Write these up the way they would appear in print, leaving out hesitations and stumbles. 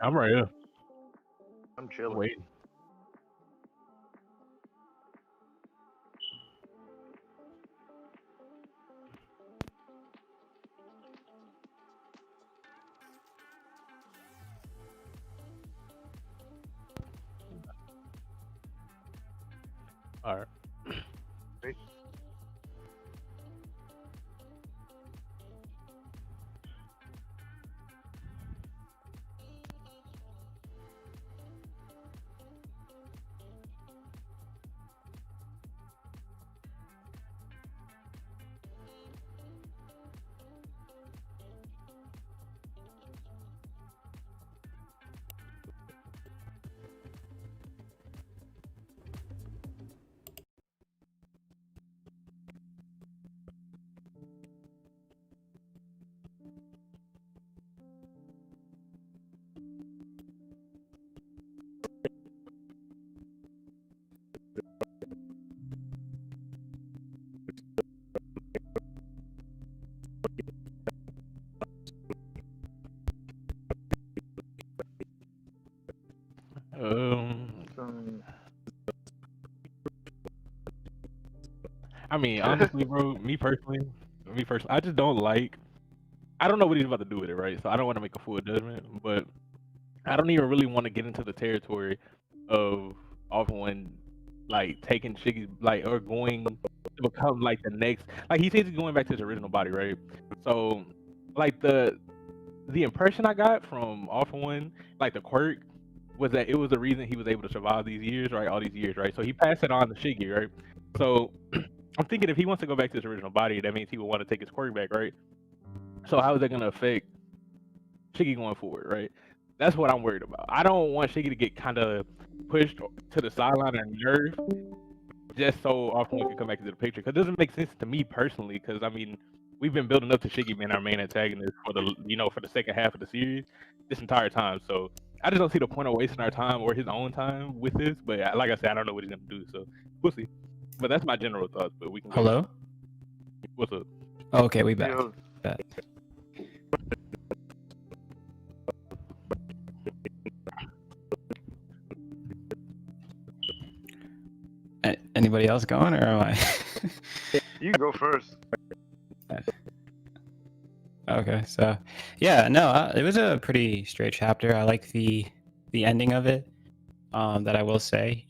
I'm right here. I'm chilling. Waiting. All right. Wait. Um, Um, I mean, honestly, bro, me personally, I just don't like. I don't know what he's about to do with it, right? So I don't want to make a full judgment, but I don't even really want to get into the territory of one like taking Shiggy's like or going to become like the next. Like he says he's going back to his original body, right? So like the impression I got from one, like the quirk, was that it was the reason he was able to survive these years, right? All these years, right? So he passed it on to Shiggy, right? So I'm thinking if he wants to go back to his original body, that means he would want to take his quirk back, right? So how is that gonna affect Shiggy going forward, right? That's what I'm worried about. I don't want Shiggy to get kind of pushed to the sideline or nerfed just so one can come back into the picture. Because it doesn't make sense to me personally. Because I mean, we've been building up to Shiggy being our main antagonist for the for the second half of the series this entire time. So I just don't see the point of wasting our time or his own time with this. But like I said, I don't know what he's gonna do. So we'll see. But that's my general thoughts. But we can. Hello? What's up? Oh, okay, we back. yo, Back. Anybody else going, or am I? you go first. Okay, so yeah, no, it was a pretty straight chapter. I like the ending of it. That I will say,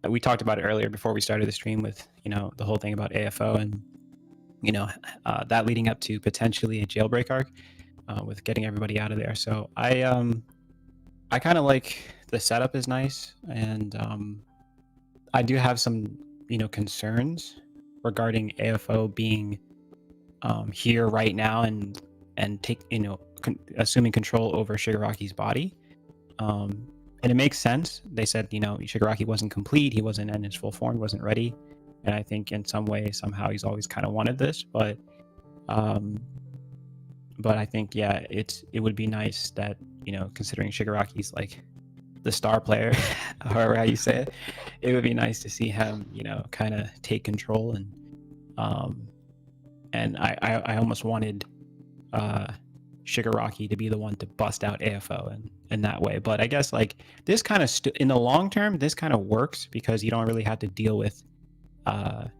we talked about it earlier before we started the stream with the whole thing about AFO and that leading up to potentially a jailbreak arc with getting everybody out of there. So I kind of like the setup is nice, and I do have some concerns regarding AFO being here right now and take assuming control over Shigaraki's body. And it makes sense. They said Shigaraki wasn't complete, he wasn't in his full form, wasn't ready, and I think in some way somehow he's always kind of wanted this, but I think it would be nice that considering Shigaraki's like the star player, however how you say it would be nice to see him kind of take control, and I almost wanted Shigaraki to be the one to bust out AFO and in that way. But I guess like this kind of in the long term, this kind of works because you don't really have to deal with AFO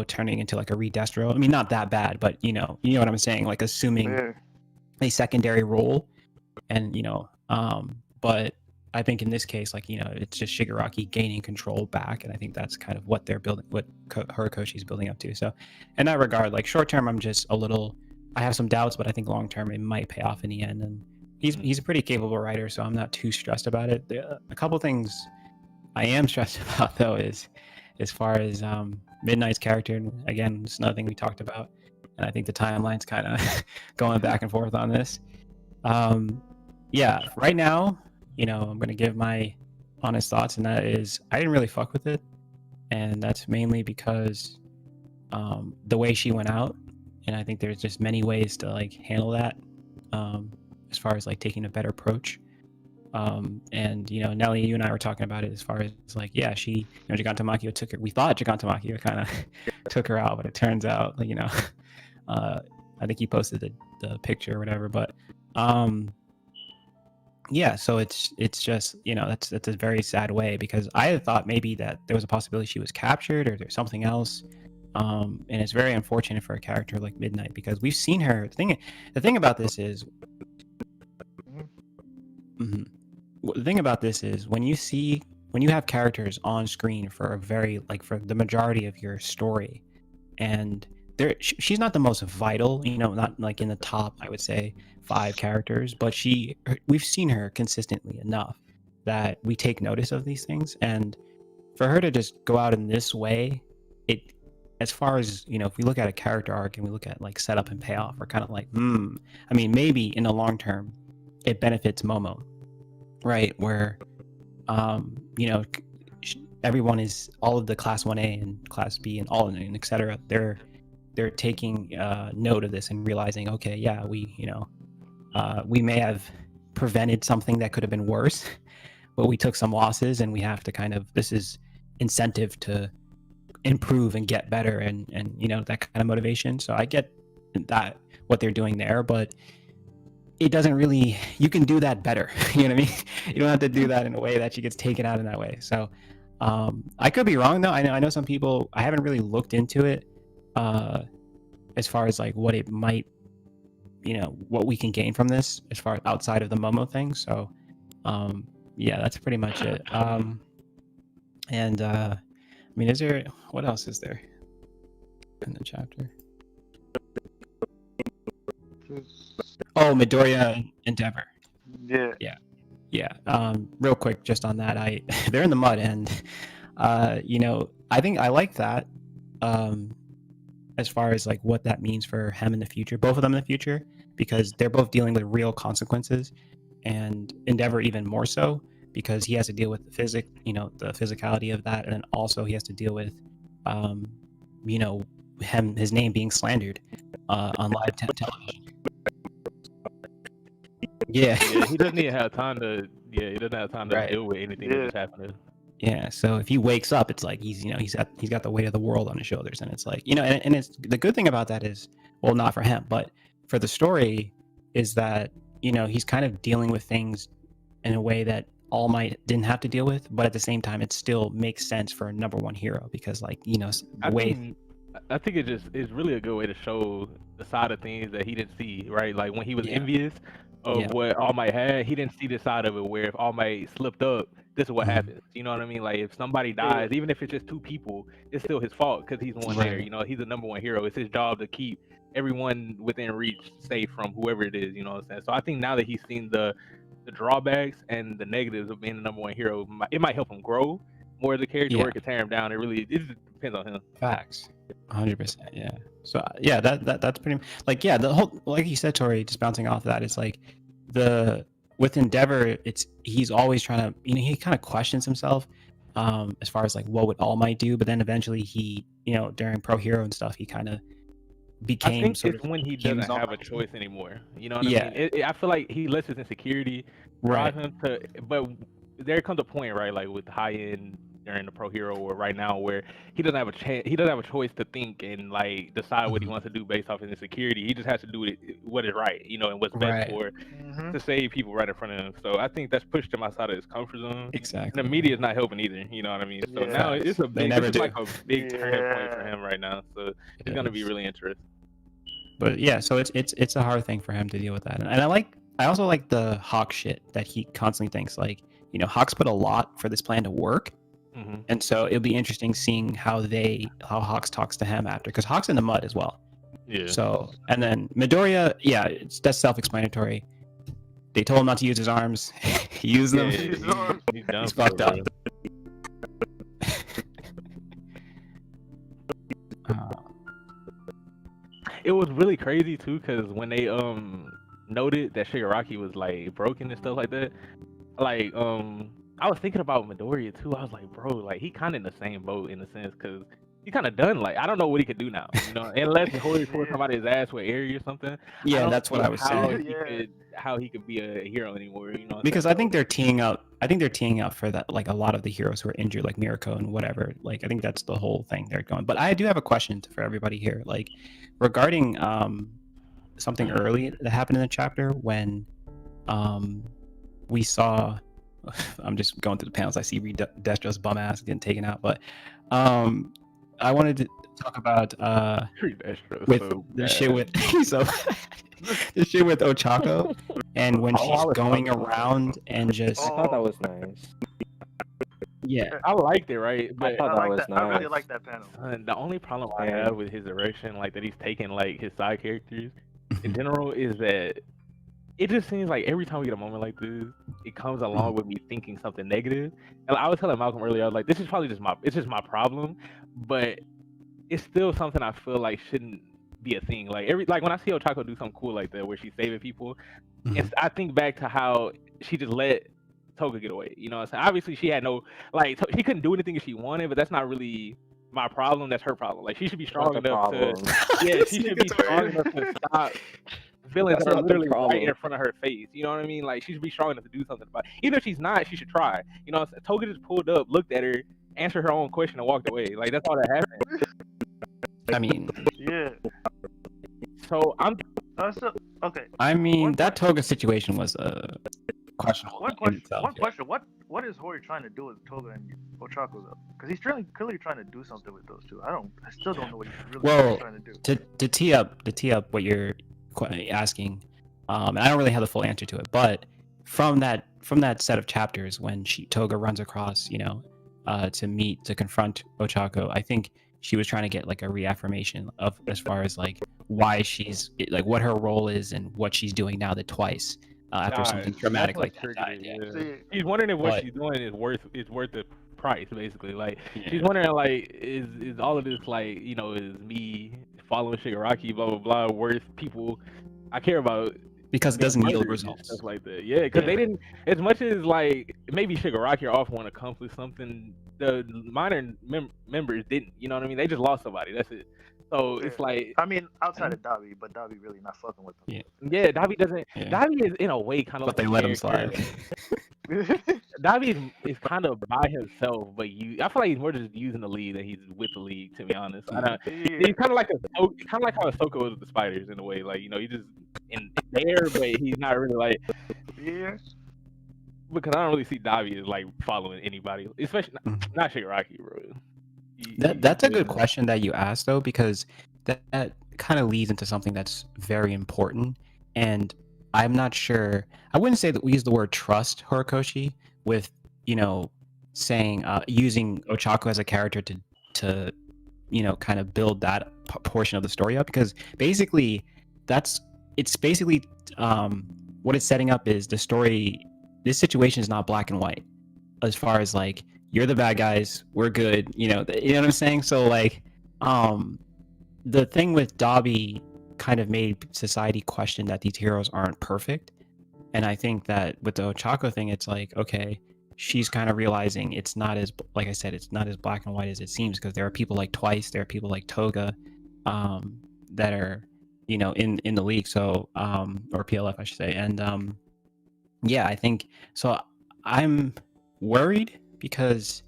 turning into like a Redestro. I mean, not that bad, but you know what I'm saying, like assuming a secondary role, and but I think in this case, like it's just Shigaraki gaining control back, and I think that's kind of what they're building, what Horikoshi's building up to. So in that regard, like short term, I have some doubts, but I think long term it might pay off in the end. And he's a pretty capable writer, so I'm not too stressed about it. A couple things I am stressed about though is as far as Midnight's character, and again, it's another thing we talked about, and I think the timeline's kind of going back and forth on this. Right now, I'm gonna give my honest thoughts, and that is I didn't really fuck with it, and that's mainly because the way she went out, and I think there's just many ways to like handle that as far as like taking a better approach. And Nelly, you and I were talking about it as far as like, yeah, she, Gigantomachia took her. We thought Gigantomachia kind of took her out, but it turns out, like, I think he posted the picture or whatever. But yeah, so it's just that's a very sad way, because I had thought maybe that there was a possibility she was captured or there's something else. And it's very unfortunate for a character like Midnight, because we've seen her. The thing about this is. Mm-hmm. The thing about this is when you have characters on screen for for the majority of your story, and she's not the most vital, not like in the top, I would say, 5 characters, but we've seen her consistently enough that we take notice of these things. And for her to just go out in this way, as far as if we look at a character arc and we look at like setup and payoff, we're kind of like, I mean, maybe in the long term it benefits Momo, right? Where everyone is, all of the class 1A and class B and all, and etc., they're taking note of this and realizing, okay, yeah, we may have prevented something that could have been worse, but we took some losses, and we have to this is incentive to improve and get better, and that kind of motivation. So I get that, what they're doing there, but it doesn't really, you can do that better. You know what I mean? You don't have to do that in a way that she gets taken out in that way. So I could be wrong though. I know some people, I haven't really looked into it as far as like what it might, what we can gain from this as far outside of the Momo thing. So yeah, that's pretty much it. And I mean, what else is there in the chapter? Oh, Midoriya Endeavor. Yeah. Real quick, just on that, they're in the mud, and I think I like that. As far as like what that means for him in the future, both of them in the future, because they're both dealing with real consequences, and Endeavor even more so, because he has to deal with the physicality of that, and then also he has to deal with, his name being slandered on live television. Yeah, he doesn't even have time to. Yeah, he doesn't have time to deal with anything that just happened. Yeah, so if he wakes up, it's like he's got the weight of the world on his shoulders, and it's like and it's the good thing about that is, well, not for him, but for the story, is that he's kind of dealing with things in a way that All Might didn't have to deal with, but at the same time, it still makes sense for a number 1 hero, because like I think it just is really a good way to show the side of things that he didn't see, right? Like when he was envious of what All Might had, he didn't see this side of it, where if All Might slipped up, this is what happens. You know what I mean? Like if somebody dies, even if it's just 2 people, it's still his fault, because he's the one there. He's the number 1 hero. It's his job to keep everyone within reach safe from whoever it is. You know what I'm saying? So I think now that he's seen the drawbacks and the negatives of being the number 1 hero, it might help him grow more as a character, or it could tear him down. It just depends on him. Facts. 100%. Yeah. So yeah, that's pretty like, the whole, like you said, Tori, just bouncing off of that, it's like with Endeavor, he's always trying to, he kind of questions himself as far as like what would All Might do, but then eventually he, during Pro Hero and stuff, he kind of became, I think it's when he doesn't have a choice anymore. You know what I mean? I feel like he lets his insecurity drive him to, but there comes a point, right, like with high end during the Pro Hero or right now, where he doesn't have a choice to think and like decide what he wants to do based off his insecurity. He just has to do what is right, and what's best for to save people right in front of him. So I think that's pushed him outside of his comfort zone. Exactly. And the media is not helping either. You know what I mean? So now it's a big, like a big turning point for him right now. So it's gonna be really interesting. But yeah, so it's a hard thing for him to deal with that, and I also like the Hawk shit that he constantly thinks like, Hawk's put a lot for this plan to work. And so it'll be interesting seeing how Hawks talks to him after, because Hawk's in the mud as well. Yeah. So, and then Midoriya, that's self-explanatory. They told him not to use his arms. He used them. He's fucked up. It was really crazy too, because when they noted that Shigaraki was like broken and stuff like that, like I was thinking about Midoriya too. I was like, bro, like he kind of in the same boat in a sense, because he's kind of done. Like I don't know what he could do now. You know, unless Hori pulls somebody his ass with Aerie or something. I Yeah, don't that's what know I was how saying. how he could be a hero anymore. You know, what I'm Because saying? I think they're teeing up. I think they're teeing up for that. Like a lot of the heroes who are injured, like Mirko and whatever. Like I think that's the whole thing they're going. But I do have a question for everybody here, like regarding something early that happened in the chapter when we saw. I'm just going through the panels. I see Destro's bum ass getting taken out, but I wanted to talk about Destro with so the bad. shit with so the shit with Ochako, and when I she's was going talking about around and just I thought that was nice. yeah. I liked it, right? I But thought I that like was that. nice. I really like that panel. the only problem I And- have with his direction, like that he's taking like his side characters in general, is that it just seems like every time we get a moment like this, it comes along with me thinking something negative. And I was telling Malcolm earlier, I was like, this is probably just my problem, but it's still something I feel like shouldn't be a thing. Like when I see Ochako do something cool like that, where she's saving people, I think back to how she just let Toga get away. You know what I'm saying? Obviously, she had no she couldn't do anything if she wanted, but that's not really my problem. That's her problem. Like she should be strong Not the enough problem. to yeah, she should be strong enough to stop villains That's that are not the literally right problem. in front of her face. You know what I mean? Like she should be strong enough to do something about it. Even if she's not, she should try. You know what I'm saying? Toga just pulled up, looked at her, answered her own question, and walked away. Like that's all that happened. I mean, Yeah. So I'm So, okay. I mean One that Toga situation was questionable. One in question. itself. One question. What is Hori trying to do with Toga and Ochako though? Because he's clearly trying to do something with those two. I still don't know what he's really trying to do. To tee up what you're asking, and I don't really have the full answer to it, but from that set of chapters when Toga runs across, to confront Ochako, I think she was trying to get like a reaffirmation of as far as like why she's like what her role is and what she's doing now that twice after something dramatic like that died. Yeah. See, she's wondering if what But- she's doing is worth the price, basically. Like Yeah. she's wondering like is all of this like is me following Shigaraki blah blah blah worth people I care about because it doesn't being yield murdered and results. stuff like that. Yeah, because they didn't as much as like maybe Shigaraki or off want to accomplish something. The minor members didn't. You know what I mean? They just lost somebody. That's it. So it's like I mean, outside of Davi, but Davi really not fucking with them. yeah, Davi doesn't. Yeah. Davi is in a way kind of But like they a let him character. slide. Davi is kind of by himself, but I feel like he's more just using the league than he's with the league. To be honest, he's kind of like how Ahsoka was with the spiders in a way. Like he just in there, but he's not really like. Yeah. Because I don't really see Davi as like following anybody, especially not Shigaraki, bro. That's a good question that you asked though, because that kind of leads into something that's very important, and I'm not sure. I wouldn't say that we use the word trust Horikoshi with saying using Ochako as a character to kind of build that portion of the story up, because basically it's basically what it's setting up is the story. This situation is not black and white as far as like you're the bad guys, we're good, you know what I'm saying? So like the thing with Dabi kind of made society question that these heroes aren't perfect. And I think that with the Ochako thing, it's like, okay, she's kind of realizing it's not as, like I said, it's not as black and white as it seems, because there are people like Twice, there are people like Toga that are, in the league, so or PLF I should say. And yeah, I think so. I'm worried because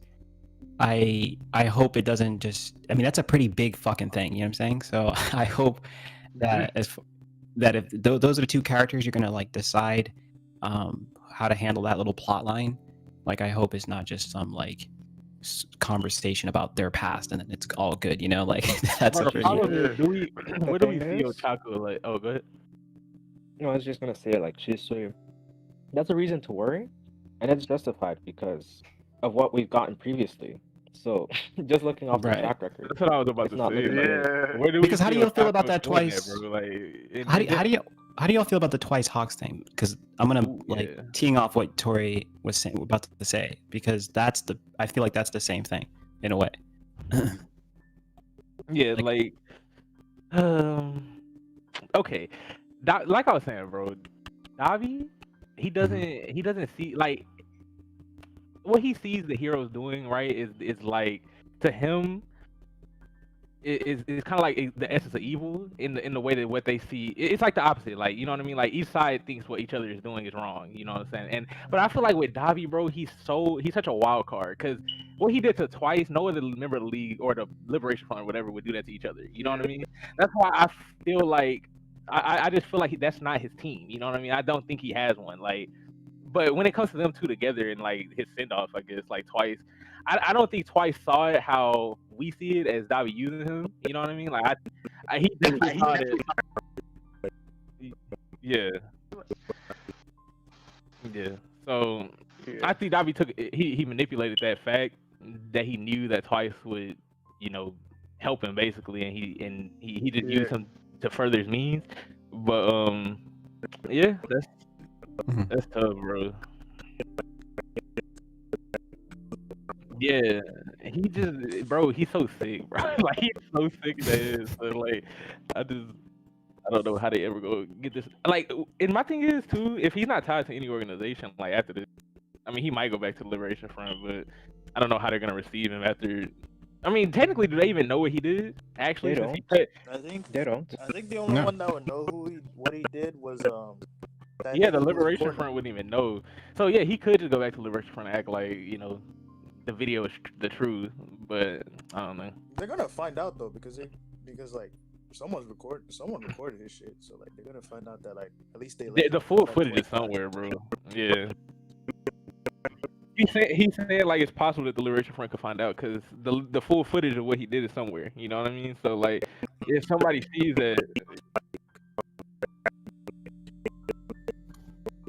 I hope it doesn't just, I mean, that's a pretty big fucking thing, you know what I'm saying? So I hope that if those are the two characters you're gonna like decide how to handle that little plot line, like I hope it's not just some like conversation about their past and then it's all good, like that's a pretty where do we see Ochako like, oh go ahead. No, I was just gonna say like that's a reason to worry, and it's justified because of what we've gotten previously. So just looking off the track record, that's what I was about to not say. looking Yeah. Where do because how do y'all feel Ochako about that doing Twice? bro? Like, how do y'all feel about the Twice Hawks thing? Because I'm gonna teeing off what Tori was saying, about to say, because I feel like that's the same thing in a way. Yeah, okay, like I was saying, bro, Davi, he doesn't see like what he sees the heroes doing, right? Is like to him, is kind of like the essence of evil in the way that what they see. It's like the opposite. Like, you know what I mean? Like each side thinks what each other is doing is wrong. You know what I'm saying? And but I feel like with Davi, bro, he's such a wild card because what he did to Twice, no other member of the league or the Liberation Front or whatever would do that to each other. You know what I mean? That's why I feel like I just feel like that's not his team. You know what I mean? I don't think he has one. Like, but when it comes to them two together and like his send off, I guess like Twice, I don't think Twice saw it how we see it as Davi using him. You know what I mean? Like he definitely saw it. Yeah. Yeah. So I think Davi he manipulated that fact that he knew that Twice would, you know, help him basically, and he just used him to further his means. But yeah, that's tough, bro. Yeah, he just, bro, he's so sick, bro. Like he's so sick that is. So, like, I don't know how they ever go get this. Like, and my thing is too, if he's not tied to any organization, like after this, I mean, he might go back to the Liberation Front, but I don't know how they're gonna receive him after. I mean, technically, do they even know what he did? Actually, They don't. I think They don't. I think the only one that would know what he did was that yeah, nigga the who was Liberation recording. Front wouldn't even know. So yeah, he could just go back to the Liberation Front and act like, you know, the video is the truth, but I don't know. They're gonna find out though because like someone recorded his shit, so like they're gonna find out that like at least they The full footage is somewhere, bro. Yeah. He said like it's possible that the Liberation Front could find out because the full footage of what he did is somewhere. You know what I mean? So like, if somebody sees that,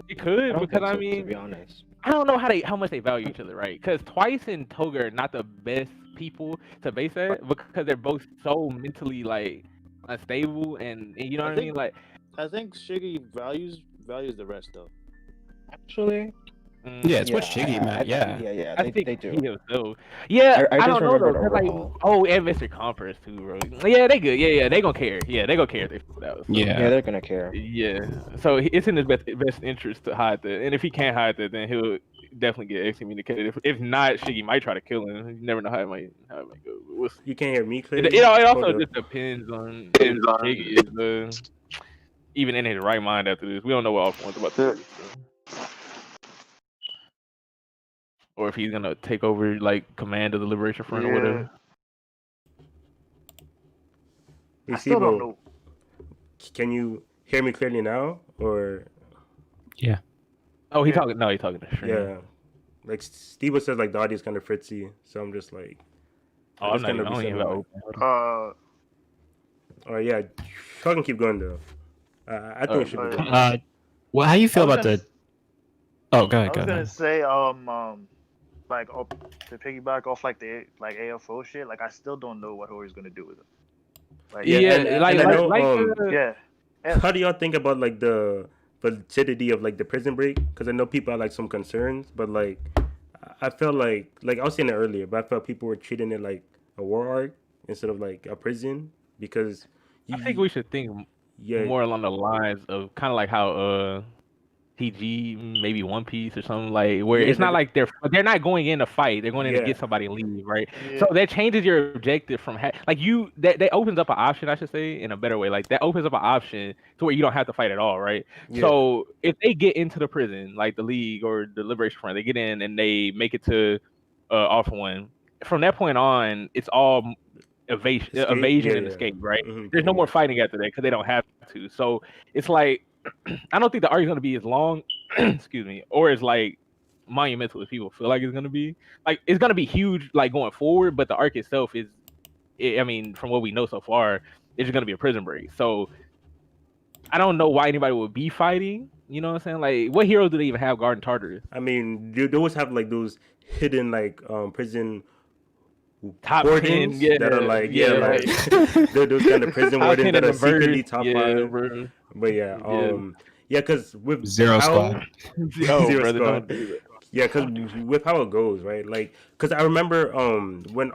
it could because I mean, to be honest, I don't know how much they value each other, right? Because Twice and Toga are not the best people to base that because they're both so mentally like unstable and you know what I mean? Like, I think Shiggy values the rest though. actually, Yeah, it's what Shiggy meant. Yeah. I think they do. he himself. Yeah, I I just don't know though. remembered 'Cause, like, overhaul. and Mr. Conference too, bro. Yeah, they good. Yeah, they gonna care. Yeah, they gonna care if they put out. So, Yeah, they're gonna care. yeah. So it's in his best interest to hide that, and if he can't hide that, then he'll definitely get excommunicated. If not, Shiggy might try to kill him. You never know how it might go. We'll see. You can't hear me clearly. It also Hold up. just depends on if Shiggy is even in his right mind after this. We don't know what All One's about to do. So. Or if he's gonna take over like command of the Liberation Front or whatever. Hey, I still don't Sibo, know. can you hear me clearly now? Or Oh, he's talking. No, he's talking to Shrimp. yeah, like Steve says, like the audio's kind of fritzy, so I'm just like, Oh, I'm not even. I don't even have it open. Oh yeah, fucking keep going though. I think it should be. yeah. Well, how you feel I was about gonna the? Oh, go I ahead. was Go gonna ahead. say, like to piggyback off like the AFO shit. Like I still don't know what Hori's gonna do with it. Like Yeah, and I know, yeah. How do y'all think about like the validity of like the prison break? Because I know people have like some concerns, but like I felt like I was saying it earlier, but I felt people were treating it like a war arc instead of like a prison because I think we should think more along the lines of kind of like how PG maybe One Piece or something like where it's not like they're not going in to fight, they're going in to get somebody and leave, right? Yeah. So that changes your objective from like you that opens up an option, I should say, in a better way. Like that opens up an option to where you don't have to fight at all, right? Yeah. So if they get into the prison, like the League or the Liberation Front, they get in and they make it to Off One. From that point on, it's all evasion and escape, right? Mm-hmm. There's no more fighting after that because they don't have to. So it's like I don't think the arc is gonna be as long, excuse me, or as like monumental as people feel like it's gonna be. Like it's gonna be huge, like going forward, but the arc itself is, I mean, from what we know so far, it's just gonna be a prison break. So I don't know why anybody would be fighting. You know what I'm saying? Like, what heroes do they even have guarding Tartarus? I mean, they always have like those hidden like prison top wardens 10, that are like like they're those kind of prison wardens that are secretly top 5. Bro. But because with Zero Squad. Zero brother, Squad. don't do that. Yeah, because with how it goes, right? Like, because I remember when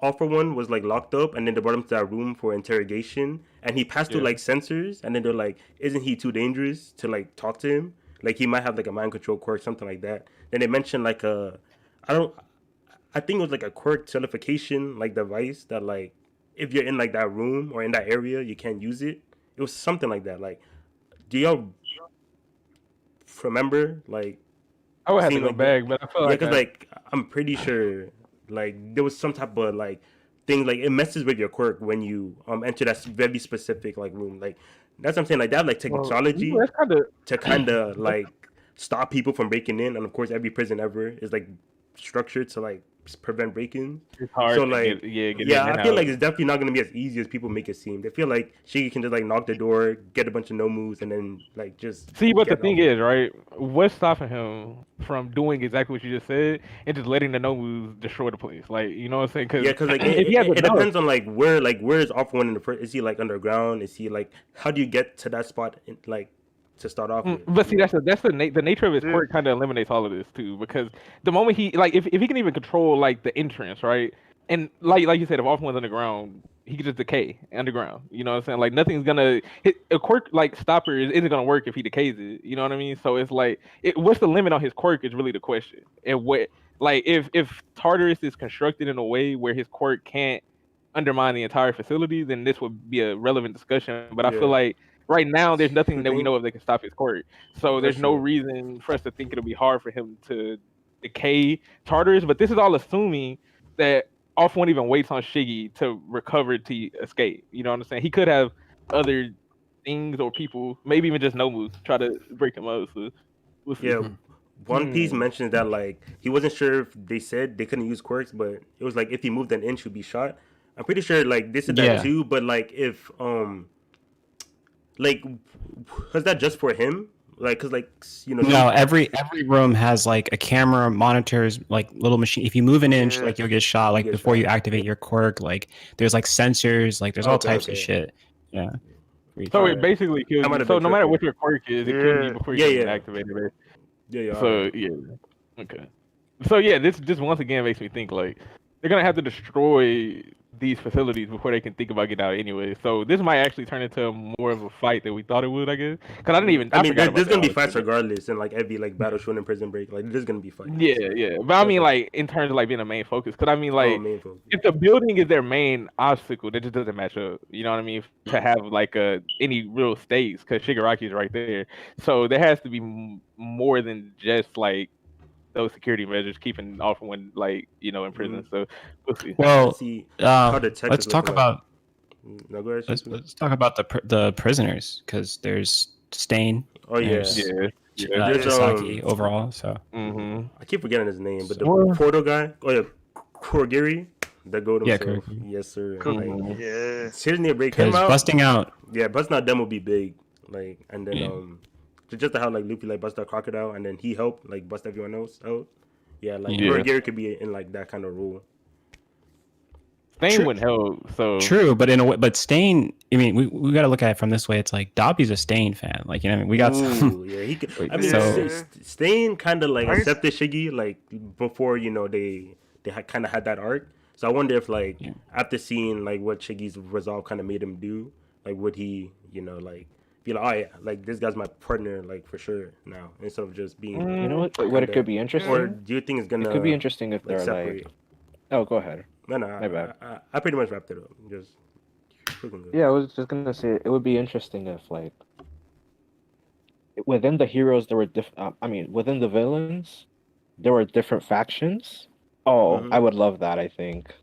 All For One was like locked up, and then they brought him to that room for interrogation, and he passed through like sensors, and then they're like, "Isn't he too dangerous to like talk to him? Like he might have like a mind control quirk, something like that." Then they mentioned like I think it was like a quirk certification like device that like if you're in like that room or in that area, you can't use it. It was something like that. Like, do y'all remember like I would have to seeing go like that? back, but I feel Yeah, like because like I'm pretty sure like there was some type of like thing like it messes with your quirk when you enter that very specific like room. Like that's what I'm saying. Like that like technology that's kind of to kind of like stop people from breaking in, and of course every prison ever is like structured to like prevent break-ins. it's hard So to like get in yeah, and I feel out. like it's definitely not gonna be as easy as people make it seem. They feel like she can just like knock the door, get a bunch of no moves, and then like just See, but the get thing off. is, right? What's stopping him from doing exactly what you just said and just letting the no moves destroy the place? Like, you know what I'm saying? Yeah, Because because like if he has it enough, depends on like where is off one in the first. Is he like underground? Is he like how do you get to that spot like to start off with? But see, You know? that's the nature of his Yeah. quirk kind of eliminates all of this too. Because the moment he like, if he can even control like the entrance, right? And like you said, if off one's underground, he could just decay underground. You know what I'm saying? Like nothing's gonna a quirk like stopper isn't gonna work if he decays it. You know what I mean? So it's like, what's the limit on his quirk is really the question. And what like if Tartarus is constructed in a way where his quirk can't undermine the entire facility, then this would be a relevant discussion. But I feel Yeah, like right now there's nothing the that we thing know of that can stop his quirk. So that's there's no true. reason for us to think it'll be hard for him to decay Tartarus. But this is all assuming that Off One even waits on Shiggy to recover to escape. You know what I'm saying? He could have other things or people, maybe even just Nomu, try to break him up. So we'll see. Yeah, One Piece Hmm. mentions that like he wasn't sure if they said they couldn't use quirks, but it was like if he moved an inch, he'd be shot. I'm pretty sure like they said that Yeah. too, but like if like was that just for him? Like, cause like you know No, some every room has like a camera, monitors, like little machine. If you move an inch, Yeah. like you'll get shot. you Like get before you shot. activate your quirk, like there's like sensors, like there's all Okay, types of okay. shit. Yeah. So All it right. basically kills I might you. have So been no matter tripping. what your quirk is, it kills you Yeah. before you Yeah, can even yeah, activate it. yeah, yeah. All So right. yeah, okay. So yeah, this just once again makes me think like they're gonna have to destroy these facilities before they can think about getting out anyway. So this might actually turn into more of a fight than we thought it would, I guess. Because I I mean, forgot about there's that gonna be arc. fights regardless, and like every like battle shown in Prison Break, like there's gonna be fights. Yeah, yeah. But I mean, Okay. like in terms of like being a main focus, because I mean, Oh, like main focus. if the building is their main obstacle, that just doesn't match up. You know what I mean? To have like any real stakes, because Shigaraki's right there. So there has to be more than just like those security measures keeping off when like in prison. Mhm. So we'll see. Let's Well, see how the tech let's is talk looking like. about No, go ahead, Shifu. let's talk about the prisoners because there's Stain, Oh yeah, there's Yeah, yeah. there's Chisaki overall. So Mm-hmm. I keep forgetting his name, but the Well- Porto guy. Oh yeah, Kurogiri, the goat Yeah, himself. Kurogiri. Yes sir. Mhm. Like Yeah. seriously, break him because out. busting out, Yeah, busting out them would be big. Like and then Yeah. just to how like Luffy like bust out Crocodile and then he helped like bust everyone else out. Yeah, like Yeah. Kurogiri could be in like that kind of role. Stain True. wouldn't help. So true, but in a way, but Stain. I mean, we got to look at it from this way. It's like Dobby's a Stain fan. Like you know, what I mean, we got some. Ooh, yeah, he could. I Like, mean, so- Stain kind of like I just- accepted Shiggy like before they kind of had that arc. So I wonder if like Yeah. after seeing like what Shiggy's resolve kind of made him do, like would he like be like, oh yeah, like this guy's my partner like for sure now instead of just being. You know what? What kinda- it could be interesting. Or do you think it's gonna? It could be interesting if like they're separate. like. Oh, go ahead. No, My bad. I pretty much wrapped it up. Just freaking good. Yeah, I was just gonna say it would be interesting if like within the heroes there were within the villains there were different factions. Oh, Mhm. I would love that. I think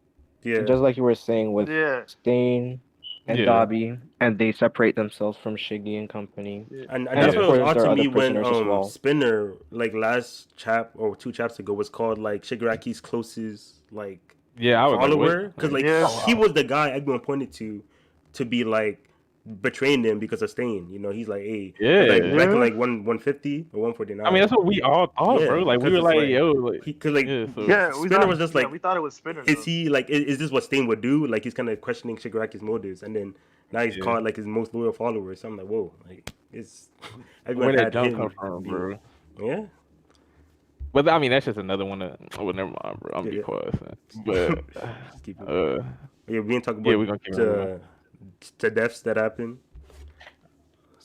Yeah. just like you were saying with Yeah. Stain and Yeah. Dobby, and they separate themselves from Shiggy and company. And And that's of what was course, odd there to are me other when prisoners as well. Spinner like last chap or 2 chapters ago was called like Shigaraki's closest like yeah, I was like, follower what? because like Yeah. he was the guy everyone pointed to be like betraying them because of Stain. You know, he's like, hey, Yeah. like back in Yeah. like 150 or 149. I mean, that's what we all thought, Yeah, bro. Like we 'cause were it's like, like- yo, like, because like yeah. So Yeah, we Spinner thought, was just yeah, like, we thought it was Spinner. is though. he like is this what Stain would do? Like he's kind of questioning Shigaraki's motives, and then now he's Yeah. called like his most loyal follower. So I'm like, whoa, like it's where everyone that had jump him come from, be- bro? Yeah. But I mean, that's just another one. Well, never mind, bro. I'm Yeah, be yeah. quiet. son. But Just keep it. Yeah, we didn't talk about yeah, we gonna keep it the deaths that happened.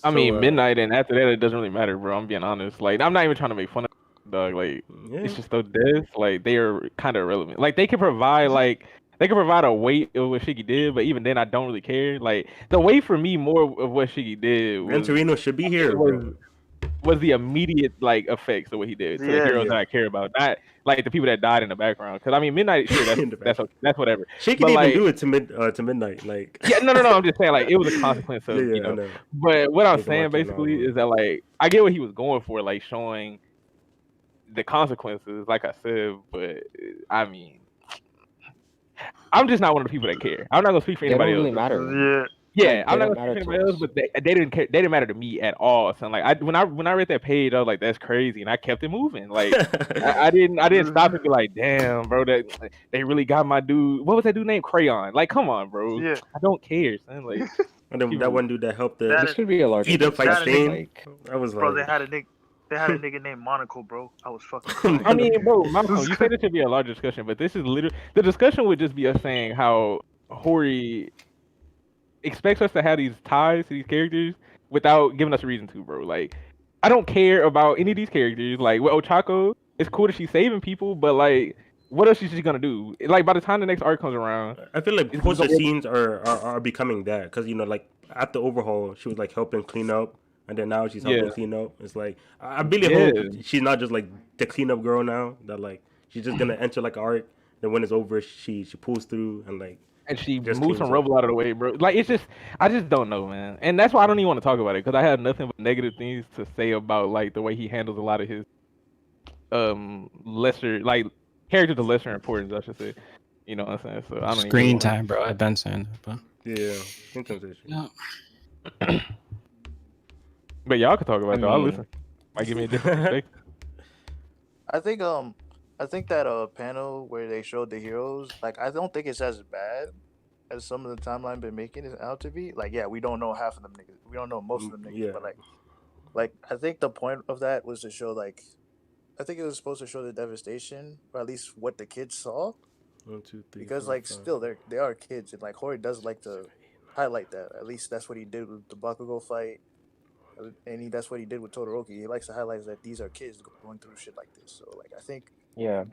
I mean, So, midnight, and after that, it doesn't really matter, bro. I'm being honest. Like, I'm not even trying to make fun of dog. Like, Yeah. it's just those deaths. Like, they are kind of irrelevant. Like, they can provide like they can provide a weight of what Shiggy did, but even then, I don't really care. Like the weight for me, more of what Shiggy did Gran was Torino should be here, bro. was the immediate like effects of what he did to the Yeah. heroes that I care about, not like the people that died in the background. Because I mean, Midnight, sure, In the that's whatever. Shake But didn't even like, do it to midnight. Like yeah, no. I'm just saying like it was a consequence of yeah, you know. I know. But what I'm Make 'em saying watch it and all basically that. is that like I get what he was going for, like showing the consequences, like I said. But I mean, I'm just not one of the people that care. I'm not gonna speak for They don't anybody really else. matter. Yeah. Yeah, Like, I'm they not don't gonna speak for matter to anybody else, us. but they didn't care. They didn't matter to me at all. So like when I read that page, I was like, that's crazy, and I kept it moving. Like I didn't stop and be like, damn, bro, that they really got my dude. What was that dude named Crayon? Like, come on, bro. Yeah. I don't care, son. Like, And then that one dude that helped That the This could be a larger eat up fight that is- Stain. Like, I was Bro, like, they had a nigga named Monaco, bro. I was fucking crying. I mean, bro, Malcolm, you said it should be a large discussion, but this is literally the discussion would just be us saying how Hori expects us to have these ties to these characters without giving us a reason to, bro. Like, I don't care about any of these characters. Like, with Ochako, it's cool that she's saving people, but like, what else is she gonna do? Like, by the time the next arc comes around, I feel like It's poster gonna- scenes are becoming that because you know like after overhaul she was like helping clean up and then now she's helping Yeah. clean up. It's like I really Yeah. hope she's not just like the cleanup girl now that like she's just gonna enter like an arc. Then when it's over, she pulls through and like and she Just moves some cleans up. rubble out of the way, bro. Like, it's just, I just don't know, man. And that's why I don't even want to talk about it because I have nothing but negative things to say about like the way he handles a lot of his lesser like characters of lesser importance, I should say. You know what I'm saying? So I don't even Screen wanna- time, bro. I've been saying that, but yeah, intensity. yeah. But y'all can talk about it, though. I'll mean- listen. Might give me a different perspective. I think that panel where they showed the heroes, like I don't think it's as bad as some of the timeline been making it out to be. Like, yeah, we don't know half of them niggas. We don't know most of them niggas, Yeah. but like I think the point of that was to show like I think it was supposed to show the devastation, or at least what the kids saw. 1, 2, 3. Because 4, like 5. still they are kids, and like Hori does like to highlight that. At least that's what he did with the Bakugo fight, and that's what he did with Todoroki. He likes to highlight that these are kids going through shit like this. So like I think yeah.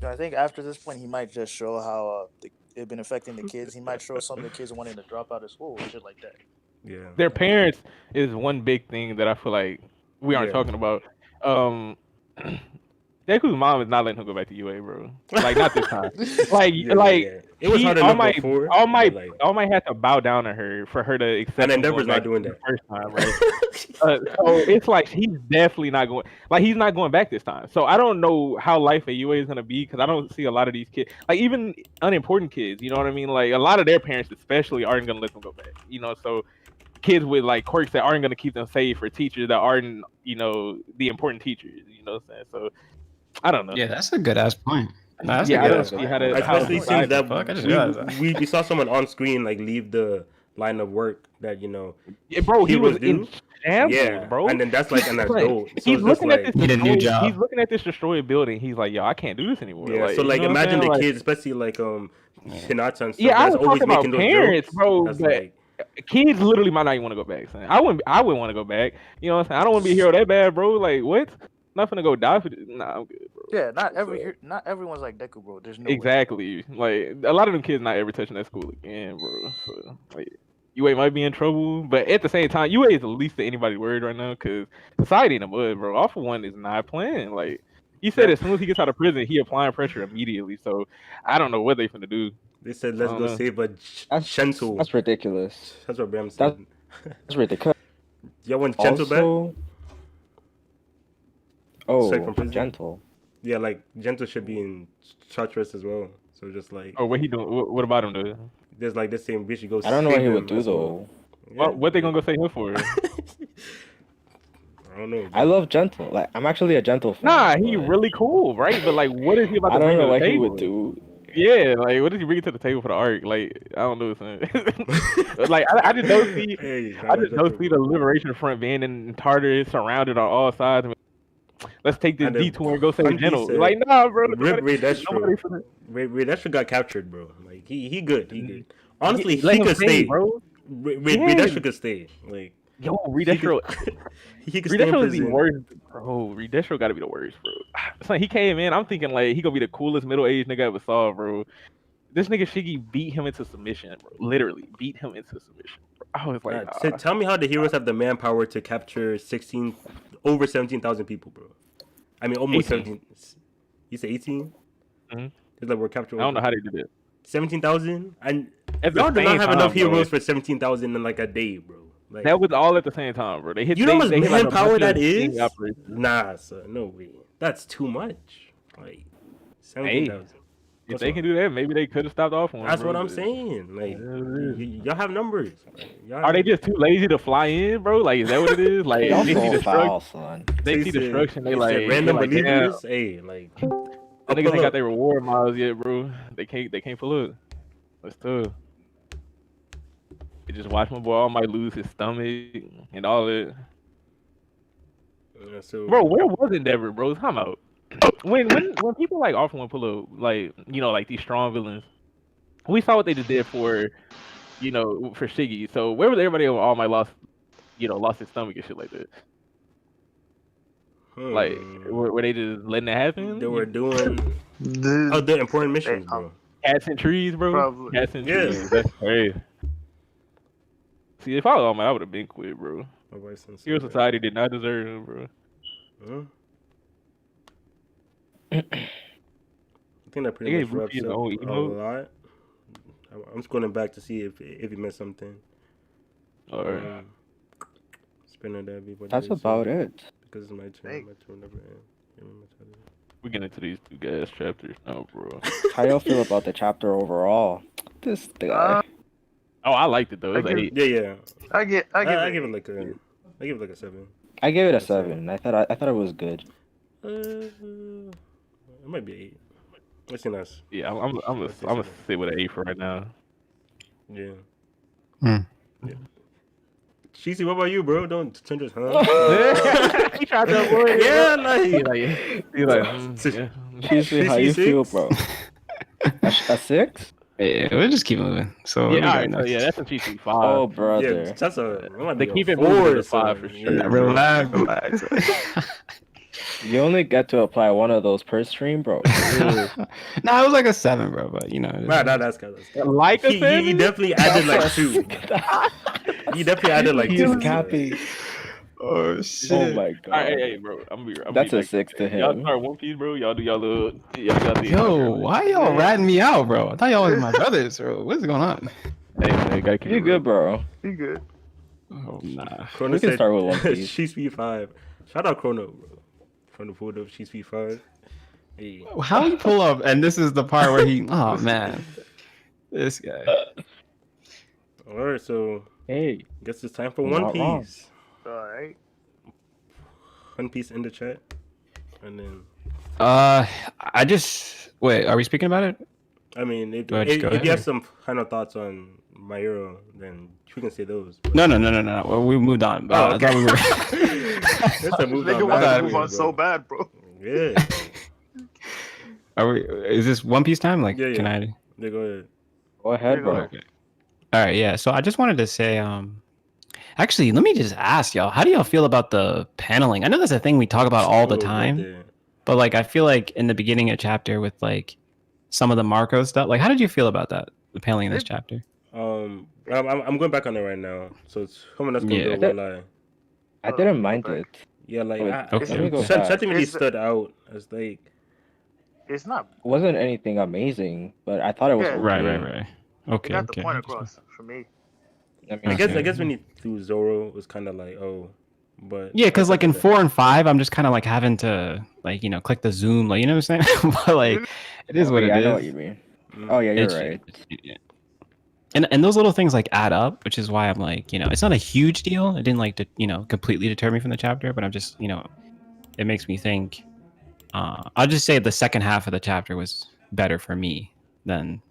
I think after this point he might just show how it been affecting the kids. He might show some of the kids wanting to drop out of school and shit like that. Yeah. Their parents is one big thing that I feel like we aren't Yeah. talking about. Deku's mom is not letting him go back to UA, bro. Like, not this time. Like, Yeah, like yeah. It was hard enough before. All but, might like, have to bow down to her for her to accept. and him Endeavor's going not back doing the that. first time, right? So it's like he's definitely not going. Like, he's not going back this time. So I don't know how life at UA is gonna be because I don't see a lot of these kids, like even unimportant kids. You know what I mean? Like a lot of their parents, especially, aren't gonna let them go back. You know, so kids with like quirks that aren't gonna keep them safe, for teachers that aren't, you know, the important teachers. You know what I'm saying? So I don't know. Yeah, that's a good ass point. That's Yeah, a I good don't ass see point. how to- Especially how- since that Fuck, I just realized that. we saw someone on screen like leave the line of work that you know. Yeah, bro, he Heroes was in do? shambles, Yeah, bro. and then that's like an Like, adult. So he's it's just looking at like this. Need a new destroyed- job. He's looking at this destroyed building. He's like, yo, I can't do this anymore. yeah. So you like know what I'm imagine saying? the Like, kids, especially like Hinata and stuff. Yeah, I that's was always talking about making those parents, jokes. bro, That's but like kids literally might not even want to go back. Son. I wouldn't want to go back. You know what I'm saying? I don't want to be a hero that bad, bro. Like, what? Not gonna go die for this. Nah, I'm good, bro. Yeah, not So- not everyone's like Deku, bro. There's no way. Exactly. Like a lot of them kids not ever touching that school again, bro. So like UA might be in trouble, but at the same time, UA is the least of anybody's worried right now because society in the mud, bro. All for One is not playing. Like he said, as soon as he gets out of prison, he applying pressure immediately. So I don't know what they finna do. they said, let's I go don't know. save a That's Shento. That's ridiculous. That's what Bram said. That's ridiculous. Y'all want Shento back? Also, Straight from prison? gentle. Yeah, like Gento should be in Chartres as well. So just like Oh, what he doing? What about him though? there's like this same we should go. I don't know what save he him would do as well. though. Yeah. What they gonna go say him for? I don't know. I love gentle. Like I'm actually a gentle fan. Nah, he but really cool, right? But like, what is he about I to don't bring know to the what he table? would do. Yeah, like what is he bringing to the table for the arc? Like I don't know, son. Like I just don't see. Hey, I just don't see the Liberation Front being in Tartarus, surrounded on all sides. Let's take this And then detour and go save Hunty Geno. said, Like nah, bro. Rip Ray Destro. nobody finna- Ray Destro got captured, bro. Like he good. He good. Honestly, Let he him could stay. bro. Ray Yeah. Destro could stay. Like Yo, Redestro. he could stay in Redestro is the prison. worst, bro. Redestro got to be the worst, bro. Son, he came in. I'm thinking like he gonna be the coolest middle-aged nigga I ever saw, bro. This nigga Shiggy beat him into submission, bro. Literally beat him into submission. Bro. I was like, So tell me how the heroes have the manpower to capture over 17,000 people, bro. I mean, almost 18. 17. You say 18? Mhm. It's like we're capturing. I don't know how they did it. 17,000, and At the y'all do not same have time, enough bro. heroes for 17,000 in like a day, bro. Like That was all at the same time, bro. They hit. you know how much they hit like a manpower bunch that of is? sting operations. Nah, sir, no way. That's too much. Like 17,000. If they can do that, maybe they could have stopped off one. That's bro. what I'm saying. Like y'all have numbers. Y'all Are they just too lazy to fly in, bro? Like, is that what it is? Like, Y'all they see so foul, destruction. son. They see destruction. They said like random like, damn, believers. Hey, like the niggas ain't got their reward miles yet, bro. They can't pull up. That's tough. You just watch my boy. All might lose his stomach and all that. Bro, where was Endeavor, bro? Time out. When people like often want to pull up, like, you know, like these strong villains, we saw what they just did for, you know, for Shiggy. So where was everybody when All Might lost his stomach and shit like that? Like, were they just letting that happen? They were doing other important missions, bro. Cats and trees, bro. Probably. Cats and trees. That's crazy. See, if I was All Might, I would have been quit, bro. Hero Society did not deserve him, bro. Huh? I think that pretty much wraps up a lot. I'm scrolling back to see if he missed something. All right. Spinner that. That's about it. Because it's my turn. My turn never ends. We get into these two guys chapters now, bro. How y'all feel about the chapter overall? This guy. Oh, I liked it though. It was 8. Yeah. I give it like a 7. I gave it a 7. I thought it was good. It might be 8. What's your nice? Yeah, I'm gonna sit with an 8 for right now. Yeah. Yeah. Cheesy, what about you, bro? Don't turn your He tried to avoid it. Yeah, Cheesy, how you feel, bro? A 6? Yeah, we'll just keep moving. So yeah, all right, so yeah, that's a cheesy 5. Oh, brother. Yeah, that's they keep it moving to 5 for sure. Yeah, relax. You only get to apply one of those per stream, bro. Nah, it was like a 7, bro. But you know, that's good. Like a 7? He definitely added like 2. He definitely added like 2. He's capping. Oh shit! Oh my god! All right, hey, bro, I'm That's a 6 to him. Y'all start One Piece, bro. Y'all do y'all little. Yo, why y'all ratting me out, bro? I thought y'all was my brothers, bro. What's going on? Hey, man, gotta keep You good, bro? You good? Oh nah. Chrono We can said, start with One Piece. She's P5. Shout out Chrono, bro. Chrono pulled up. She's P5. Hey. How you pull up? And this is the part where he. Oh man, this guy. All right, so Hey, guess it's time for You're One not wrong. Piece. Alright. One Piece in the chat, and then. I just wait. Are we speaking about it? I mean, if Go you ahead. have some final thoughts on My Hero, then you can say those. But... No. Well, we moved on. Oh, okay. I thought we were. That's a move Nigga on, want man. to move on so bad, bro. Yeah. Are we? Is this One Piece time? Like, Yeah. can I? Yeah, go ahead. go ahead, bro. Okay. All right. Yeah. So I just wanted to say, actually, let me just ask y'all, how do y'all feel about the paneling? I know that's a thing we talk about all the time, but like, I feel like in the beginning of chapter with like some of the Marco stuff, like, how did you feel about that? The paneling in this chapter? I'm going back on it right now, so it's someone that's gonna do a lie. I didn't mind it. Yeah, like Okay. Let me go something back. really stood out as like. It's not. Wasn't anything amazing, but I thought it was Yeah. okay. Right. It Okay. got the point across for me. I mean, I Okay. guess when you threw Zoro, it was kind of like but Yeah, because like in 4 and 5, I'm just kind of like having to like click the zoom, like you know what I'm saying. But like, it is what it is. I know what you mean. Oh yeah, you're right. And those little things like add up, which is why I'm like, it's not a huge deal. It didn't like completely deter me from the chapter, but I'm just, it makes me think. I'll just say the second half of the chapter was better for me than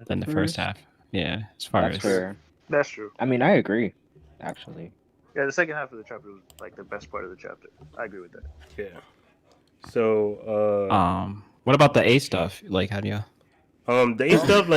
the first half. Yeah, as far That's as fair. That's true. I mean, I agree. Actually, Yeah, the second half of the chapter was like the best part of the chapter. I agree with that. yeah. So what about the A stuff? Like, how do you? the A stuff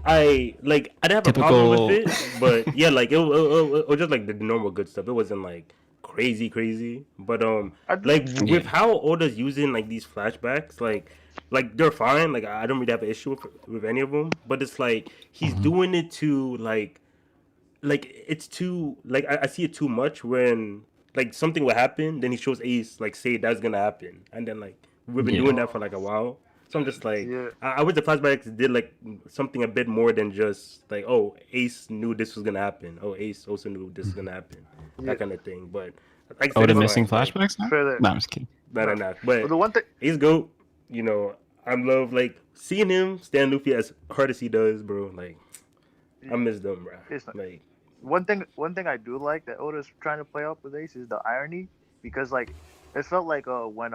I didn't have a problem with it, but yeah, like it was just like the normal good stuff. It wasn't like crazy, but with how Oda's using like these flashbacks, like like they're fine. Like I don't really have an issue with any of them. But it's like he's doing it to like it's too like I see it too much when like something will happen, then he shows Ace like say that's gonna happen, and then like we've been doing that for like a while. So I'm just like, Yeah. I wish the flashbacks did like something a bit more than just like, oh, Ace knew this was gonna happen. Oh, Ace also knew this was gonna happen. Yeah. That kind of thing. But like I Oh, said, the it's missing fine. flashbacks now? Further. No, I'm just kidding. Nah. But Well, the one thing. Ace GOAT, you know, I love like seeing him stand Luffy as hard as he does, bro. Like I miss them, bro. It's not- Like One thing I do like that Oda's trying to play up with Ace is the irony, because like it felt like when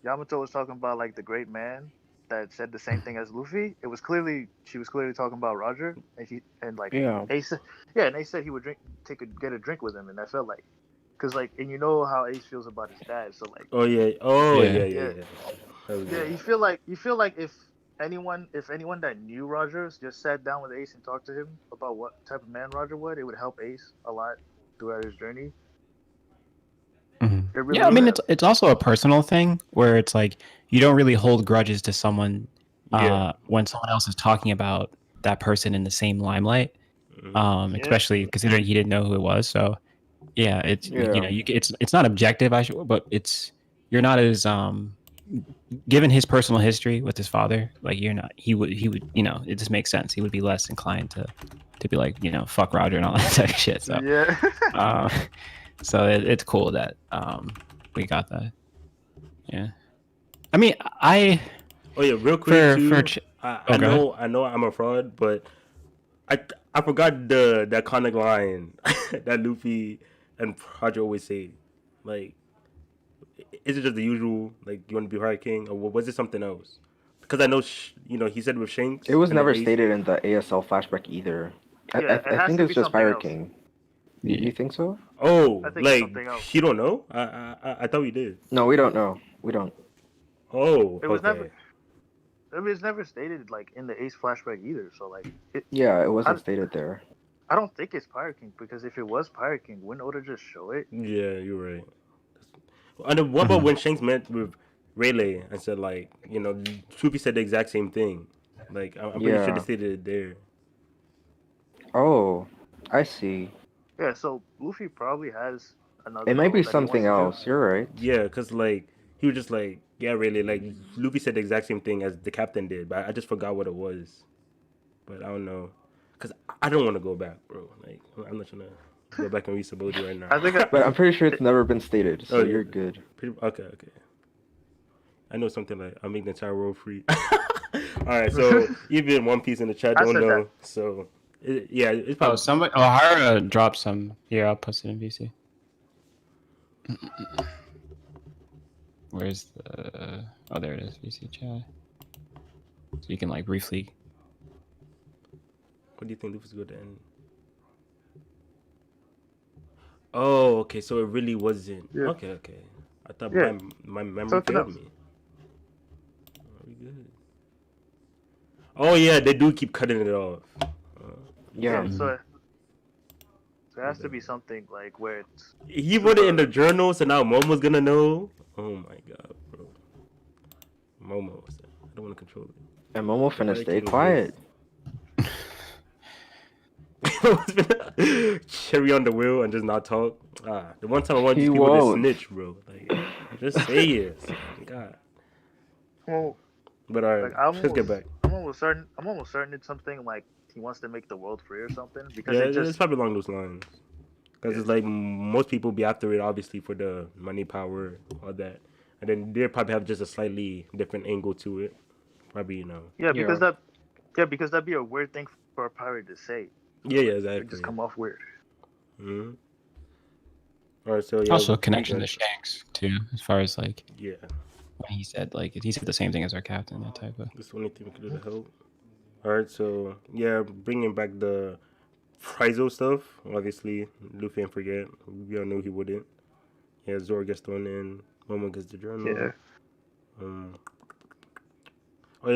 Yamato was talking about like the great man that said the same thing as Luffy. She was clearly talking about Roger, and Ace, and Ace said he would get a drink with him, and I felt like, cause like, and you know how Ace feels about his dad, so like, yeah. you feel like if anyone that knew Roger just sat down with Ace and talked to him about what type of man Roger would, it would help Ace a lot throughout his journey. Really I mean, it's also a personal thing where it's like you don't really hold grudges to someone when someone else is talking about that person in the same limelight, especially considering he didn't know who it was. So you know, it's not objective, but you're not as given his personal history with his father, like he would you know, it just makes sense. He would be less inclined to be like, you know, fuck Roger and all that type of shit. So so it's cool that we got that. Yeah, I mean, real quick too. I know I'm a fraud, but I forgot the iconic line that Luffy and Roger always say. Like, is it just the usual, like, you want to be Pirate King, or was it something else? Because I know, you know, he said with Shanks. It was never stated in the ASL flashback either. I think it's just Pirate King. You think so? Oh, like, you don't know? I thought we did. No, we don't know. We don't. Oh, it was never. I mean, it's never stated like in the Ace flashback either. So like, it wasn't stated there. I don't think it's Pirate King, because if it was Pirate King, wouldn't Oda just show it? Yeah, you're right. And then what about when Shanks met with Rayleigh and said, like, you know, Luffy said the exact same thing. Like, I'm pretty sure they stated it there. Oh, I see. Yeah, so Luffy probably has another. It might be something else. You're right. Yeah, because, like, he was just like, yeah, really, like, Luffy said the exact same thing as the captain did, but I just forgot what it was. But I don't know. Because I don't want to go back, bro. Like, I'm not trying to go back and read Sabaody right now. But I'm pretty sure it's never been stated, so you're good. Okay. I know something like, I'll make the entire world free. Alright, so even One Piece in the chat don't know. So, it's probably... Hara dropped some. Here, I'll post it in VC. Where's the... Oh, there it is, VC chat. So you can, like, briefly... What do you think Luffy's going to end? Oh, okay, so it really wasn't. Yeah. Okay. I thought my memory failed me. Are we good? Oh, yeah, they do keep cutting it off. So there has to be something like where it's... He put it in the journal, so now Momo's gonna know. Oh my god, bro. Momo, I don't want to control it. And Momo finna stay quiet. Cherry on the wheel and just not talk. The one time I want these people to snitch, bro. Like, just say it. God. Well, but alright, let's get back. I'm almost certain it's something like he wants to make the world free or something. Because it's probably along those lines. Because it's like most people be after it, obviously, for the money, power, all that. And then they probably have just a slightly different angle to it. Probably, you know. Because that'd be a weird thing for a pirate to say. Yeah, exactly. It just come off weird. Mm-hmm. All right, so also connection to Shanks too, as far as like when he said the same thing as our captain, that type of. That's the only thing we could do to help. All right, so bringing back the Frizo stuff. Obviously, Luffy didn't forget. We all knew he wouldn't. Yeah, Zoro gets thrown in. Momo gets the journal. Yeah.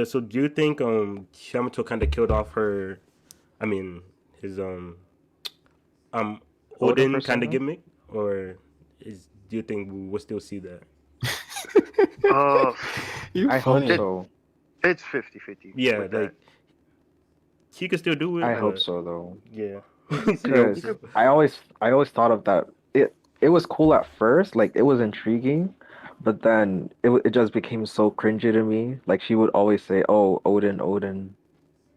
So do you think Yamato kind of killed off her? I mean, his Odin kind of gimmick, or do you think we'll still see that? I hope funny. so. It's 50-50. Yeah, with that. like he could still do it. I hope but so though. Yeah. Because I always thought of that. It was cool at first, like it was intriguing, but then it just became so cringy to me. Like she would always say, "Oh, Odin, Odin."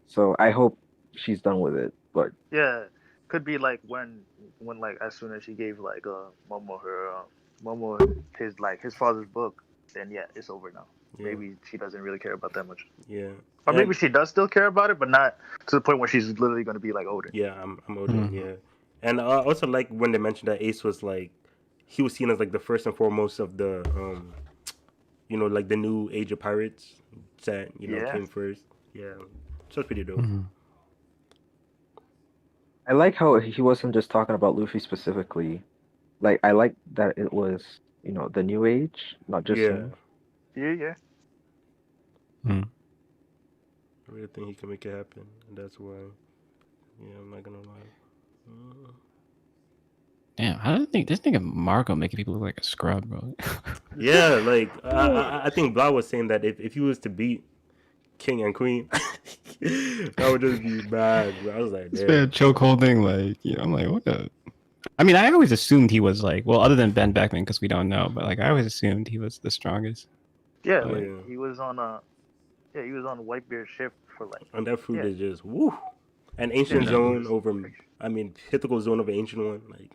So I hope she's done with it. But Yeah, could be like when like as soon as she gave like Momo his father's book, then yeah, it's over now. Yeah. Maybe she doesn't really care about that much, Yeah. or maybe And- she does still care about it, but not to the point where she's literally going to be like Odin. Yeah, I'm Odin. Mhm. Yeah, and I also like when they mentioned that Ace was like, he was seen as like the first and foremost of the like the new age of pirates that Yeah. came first. Yeah, so it's pretty dope. Mhm. I like how he wasn't just talking about Luffy specifically. Like I like that it was, the new age, not just Yeah, him. Yeah. I really think he can make it happen, and that's why. Yeah, I'm not gonna lie. Damn, I don't think this nigga Marco making people look like a scrub, bro. Yeah, like I think Blah was saying that if he was to beat King and Queen, that would just be bad. Bro. I was like, This damn. man choke holding, like, I'm like, what the? I mean, I always assumed he was like, well, other than Ben Beckman, because we don't know, but like, I always assumed he was the strongest. Yeah, Oh, like, yeah. he was on Whitebeard's ship for like And that fruit Yeah. is just woo. An ancient Yeah. zone over, mythical zone of an ancient one. Like,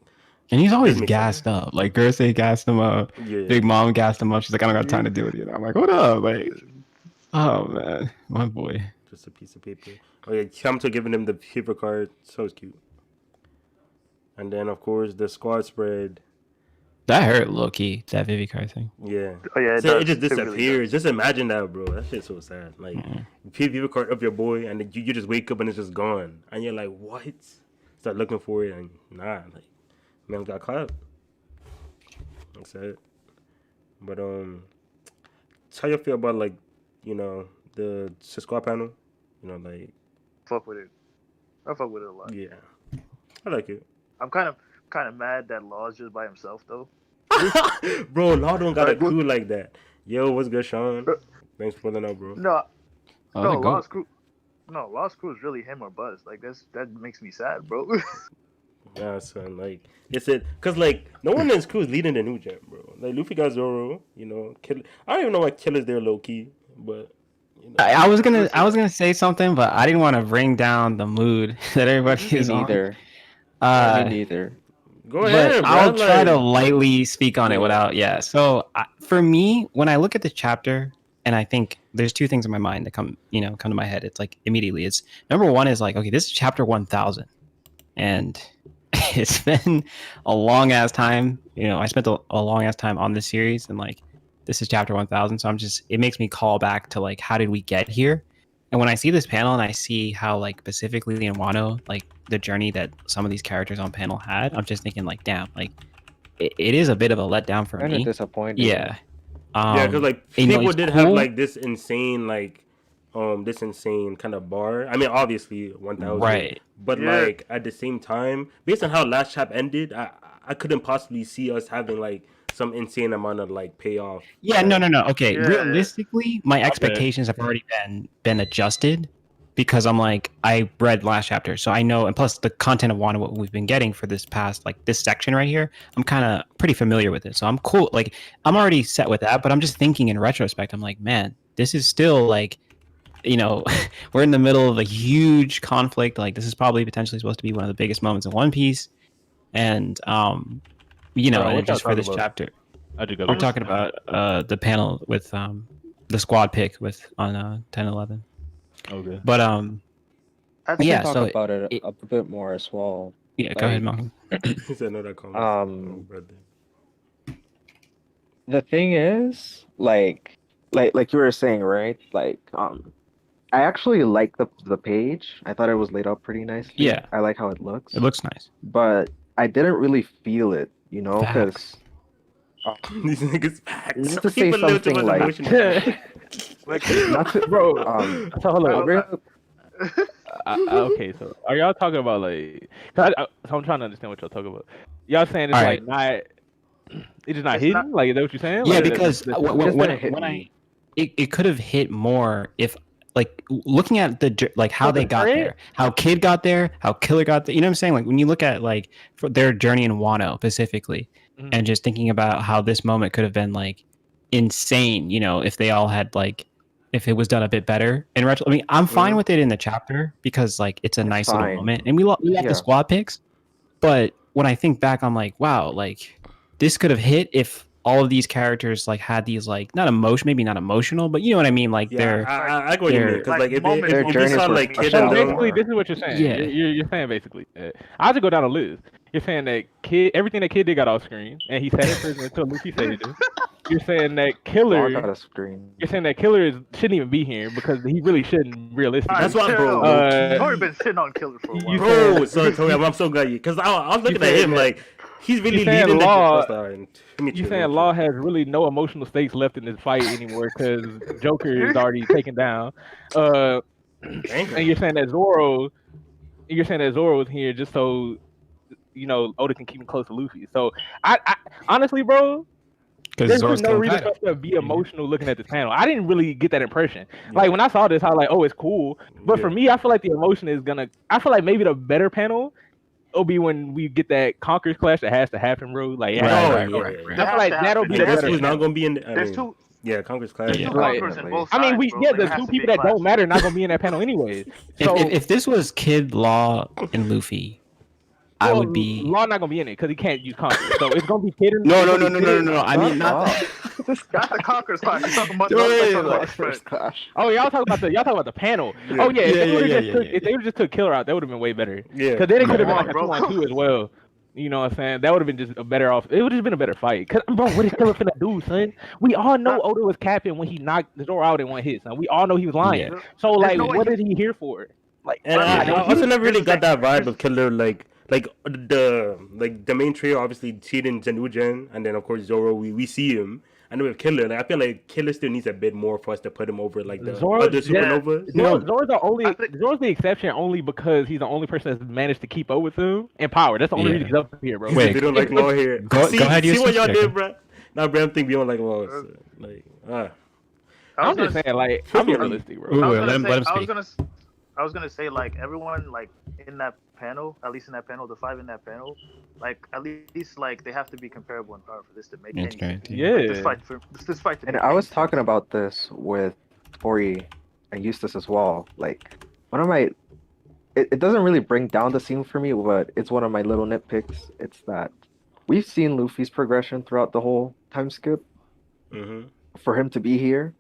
And he's always Disney gassed up. Like, Gersey gassed him up. yeah. Big Mom gassed him up. She's like, I don't got time to deal with you. I'm like, what up? Like, oh, man. My boy. Just a piece of paper. Oh, yeah. Kamto giving him the paper card. So cute. And then, of course, the squad spread. That hurt low-key, that Vivi card thing. Yeah. Oh yeah, So it does. just It really disappears. Just imagine that, bro. That shit's so sad. Like, Yeah. you pick paper card up your boy, and then you just wake up and it's just gone. And you're like, what? Start looking for it, and nah. Like, man got clapped. That's it. But, how you feel about, like, the squad panel? Like, fuck with it. I fuck with it a lot. yeah. I like it. I'm kind of mad that Law's just by himself though. Bro, Law don't got a crew like that. Yo, what's good, Sean? Thanks for pulling up, bro. No, Oh, no, the goat. Law's crew is really him or Buzz. Like that makes me sad, bro. Nah, son, like, it's it, cause like no one in his crew is leading the new gen, bro. Like Luffy got Zoro, Kill. I don't even know why Killer's there low key, but I was gonna say something, but I didn't want to bring down the mood that everybody Me is on. neither. Me neither. go ahead, But bro. I'll try like, to lightly speak on it Yeah. without. So for me, when I look at the chapter, and I think there's two things in my mind that come to my head. It's like immediately. It's number one is like, okay, this is chapter 1000, and it's been a long ass time. I spent a long ass time on this series, and like this is chapter 1000. So it makes me call back to like, how did we get here? And when I see this panel and I see how like specifically in Wano, like the journey that some of these characters on panel had, I'm just thinking like, damn, like it is a bit of a letdown for Kind of me. disappointed. Yeah. yeah, cause like you know, people it's did have cool. like this insane kind of bar. I mean, obviously 1000, Right. But Yeah. like at the same time, based on how last chap ended, I couldn't possibly see us having like some insane amount of like payoff. Yeah, no. Okay, Yeah. realistically, my expectations have already been adjusted because I'm like, I read last chapter, so I know, and plus the content of Wano, what we've been getting for this past, like this section right here, I'm kind of pretty familiar with it, so I'm cool. Like, I'm already set with that, but I'm just thinking in retrospect, I'm like, man, this is still like, we're in the middle of a huge conflict. Like, this is probably potentially supposed to be one of the biggest moments in One Piece, and and what just y'all for this talking about? chapter. I do go. We're talking about the panel with the squad pick on 10-11. Okay. But I think Yeah, talk so about it it- a bit more as well. yeah, go ahead, Malcolm. He said no, that comment. Brother. The thing is, like you were saying, right? Like, I actually like the page. I thought it was laid out pretty nicely. Yeah. I like how it looks. It looks nice. But I didn't really feel it, because These niggas facts. Not to say People live too something much like, emotion. not to, bro. Hold on. real- Okay, so are y'all talking about like? So I'm trying to understand what y'all talking about. Y'all saying it's Alright. like not, it's just not It's hidden. not- Like, is that what you're saying? Yeah, Like, because just when didn't hit I me. it could have hit more if like looking at like how they got there, how Kid got there, how Killer got there. You know what I'm saying? Like when you look at like for their journey in Wano specifically, and just thinking about how this moment could have been like insane. You know, if they all had like if it was done a bit better. And I mean, I'm fine with it in the chapter because like it's a nice little moment, and we love the squad picks. But when I think back, I'm like, wow, like this could have hit if all of these characters like had these like maybe not emotional, but you know what I mean, like I go what you mean because like if you saw like Kid so basically this is what you're saying. Yeah, you're saying basically. I'll just go down the list. You're saying that everything that Kid did got off screen, and he sat in prison until Luffy saved him. You're saying that Killer. You're saying that Killer shouldn't even be here because he really shouldn't. Realistically, that's why, bro. I've already been sitting on Killer for a while. Bro, so Tony, I'm so glad you because I was looking at him like he's really leading Law. You saying Law has really no emotional stakes left in this fight anymore because Joker is already taken down. And you're saying that Zoro is here just so Oda can keep him close to Luffy. So I honestly, bro. There's no reason for us to be emotional looking at this panel. I didn't really get that impression. Like when I saw this, I was like, "Oh, it's cool." But for me, I feel like the emotion is gonna. I feel like maybe the better panel will be when we get that Conqueror's clash that has to happen, bro. Like, right. I feel like that'll be the better. Who's not gonna be in? There's two. Yeah, Conqueror's clash. There's two Conquerors in both sides, I mean, bro. the two people that don't matter are not gonna be in that panel anyway. So if this was Kid, Law, and Luffy. I would be. Law not gonna be in it because he can't use Conqueror. So it's gonna be Kid. No. I mean, not that. Not the Conqueror's clash. You're talking about the first clash. Oh, y'all talking about the panel. Yeah. Oh yeah, if they just took Killer out, that would have been way better. Yeah, because then it could have been like a 2-on-2 as well. You know what I'm saying? That would have been just a better off. It would have been a better fight. Cause bro, what is Killer finna do, son? We all know Oda was capping when he knocked the door out in one hit, son. We all know he was lying. Yeah. So like, what is he here for? Like, and I also never really got that vibe of Killer like the main trio obviously Tiden, Zanujen, and then of course Zoro. We see him. And with Killer, like I feel like Killer still needs a bit more for us to put him over like the other supernovas. Zora's the exception only because he's the only person that's managed to keep up with him in power. That's the only reason he's up here, bro. Wait, they don't like Law here. Go ahead, see what y'all did, bro. Now, bro, I'm thinking beyond like Law. I'm just saying, like, I'm realistic, bro. I was gonna say like everyone like in that panel, at least in that panel, the 5 in that panel, like at least like they have to be comparable in power for this to make any. Yeah. This fight. And I was talking about this with Tori and Eustace as well. Like one of my, it doesn't really bring down the scene for me, but it's one of my little nitpicks. It's that we've seen Luffy's progression throughout the whole time skip. For him to be here,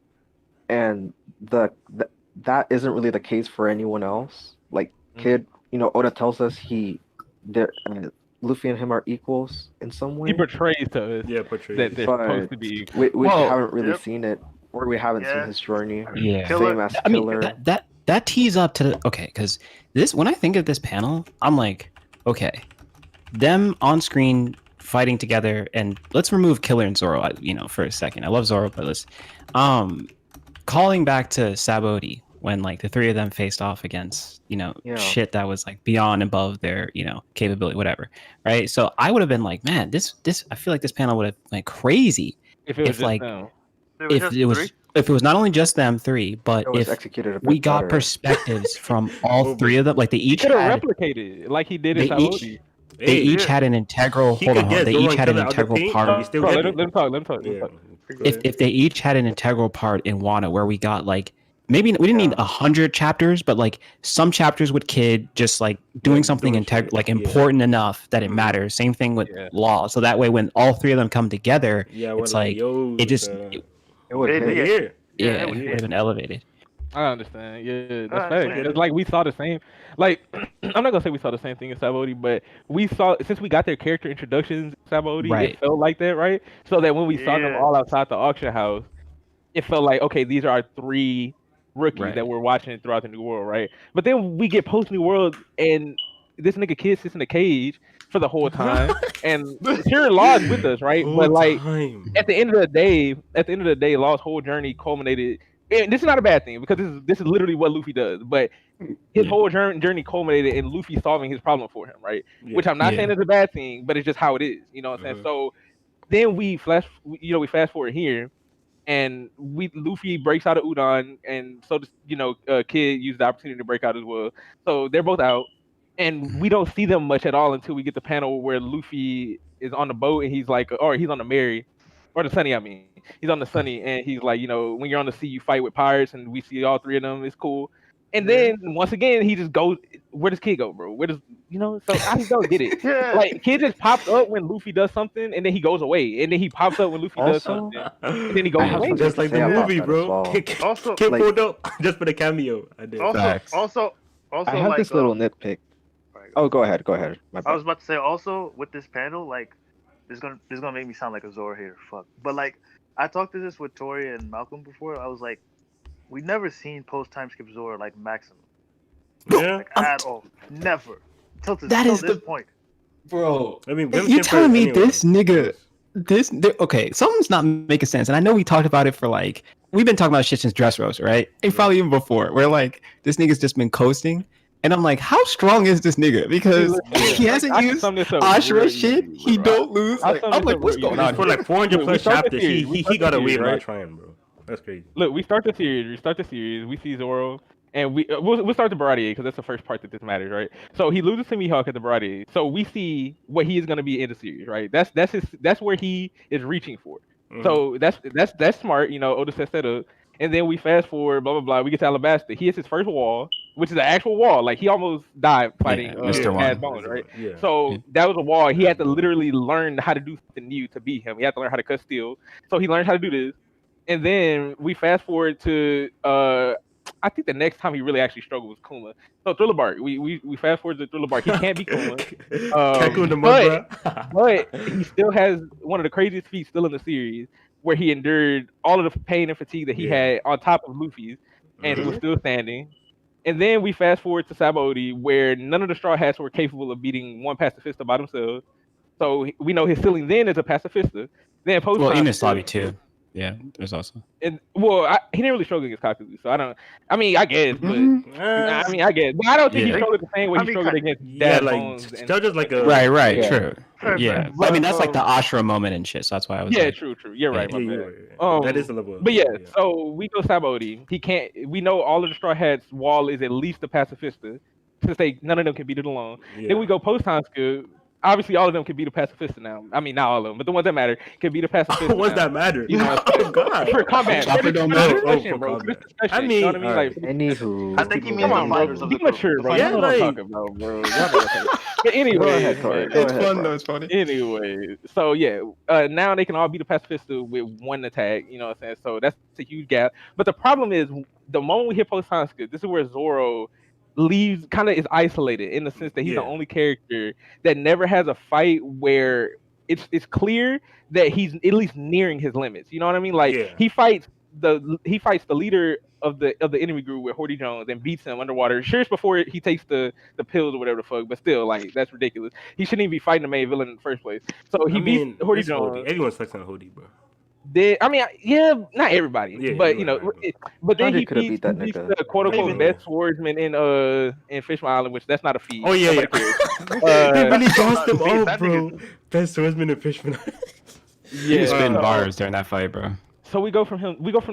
and that isn't really the case for anyone else. Like Kid, Oda tells us Luffy and him are equals in some way. He portrays to us that they're supposed to be equal. We haven't really seen it, or we haven't seen his journey. Yeah, same as Killer. I mean, that tees up to because this when I think of this panel, I'm like, okay, them on screen fighting together, and let's remove Killer and Zoro, for a second. I love Zoro, but let's calling back to Sabaody. When like the three of them faced off against shit that was like beyond above their capability, whatever, right? So I would have been like, man, this I feel like this panel would have went crazy if it was not only just them three, but if we got perspectives from all three of them, like they each had replicated like he did in Sabaody. They each had an integral. Hold on. They each had an integral part. Let him talk. If they each had an integral part in Wano, where we got like. Maybe we didn't need 100 chapters, but like some chapters with Kid just like doing something important enough that it matters. Same thing with Law. So that way, when all three of them come together, it's like it just it would have been elevated. I understand. Yeah, that's fact. It's like we saw the same. Like I'm not gonna say we saw the same thing in Sabaody, but we saw since we got their character introductions in Sabaody, it felt like that, right? So that when we saw them all outside the auction house, it felt like okay, these are our 3 rookies that we're watching throughout the New World, right? But then we get post New World, and this nigga Kid sits in a cage for the whole time, and here Law is with us, right? But like at the end of the day, Law's whole journey culminated. And this is not a bad thing because this is literally what Luffy does. But his whole journey culminated in Luffy solving his problem for him, right? Which I'm not saying is a bad thing, but it's just how it is. You know what I'm saying? So then we fast forward here. and Luffy breaks out of Udon, and so does, Kid used the opportunity to break out as well. So they're both out, and we don't see them much at all until we get the panel where Luffy is on the boat and he's like, or he's on the Mary, or the Sunny. I mean, he's on the Sunny, and he's like, when you're on the sea, you fight with pirates, and we see all three of them. It's cool. And then once again, he just goes. Where does Kid go, bro? Where does So I just don't get it. Yeah. Like Kid just pops up when Luffy does something, and then he goes away, and then he pops up when Luffy does Also, something, and then he goes I have away. something Just like to say the about movie, that as bro. well. Kid Also, like- pulled up just for the cameo. I did. Facts. also, I have like, this little nitpick. Alright, Oh, go ahead. My I was bad. about to say also with this panel, like, this is gonna make me sound like a Zoro hater. Fuck. But like, I talked to this with Tori and Malcolm before. I was like, we never seen post time skip Zoro like maximum, Yeah. like at all. Never. Till That is this the- point. Bro, I mean, we haven't you seen for telling me anyone. this nigga, okay, something's not making sense. And I know we talked about it for like, we've been talking about shit since Dressrosa, right? And probably even before, where like, this nigga's just been coasting. And I'm like, how strong is this nigga? Because he hasn't I can used sum this up Ashura real shit. easy, He bro. don't lose. I'll Like, sum I'm this like, up what's real going easy. on For here? like 400 Look, we plus start the chapters, series. We he start got the away series, by right? trying, bro. That's crazy. Look, we start the series. We see Zoro, and we'll start the Baratier because that's the first part that this matters, right? So he loses to Mihawk at the Baratier. So we see what he is going to be in the series, right? That's where he is reaching for. Mhm. So that's smart, Oda sets that up. And then we fast forward, blah blah blah. We get to Alabasta. He hits his first wall, which is an actual wall. Like he almost died fighting Mr. Mad One. Bones, right? Yeah. So Yeah. that was a wall. He had to Mad Bone. literally learn how to do something new to beat him. He had to learn how to cut steel. So he learned how to do this. And then we fast forward to I think the next time he really actually struggled was Kuma. So Thriller Bark. We fast forward to Thriller Bark. He can't beat Kuma. Can't go in the mud, But he still has one of the craziest feats still in the series, where he endured all of the pain and fatigue that he Yeah. had on top of Luffy's, and Mhm. was still standing. And then we fast forward to Sabaody, where none of the Straw Hats were capable of beating one pacifista by themselves. So we know his ceiling then is a pacifista. Then post Well, Ines Lobby too. Yeah, there's also. And he didn't really struggle against Kakuzu, so I guess, but I guess, but I don't think he Yeah. struggled the same way I he mean, struggled against Yeah, Dad like Bones. And, still just like a Right, Yeah. true. Fair, Yeah, fair. but I mean that's like the Um, Ashura moment and shit. So that's why I was. yeah, like, true. You're right. Yeah, My you're bad. right. That is the level. But yeah, so we go Sabaody. He can't. We know all of the Straw Hats' wall is at least a pacifista, since none of them can beat it alone. Yeah. Then we go post time skill. Obviously, all of them can beat a pacifista now. I mean, not all of them, but the ones that matter can beat a pacifista. Ones now. that matter. You know what I'm Oh saying? God. For combat, Chopper for don't this matter? discussion, for bro. For this combat. discussion, I mean, you know what I mean? alright. Like, Anywho, I think he means come the on, bro. fighters of Be the group. mature, bro. The You Yeah, know what I'm like- talking about, bro. Y'all know what I'm talking about. But anyway, go ahead, Tori. man. Go It's ahead, fun bro. though. It's funny. Anyway, so yeah, now they can all beat a pacifista with one attack. You know what I'm saying? So that's a huge gap. But the problem is, the moment we hit post time skill, this is where Zoro is isolated in the sense that he's the Yeah. only character that never has a fight where it's clear that he's at least nearing his limits. You know what I mean? Like Yeah. he fights the leader of the enemy group with Horty Jones and beats him underwater. Sure, it's before he takes the pills or whatever the fuck, but still, like that's ridiculous. He shouldn't even be fighting the main villain in the first place. So he beats Horty it's Hody. Jones. Everyone's flexing on Hody, bro. Yeah, not everybody, Yeah, but you're right, but then Sanji he coulda beats beat that the nigga. quote unquote Maybe. best swordsman in Fishman Island, which that's not a feat. Oh yeah, Nobody yeah. cares. They really gassed him See, up, that bro. nigga- Best swordsman and fishman. He was spitting so- bars during that fight, bro. So we go from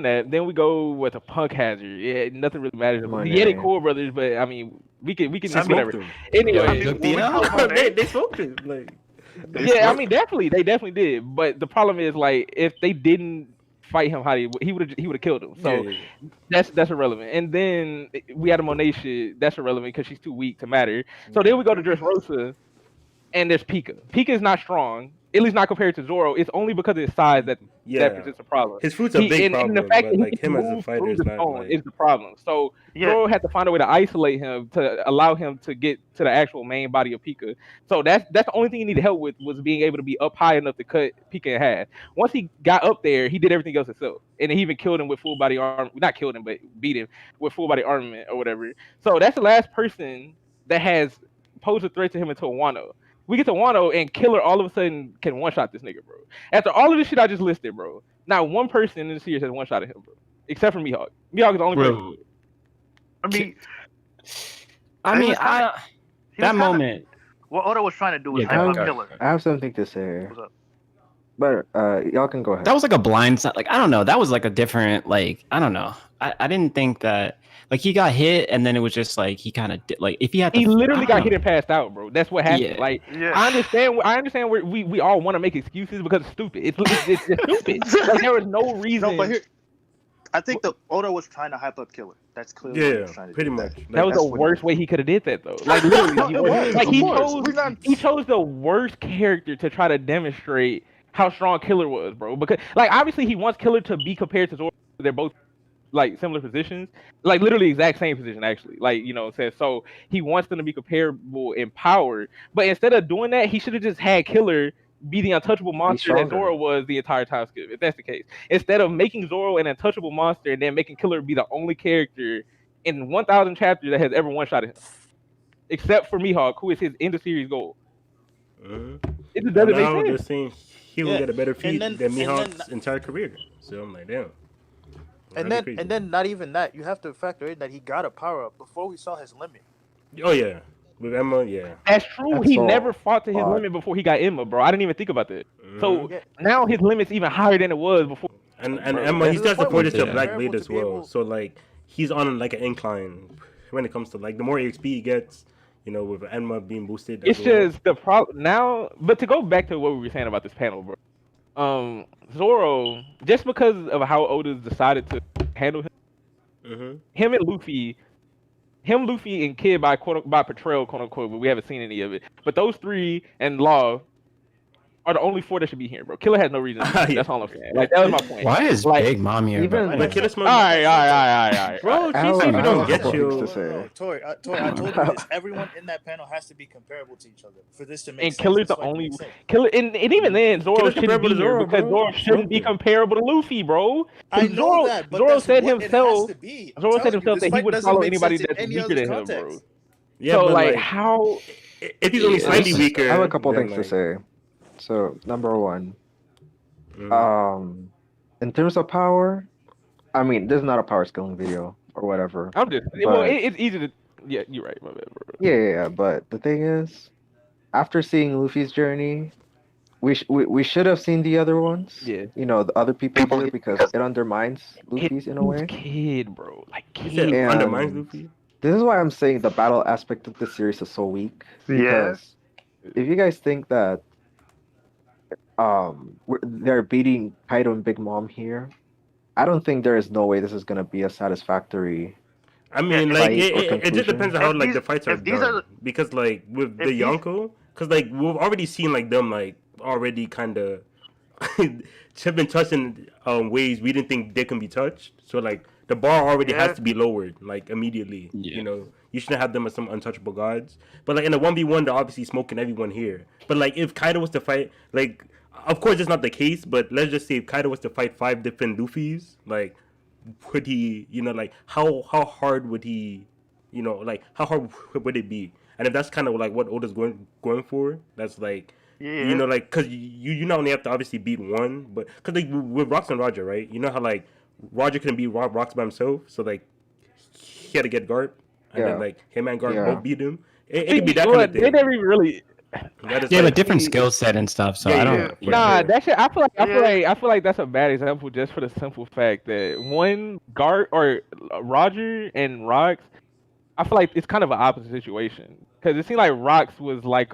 that, then we go with a Punk Hazard. Yeah, nothing really matters. Come on, Yeah, they man. cool brothers, but I mean, we can They just whatever. smoked him. Anyway, I mean, Look, when we you know? talk about that- They smoked him. Like yeah, I mean, they definitely did. But the problem is, like, if they didn't fight him, he would have killed him. So yeah. that's irrelevant. And then we had a Monet shit. That's irrelevant because she's too weak to matter. So then we go to Dressrosa, and there's Pika. Pika is not strong, at least not compared to Zoro. It's only because of his size that presents a problem. His fruit's a big and problem, the fact but that like he him can as a move fighter through is the not zone like. is the problem. So Yeah. Zoro had to find a way to isolate him to allow him to get to the actual main body of Pika. So that's the only thing he needed help with, was being able to be up high enough to cut Pika in half. Once he got up there, he did everything else himself, and he even killed him with full body arm. Not killed him, but beat him with full body armament or whatever. So that's the last person that has posed a threat to him until Wano. We get to Wano, and Killer all of a sudden can one-shot this nigga, bro. After all of this shit I just listed, bro, not one person in the series has one-shotted him, bro. Except for Mihawk. Mihawk is the only Bro. person. I mean, I He mean, was kinda- I, he was that kinda- moment. What Oda was trying to do was Yeah, hype go up ahead. Killer. I have something to say. What's up? But y'all can go ahead. That was like a blind side. Like I don't know. That was like a different. Like I don't know. I didn't think that. Like he got hit, and then it was just like he kind of like if he had. He literally I got don't hit know. and passed out, bro. That's what happened. Yeah. Like Yeah. I understand where we all want to make excuses because it's stupid. It's just stupid. Like there was no reason. No, but here, I think the Oda was trying to hype up Killer. That's clearly what he was Yeah, trying to pretty do. much. That was That's the what worst way he could have did that though. Like literally, It was, like of course. he chose the worst character to try to demonstrate how strong Killer was, bro. Because like obviously he wants Killer to be compared to Zoro. They're both like similar positions, like literally exact same position actually. Like you know, what I'm saying so he wants them to be comparable in power. But instead of doing that, he should have just had Killer be the untouchable monster that stronger. Zoro was the entire time skip. If that's the case, instead of making Zoro an untouchable monster and then making Killer be the only character in 1,000 chapters that has ever one shot him, except for Mihawk, who is his end of series goal. Mhm. It just doesn't Now make they're sense. saying he will Yeah, get a better feat then- than and Mihawk's then- entire career. So I'm like, damn. And That'd be crazy. then not even that. You have to factor in that he got a power up before we saw his limit. Oh yeah, with Emma, yeah. That's true. That's He so never fought to his odd. limit before he got Emma, bro. I didn't even think about that. So Mhm. Yeah. now his limit's even higher than it was before. And Bro, Emma, he to the still has point to where put it he's to Black comparable Blade to as be well. able- So like he's on like an incline when it comes to like the more XP he gets, you know, with Emma being boosted. It's as well. just the problem now. But to go back to what we were saying about this panel, bro. Zoro, just because of how Oda's decided to handle him, Mhm. him and Luffy, and Kid by portrayal, quote unquote, but we haven't seen any of it. But those three and Law are the only four that should be here, bro. Killer has no reason. To be here. Yeah. That's all I'm saying. Like that was my point. Why is Like- Big Mom here? Even- bro? But Killer Smoke, All right. bro, I she have- even I don't have a get couple you. things to say. Tori, I told you this. Everyone in that panel has to be comparable to each other for this to make And sense. Killer's This the fight to only make sense. Killer, and even then, Zoro Killer's shouldn't be comparable to here Zoro, because bro. Zoro shouldn't be Smoked it. comparable to Luffy, bro. I know Zoro, that, but Zoro that's said what himself. it has to be. I'm Zoro said telling you, himself this that he fight would doesn't follow make anybody sense in that's any weaker other than him, bro. context. Yeah, So but like, how? if he's only Yeah, slightly this- weaker, I have a couple then, things like, to say. So number one, mhm. in terms of power, I mean, this is not a power scaling video or whatever. I'm just well, it's easy to. Yeah, you're right, my bad, bro. Yeah. But the thing is, after seeing Luffy's journey, we should have seen the other ones. Yeah. You know, the other people here because it undermines Luffy's in a way. Kid, bro, like You kid. said And- undermines Luffy. This is why I'm saying the battle aspect of this series is so weak. Yeah. Because if you guys think that they're beating Kaido and Big Mom here, I don't think there is no way this is gonna be a satisfactory. I mean, Yeah, like fight or it just conclusion. depends on how If like these- the fights are if these done. are- Because like with the if these- Yonko, because like we've already seen like them like already kind of have been touched in ways we didn't think they can be touched. So like the bar already Yeah. has to be lowered like immediately. Yeah. You know, you shouldn't have them as some untouchable gods. But like in a 1v1, they're obviously smoking everyone here. But like if Kaido was to fight, like of course it's not the case, but let's just say if Kaido was to fight 5 different Luffys, like would he, you know, like how hard would he, you know, like how hard would it be? And if that's kind of like what Oda's going for, that's like, Yeah. you know, like because you not only have to obviously beat one, but because like with Rocks and Roger, right? You know how like Roger couldn't beat Rocks by himself, so like he had to get Garp, and then Yeah. like him and Garp Yeah. both beat him. It could be that Well, kind of They thing. never even really. That is Yeah, like, but different skill set and stuff. So Yeah, I don't. yeah, Yeah. Nah, sure. that shit. Yeah. I feel like that's a bad example just for the simple fact that one guard or Roger and Rocks, I feel like it's kind of an opposite situation because it seemed like Rocks was like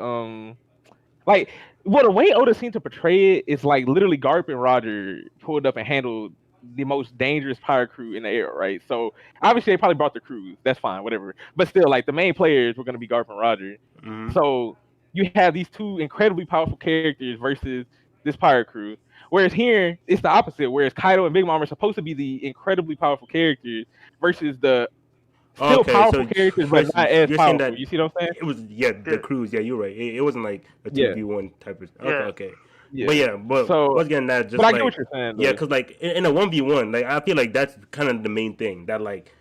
well the way Oda seemed to portray it is like literally Garp and Roger pulled up and handled the most dangerous pirate crew in the era, right? So obviously they probably brought the crews. That's fine, whatever. But still, like the main players were gonna be Garp and Roger. Mhm. So you have these two incredibly powerful characters versus this pirate crew. Whereas here, it's the opposite. Whereas Kaido and Big Mom are supposed to be the incredibly powerful characters versus the still Okay, powerful so characters, but not as you're saying powerful. that- You see what I'm saying? It was the Yeah. cruise. Yeah, you're right. It wasn't like a Yeah. 2v1 type of. Okay, Yeah. okay. Yeah. But yeah, but So- once again, that just But I like get what you're saying. yeah, though. because like in a 1v1, like I feel like that's kind of the main thing that like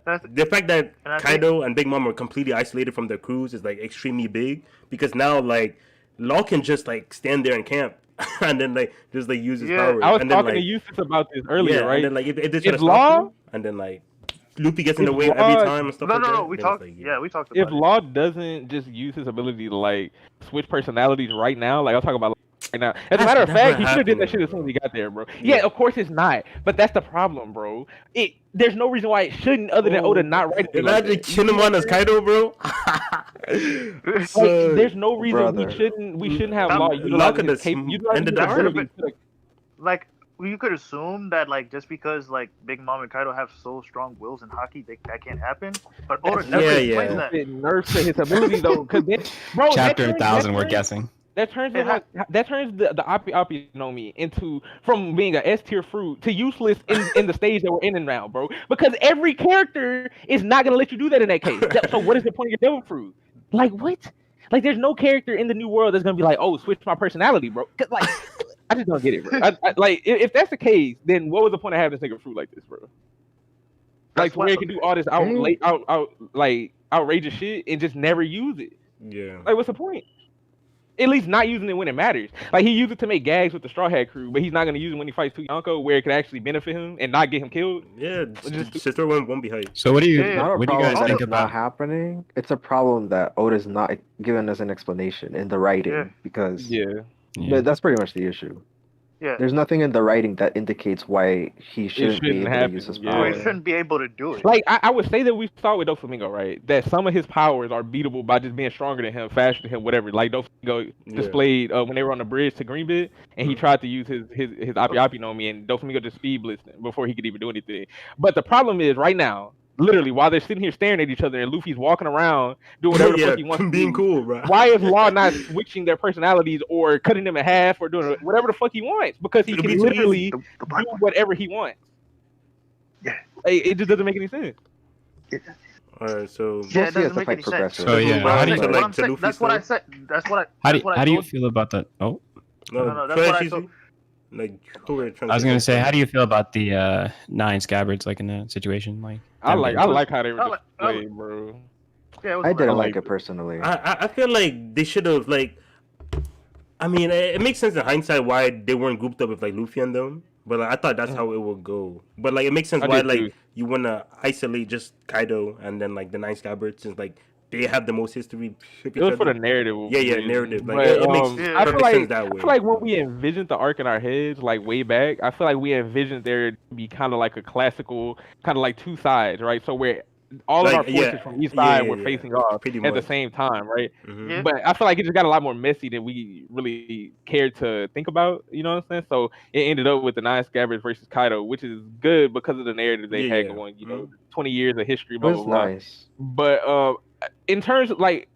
That's- the fact that And I think- Kaido and Big Mom are completely isolated from their crews is like extremely big because now like Law can just like stand there and camp and then like just like use his Yeah. power. I was and then, talking like, to Eustace about this earlier, yeah, right? and then like if they try to If stop Law- him, and then like Luffy gets in the if way Law- every time and stuff No, like that. no, we then it's talked. like, Yeah, we talked If about it. Law doesn't just use his ability to like switch personalities right now, like I'll talk about right now. As a That's matter of fact, never he should have did that happening, shit as soon as bro. he got there, bro. Yeah. Yeah, of course it's not, but that's the problem, bro. There's no reason why it shouldn't, other than Oda not writing it like Imagine that. Kinemon as Kaido, bro. Like, there's no reason Brother. we shouldn't have Stop- Law Lock utilizing in his the cape. sm- Utilizing and the his dark- abilities to, like, Like you could assume that like just because like Big Mom and Kaido have so strong wills in hockey, that can't happen. But Oda never explains that. it nerfs to his ability though, because then, bro, Chapter that 1000, we're turns- guessing. That turns It ha- the Api no Mi into from being a S tier fruit to useless in the stage that we're in and now, bro. Because every character is not gonna let you do that in that case. So what is the point of your devil fruit? Like what? Like there's no character in the new world that's gonna be like, oh, switch my personality, bro. 'Cause, like I just don't get it, bro. Like if that's the case, then what was the point of having this nigga fruit like this, bro? Like That's where why- he can do all this outrageous shit and just never use it. Yeah. Like what's the point? At least not using it when it matters. Like he used it to make gags with the Straw Hat crew, but he's not gonna use it when he fights Tuyanko, where it could actually benefit him and not get him killed. Yeah, Just- just throw one behind. So what do you Yeah, Not a what do you problem guys that think it's not about? happening. It's a problem that Oda's not giving us an explanation in the writing Yeah. because Yeah. Yeah. that's pretty much the issue. Yeah. There's nothing in the writing that indicates why he shouldn't be shouldn't able happen, to use his yeah. Or he power. shouldn't be able to do it. Like I would say that we saw with Doflamingo, right? That some of his powers are beatable by just being stronger than him, faster than him, whatever. Like Doflamingo displayed when they were on the bridge to Greenbit, and he tried to use his Api no Mi, and Doflamingo just speed blitzed him before he could even do anything. But the problem is right now, literally while they're sitting here staring at each other, and Luffy's walking around doing whatever the fuck he wants to being do, cool, bro. why is Law not switching their personalities or cutting them in half or doing whatever the fuck he wants? Because he It'll can be too literally The do Black One. whatever he wants. Yeah. Like, it just doesn't make any sense. Alright, so We'll Yeah, it see as doesn't the make fight any sense. progresses. So, yeah, But how I'm do you- saying- like, but I'm to saying- Luffy's that's what I stuff? said. That's what I. How that's what I do you told- feel about the no, no, that's go what ahead, I told- Shizu. Like who we're trying I was to gonna say, how do you feel about the 9 scabbards like in that situation? Like I them like being- how they were I like- displayed, bro. Yeah, it was I didn't like like it personally. I feel like they should have like. I mean, it makes sense in hindsight why they weren't grouped up with like Luffy and them. But like, I thought that's how it would go. But like, it makes sense I why did like too. you wanna isolate just Kaido and then like the 9 scabbards since like they have the most history. with It was each for the other. narrative. Yeah, reason. narrative. Like But, it makes Yeah, I feel perfect like sense that way. I feel like when we envisioned the arc in our heads, like way back, I feel like we envisioned there to be kind of like a classical, kind of like two sides, right? So where all of Like, our forces yeah, from each yeah, side yeah, were yeah. facing off Pretty at the much. same time, right? Mhm. Yeah. But I feel like it just got a lot more messy than we really cared to think about. You know what I'm saying? So it ended up with the 9 scabbards versus Kaido, which is good because of the narrative they Yeah, had yeah. going. You know, Mhm. 20 years of history, It blah was blah blah. nice. But in terms of like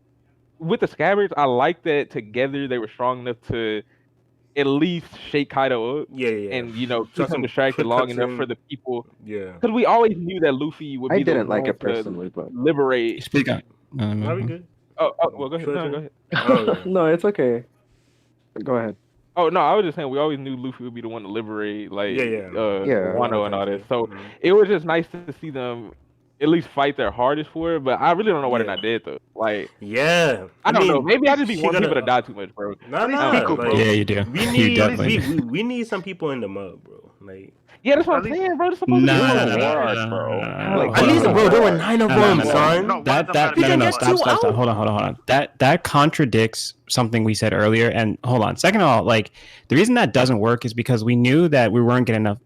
with the scabbards, I like that together they were strong enough to at least shake Kaido up Yeah. and keep Saw him some distracted quick long cuts enough in. for the people. Yeah. Because we always knew that Luffy would be I didn't the like one it to personally, but liberate. Speak on. No, no, Are we no. good? Oh, well, go ahead. No, go ahead. Oh, yeah. no, it's okay. Go ahead. Oh no, I was just saying we always knew Luffy would be the one to liberate, like Yeah. Yeah. Wano and all that. So Mhm. it was just nice to see them at least fight their hardest for it. But I really don't know why they're Yeah. not dead though. Like Yeah. I don't know. Maybe I just be she wanting gotta- people to die too much, bro. Nah, Pico, bro. Yeah, you do. We You need definitely we need some people in the mud, bro. Like Yeah, that's what I'm At least- saying, bro. It's supposed to be Nah, a nah, war, nah, bro. nah, nah, Like, nah, at least, nah, bro, nah, there were nah, 9 of nah, them, nah, nah. son. No, That one of them no, no, got stop, two stop, stop. out. Hold on. That contradicts something we said earlier. And hold on. Second of all, like the reason that doesn't work is because we knew that we weren't gonna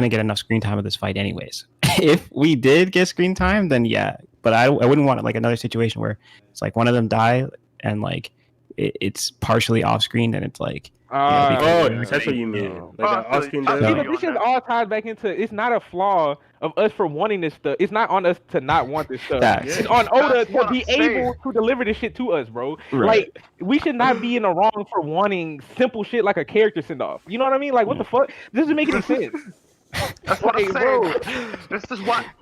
get enough screen time of this fight, anyways. If we did get screen time, then yeah. But I wouldn't want like another situation where it's like one of them die and like it's partially off screen and it's like. Oh, because- that's what you mean. Yeah. Like Oh, Austrian so- does. See, Yeah. but this just all ties back into it's not a flaw of us for wanting this stuff. It's not on us to not want this stuff. Facts. It's on Oda That's what to be I'm saying. able to deliver this shit to us, bro. Right. Like we should not be in the wrong for wanting simple shit like a character send off. You know what I mean? Like what the fuck? This doesn't make any sense. That's what I'm Like, saying.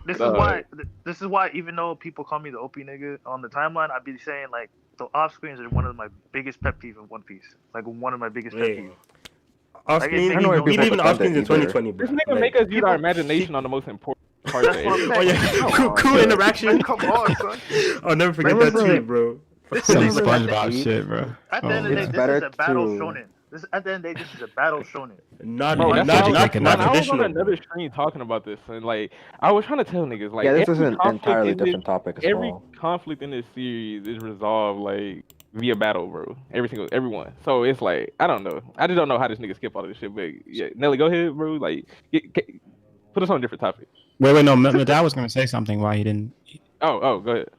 bro. This is why even though people call me the OP nigga on the timeline, I'd be saying like the off screens are one of my biggest pet peeves in One Piece. Like one of my biggest pet Wait. peeves. Austrian, I don't know if we people live in defend Austrians it in either. 2020, bro. This nigga Like- make us use people- our imagination on the most important part of That's what I'm it. Oh yeah, saying. cool interaction. Man, come on, son. I'll never forget Remember- that tweet, bro. This Some is SpongeBob shit, bro. At the end of the day, It's this better is a battle to- shonen. At the end of the day, this is a battle shonen. Not Bro, not that's not, what not, I was I was on traditional. another screen talking about this, and like I was trying to tell niggas, like Yeah, this is every an conflict entirely in this- different topic as Every well. conflict in this series is resolved like via battle, bro. Everyone. So it's like I don't know. I just don't know how this nigga skip all of this shit. But yeah, Nelly, go ahead, bro. Like, put us on a different topic. Wait, no, Madad was gonna say something. Why he didn't? Oh, go ahead.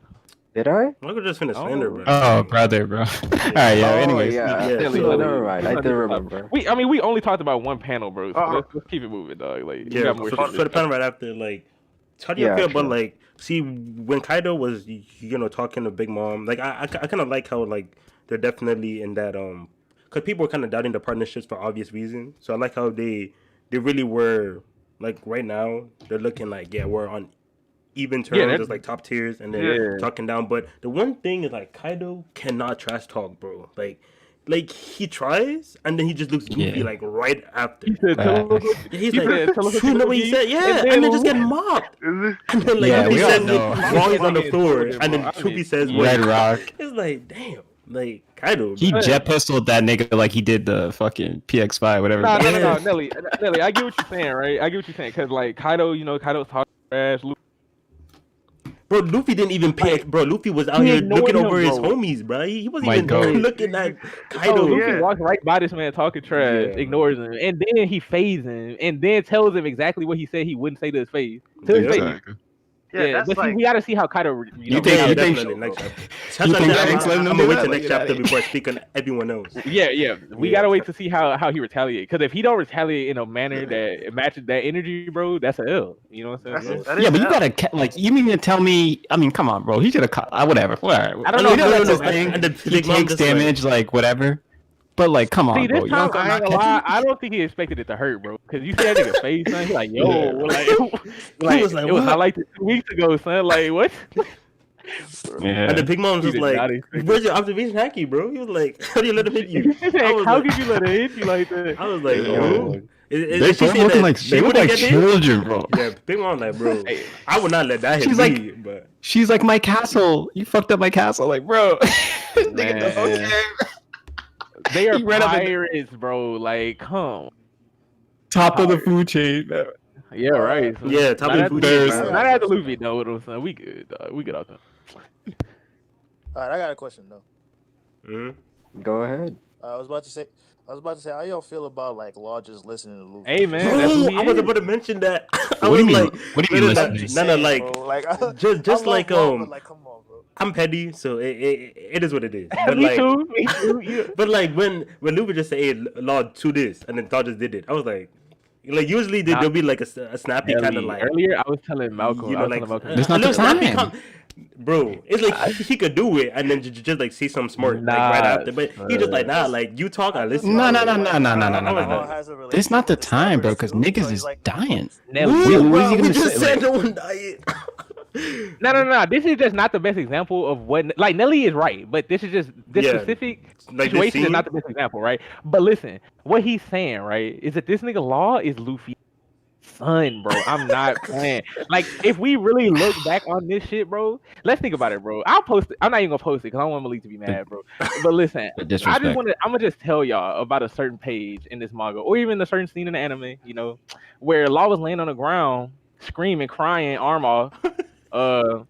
Did I? I could just finish slander, bro. Oh, brother, bro. All right, yeah. Anyways, yeah. Yeah, So, so- never mind. I do remember. We only talked about one panel, bro. So let's keep it moving, dog. Like, you Yeah, got more so shit. the panel right after, like, how do you Yeah, feel about sure. like, see, when Kaido was, talking to Big Mom, like, I kind of like how like they're definitely in that because people were kind of doubting the partnerships for obvious reasons. So I like how they really were like right now they're looking like we're on even terms as like top tiers and then talking down. But the one thing is like Kaido cannot trash talk, bro. Like he tries and then he just looks goofy like right after. He said, He's like, you know what he said? Yeah, and then just get mobbed. And then like he says it while he's on the floor, and then Chupi says Red Rock. It's like, damn, like Kaido. He jet pistoled that nigga like he did the fucking PX5, whatever. No, Nelly, I get what you're saying, right? I get what you're saying, cause like Kaido, Kaido's talking trash. Bro, Luffy didn't even pay. Bro, Luffy was out here looking over his homies, bro. He wasn't even looking at Kaido. Luffy walks right by this man talking trash, ignores him, and then he fades him, and then tells him exactly what he said he wouldn't say to his face. Yeah, but like... we gotta see how Kaido. You think next chapter? I'm gonna wait till next chapter before I speak on everyone else. Yeah. We gotta wait to see how he retaliates. Because if he don't retaliate in a manner that matches that energy, bro, that's an L. You know what I'm saying? Yeah, but you gotta like. You mean to tell me? I mean, come on, bro. He should have whatever. I don't know. That's his thing. He takes damage, like whatever. But like, come on, bro. This time, I ain't gonna lie, I don't think he expected it to hurt, bro. Because you see that nigga face, son. He's like, yo, he was like, it was highlighted 2 weeks ago, son. Like, what? And the Big Mom was just like, where's your observation hacky, bro? He was like, how do you let him hit you? How could you let him hit you like that? I was like, yo. They look like children, bro. Yeah, Big Mom like, bro, I would not let that hit me. But she's like, my castle. You fucked up my castle. Like, bro. Nigga doesn't care. They are pirates, bro. Like, come. Top of the food chain. Yeah, right. So yeah, top of the food chain. Not at the Luffy, no. What I'm saying, we good, dog. We good out there. All right, I got a question though. Go ahead. I was about to say, how y'all feel about like Law just listening to Luffy? Hey man, I was about to mention that. What do you mean? What do you mean listening? No, like just like come on, bro. I'm petty, so it is what it is. But me too. Yeah. But like when Luffy just said, "Hey, Law, do this," and then Thor just did it, I was like usually there'll be like a snappy kind of like. Earlier, I was telling Malcolm, there's not the time. Bro, it's like he could do it and then just like say something smart like right after, but he just like like you talk, I listen. No. It's not the time, bro, because niggas is dying. Nelly, what are you gonna say? Said no one died. No. This is just not the best example of what. Like Nelly is right, but this is just specific situation is not the best example, right? But listen, what he's saying, right, is that this nigga Law is Luffy's son, bro. I'm not playing. Like, if we really look back on this shit, bro, let's think about it, bro. I'll post it. I'm not even gonna post it because I don't want Malik to be mad, bro. But listen, I'm gonna just tell y'all about a certain page in this manga, or even a certain scene in the anime, where Law was laying on the ground, screaming, crying, arm off. And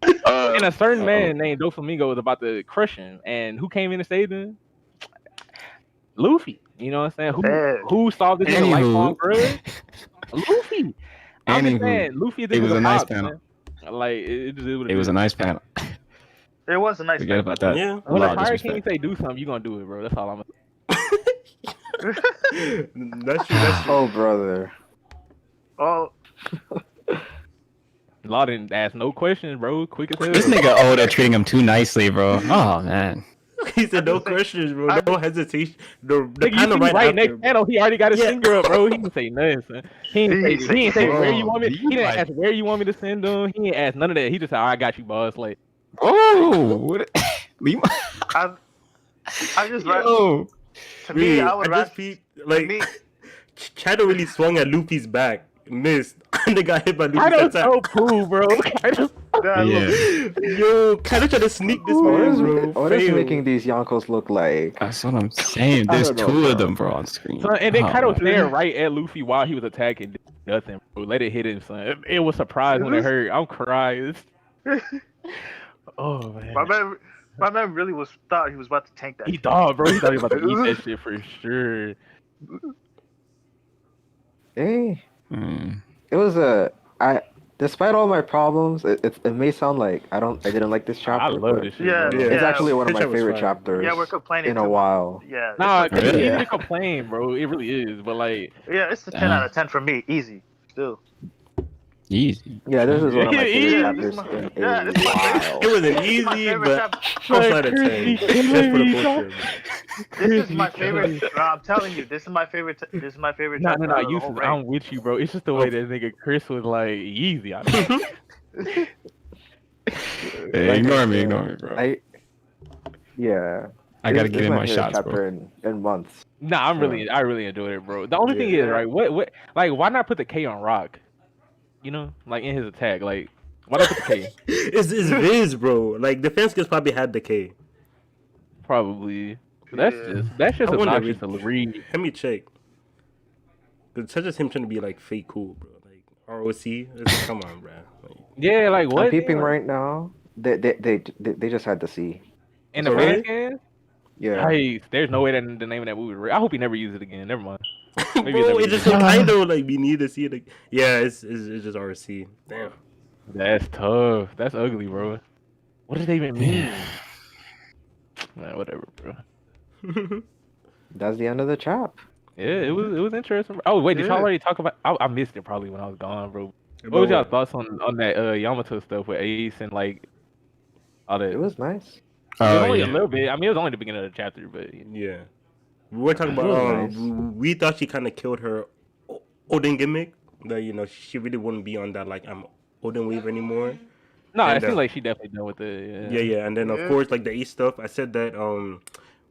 a certain man named Doflamingo was about to crush him, and who came in and saved him? Luffy. You know what I'm saying? Who solved this lifelong grudge? Luffy. I'm just saying, Luffy. It was a nice panel. Like it was a nice panel. It was a nice. Forget about that. Yeah. When a pirate king say do something, you gonna do it, bro. That's all I'm. That's true. Oh, brother. Oh. Law didn't ask no questions, bro. Quick as hell. This nigga Oda treating him too nicely, bro. Oh man. He said no questions, bro. No hesitation. The panel right next panel, he already got his finger up, bro. He didn't say nothing, son. He didn't say where you want me. He didn't ask where you want me to send him. He didn't ask none of that. He just said, "I got you, boss." Like, oh, I just yo. To me, I would just Shadow really swung at Luffy's back, missed, and they got hit by Luffy's attack. So cool, bro. Yo, Kaido tried to sneak this man, bro. What is making these Yonkos look like? That's what I'm saying. There's two of them, bro, on screen. Son, and then Kaido stared right at Luffy while he was attacking. Nothing, bro. Let it hit him, son. It was surprised when it hurt. I'm crying. Oh man. My man really thought he was about to tank that. He shit. thought, bro. He thought he was about to eat that shit for sure. Hey, Hmm. it was despite all my problems, it may sound like I didn't like this I chapter, love but this shit, Yeah, bro. Yeah. it's actually one of This my shit was favorite fire. chapters Yeah, we're complaining in a too much. while. Yeah, Nah, it's cause like, it's Really? easy to complain, bro. It really is. But like, yeah, it's a 10 out of 10 for me, easy. Still. Easy. Yeah, this is one of my favorite Yeah, this is chapters my- in yeah, a this is my favorite. while. It wasn't This is my easy, favorite but chapter. outside of 10, just for the culture. This is my favorite. Bro, I'm telling you, this is my favorite. This is my favorite No, chapter no, out of the whole Yusuf, raid. I'm with you, bro. It's just the way that nigga Chris was like easy. I don't know. Hey, Like ignore I me, said, bro. Yeah, I gotta it's get in my my favorite shots, chapter bro. in months. Nah, I really enjoyed it, bro. The only thing is, Yeah. right? What, like, why not put the K on Rock? You know, like in his attack, like, why not put the K? It's Viz, bro. Like, defense skills probably had the K. Probably. Yeah. That's just I wonder, obnoxious to read. Let me check. It's such as him trying to be, like, fake cool, bro. Like, ROC. It's, come on, bro. Like, Yeah, like what? I'm peeping Like, right now. They just had the C. in the Oh, fan really? scan? Yeah. Hey, there's no way that the name of that movie. I hope he never uses it again. Never mind. Maybe bro, never it's use just it. so kind of, like, we need to see it. Like, yeah, it's just ROC. Damn. That's tough. That's ugly, bro. What does that even mean? Man, whatever, bro. That's the end of the chap. Yeah, it was interesting. Bro. Oh wait, did y'all Yeah. already talk about? I missed it probably when I was gone, bro. What was y'all thoughts on that Yamato stuff with Ace and like all that? It was nice. It was Oh only a yeah. little bit. I mean, it was only the beginning of the chapter, but Yeah. We were talking It about, was nice. we thought she kind of killed her Odin gimmick. That, you know, she really wouldn't be on that, like, I'm Odin wave anymore. no, And, it seems like she definitely done with it. Yeah. And then, of Yeah. course, like, the Ace stuff, I said that,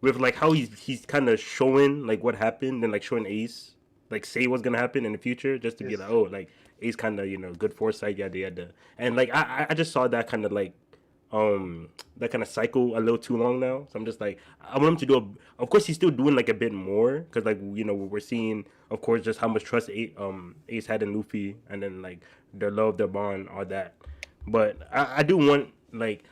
with, like, how he's kind of showing, like, what happened and, like, showing Ace, like, say what's going to happen in the future, just to be Yes. like, oh, like, Ace kind of, you know, good foresight, yada, yada. And, like, I just saw that kind of, like, that kind of cycle a little too long now. So I'm just like, I want him to do of course he's still doing like a bit more, because, like, you know, we're seeing, of course, just how much trust Ace had in Luffy, and then, like, their love, their bond, all that. But I do want, like,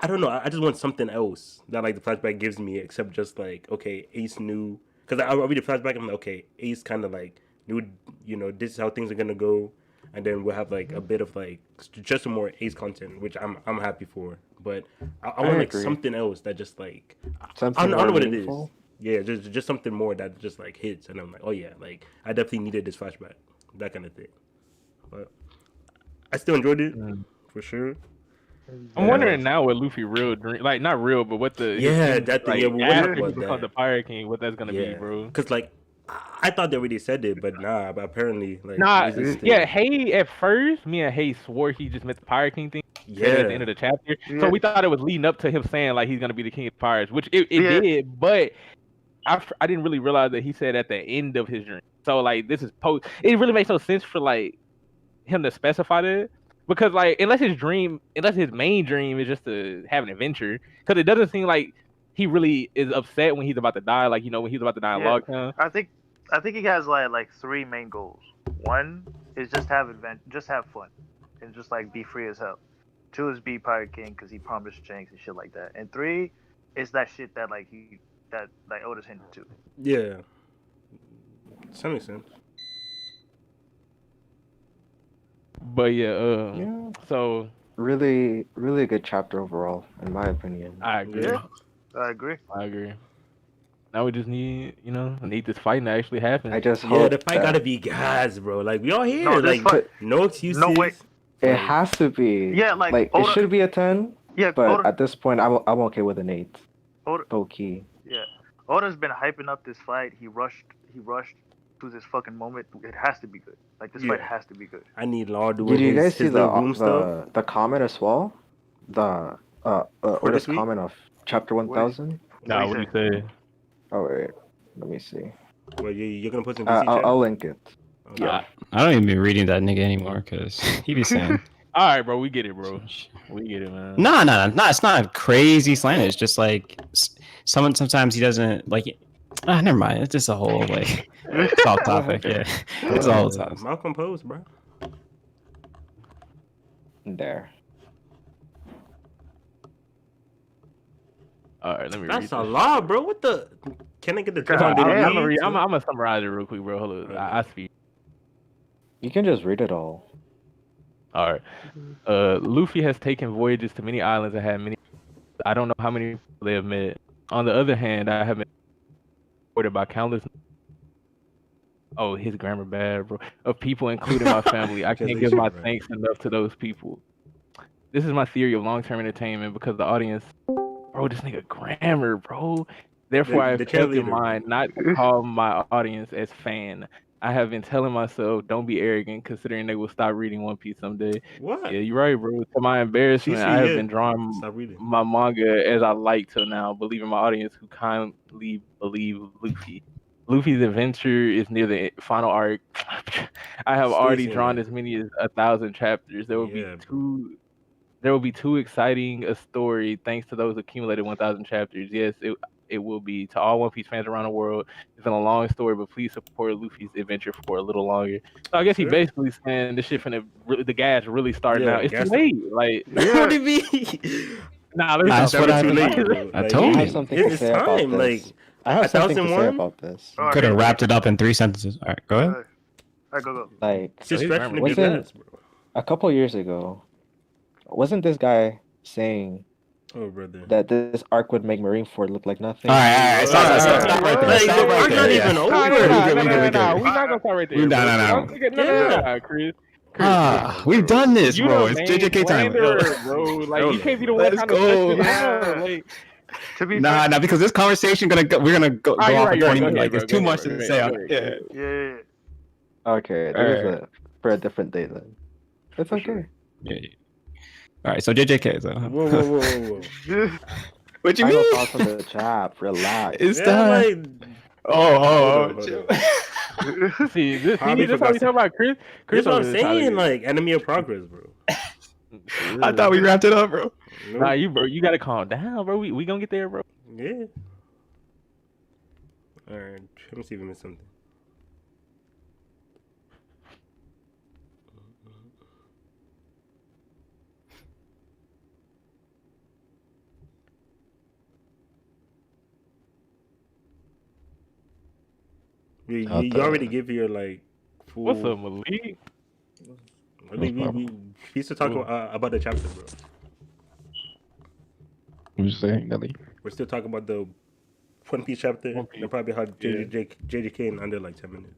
I don't know, I just want something else that, like, the flashback gives me, except just like, okay, Ace knew, because I read the flashback, I'm like, okay, Ace kind of like knew, you know, this is how things are gonna go. And then we'll have like a bit of like just some more Ace content, which I'm happy for. But I want like agree. something else that just like Something I don't know more what it is. meaningful. Yeah, just something more that just like hits, and I'm like, oh yeah, like I definitely needed this flashback, that kind of thing. But I still enjoyed it for sure. I'm wondering now what Luffy real dream, like not real, but what the Yeah, his, that thing. like, Yeah, we'll after talk he about becomes the that. Pirate King, what that's gonna be, Yeah, bro. because like I thought they already said it, but nah. But apparently, like, Nah, it's just yeah, Hay at first, me and Hay swore he just meant the Pirate King thing. Said it at the end of the chapter. Yeah. So we thought it was leading up to him saying like he's gonna be the king of pirates, which it Yeah. did, but I didn't really realize that he said at the end of his dream. So like this is post. It really makes no sense for like him to specify that, because like unless his main dream is just to have an adventure, because it doesn't seem like he really is upset when he's about to die. Like, you know, when he's about to die in Yeah. Lockdown. I think he has like three main goals. One is just have fun, and just like be free as hell. Two is be Pirate King because he promised Shanks and shit like that. And three is that shit that like Oda's hinted to. Yeah, that makes sense. But yeah, Yeah. so Really, really good chapter overall, in my opinion. I agree. Yeah. I agree. I agree. Now we just need this fight to actually happen. I just Yeah, hope the fight that gotta be gas, bro. Like, we all here. No, this like, fight- no excuses. No way. it has to be. Yeah, like, it Oda- should be a 10, Yeah, but Oda, at this point, I'm okay with an 8. Oda, Low key. yeah. Oda's been hyping up this fight. He rushed to this fucking moment. It has to be good. Like this fight Yeah. has to be good. I need Law doing Did you his, guys see his little room stuff. the comment as well? The Oda's this week? comment of chapter 1000? Nah, what do you say? Oh wait, let me see. Well, you're gonna put some VC chat? I'll link it. Okay. Yeah. I don't even be reading that nigga anymore because he be saying. All right, bro, we get it, bro. We get it, man. No, it's not crazy slant. It's just like sometimes he doesn't like. Never mind. It's just a whole like it's off topic. Yeah, it's all topic. Malcolm Post, bro. There. All right, let me read That's this. a lot, bro. What the? Can I get the God truth on damn. I'm DVD? gonna summarize it real quick, bro. Hold on. I speak. You can just read it all. All right. Luffy has taken voyages to many islands and had many. I don't know how many people they have met. On the other hand, I have been supported by countless. Oh, his grammar bad, bro. Of people, including my family. I can't give my thanks enough to those people. This is my theory of long-term entertainment because the audience, bro, this nigga grammar, bro. Therefore, I have the kept in cheerleader. mind not to call my audience as fan. I have been telling myself, don't be arrogant, considering they will stop reading One Piece someday. What? Yeah, you're right, bro. To my embarrassment, I have been drawing Stop reading. my manga as I like till now, believing my audience who kindly believe Luffy. Luffy's adventure is near the final arc. I have Stay already saying drawn that. as many as 1,000 chapters. There will be Yeah, two. There will be too exciting a story thanks to those accumulated 1,000 chapters. Yes, it will be. To all One Piece fans around the world, it's been a long story, but please support Luffy's adventure for a little longer. So I guess he Sure. basically saying this shit finna the gas really starting Yeah, now. It's too gas- late. Like, What do you mean? nah, let me That's stop. what Never I too think. late, bro. I Like, told I you. have something to it's say about time. this. Like, I have something to say 1001? about this. All right, Could have Reed, wrapped it up in 3 sentences. All right, go ahead. All right, go. Like it's just his stretching grammar the wasn't- gas, bro. a couple years ago, wasn't this guy saying Oh, brother. that this arc would make Marineford look like nothing? All right. Stop right there. Like, Stop the right arc's there. not Yeah. even over. Nah, We good. we're not gonna start right there. No, bro. no. No, Chris. We've done this, You bro. the It's main JJK time. slanderer, bro. Like, you can't be the one Let's trying to go. push it down. Like, To be Nah, fair, because this conversation we're gonna go you're off right, in you're 20 right. Go minutes. ahead, Like, bro. it's too much to say. Yeah. yeah. Okay, this is for a different day then. It's For okay. sure. Yeah. All right, so JJK. So. Whoa. What you Final mean? thoughts on the chat. Relax. It's Yeah, time. like, Oh. hold on. See, this how Hobby we for talking about Chris. That's what I'm over there trying to saying. get- Like, enemy of progress, bro. I thought we wrapped it up, bro. Nah, you gotta calm down, bro. We gonna get there, bro. Yeah. All right. Let me see if I missed something. You already give your like full. What's up, Malik? We used to talk about the chapter, bro. What you saying, Nelly? We're still talking about the One Piece chapter. One Piece. And probably how JJK in under like 10 minutes.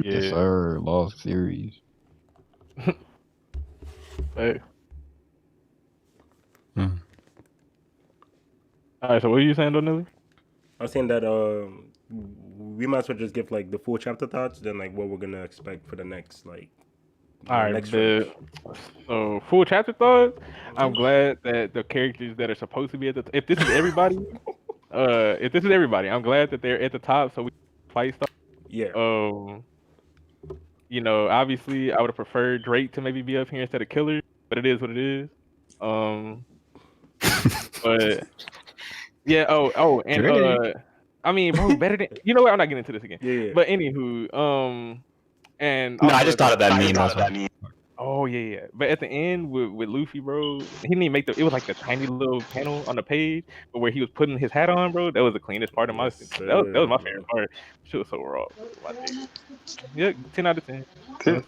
Yes, Yeah. sir. Lost series. Hey. Hmm. All right. So what are you saying, Nelly? I was saying that we might as well just give like the full chapter thoughts, then like what we're gonna expect for the next like. All right, next bet. So full chapter thoughts. I'm glad that the characters that are supposed to be at the if this is everybody, I'm glad that they're at the top. So we fight stuff. Yeah. You know, obviously, I would have preferred Drake to maybe be up here instead of Killer, but it is what it is. But yeah. And Drake. I mean, bro, better than you know what? I'm not getting into this again. Yeah. But anywho, and No, I just thought of that meme. Oh yeah. But at the end with Luffy, bro, he didn't even make it was like the tiny little panel on the page, but where he was putting his hat on, bro. That was the cleanest part of my. Yes, that was my sir. favorite part. Shit was so raw. My nigga. Yeah, 10 out of 10. 10.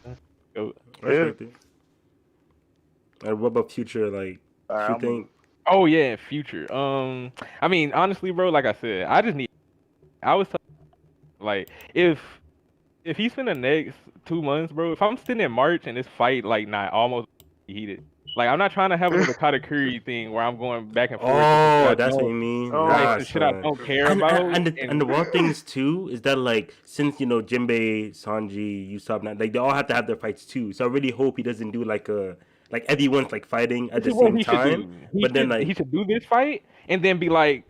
Go. Respect it. And what about future? Like, you think? Oh yeah, future. I mean, honestly, bro, like I said, I was like, if he spent the next 2 months, bro, if I'm sitting in March and this fight like not almost heated, like I'm not trying to have another Katakuri thing where I'm going back and forth. Oh, that's what you mean. Oh, Right, Gosh, shit I man. don't care And, about. and the wild things too is that like since Jinbei, Sanji, Usopp, like they all have to have their fights too. So I really hope he doesn't do like everyone's like fighting at the same time. But then like he should do this fight and then be like,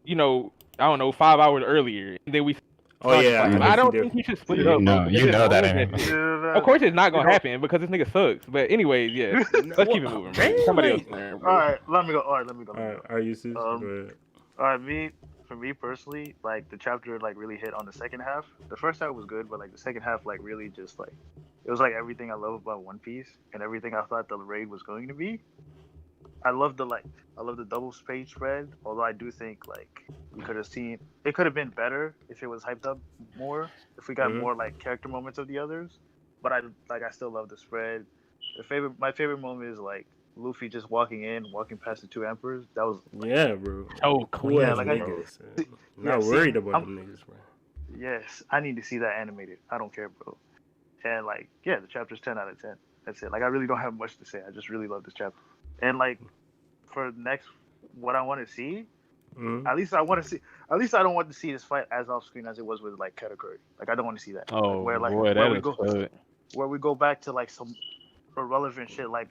I don't know, 5 hours earlier, and then we. Oh yeah, I don't think he should split it up. No, bro, you because know that it's ain't always happening. Of course, it's not gonna happen because this nigga sucks. But anyways, yeah, let's keep it moving, bro. Man, Somebody like- else turn, bro. All right, let me go. All right. All right, are you serious? Go ahead. All right, for me personally, like the chapter like really hit on the second half. The first half was good, but like the second half like really just like it was like everything I love about One Piece and everything I thought the raid was going to be. I love the double page spread. Although I do think like we could have seen it could have been better if it was hyped up more. If we got Mhm. more like character moments of the others. But I still love the spread. My favorite moment is like Luffy just walking past the two emperors. That was like Yeah, bro. So Cool yeah, ass clean, like I bro. niggas. yeah, Not worried seeing about them niggas, bro. yes, I need to see that animated. I don't care, bro. And like yeah, the chapter's 10 out of 10. That's it. Like I really don't have much to say. I just really love this chapter. And like for next what I want to see, Mhm. at least I want to see. At least I don't want to see this fight as off screen as it was with like Katakuri. Like I don't want to see that. Oh boy, Where that we is go good. where we go back to like some irrelevant shit like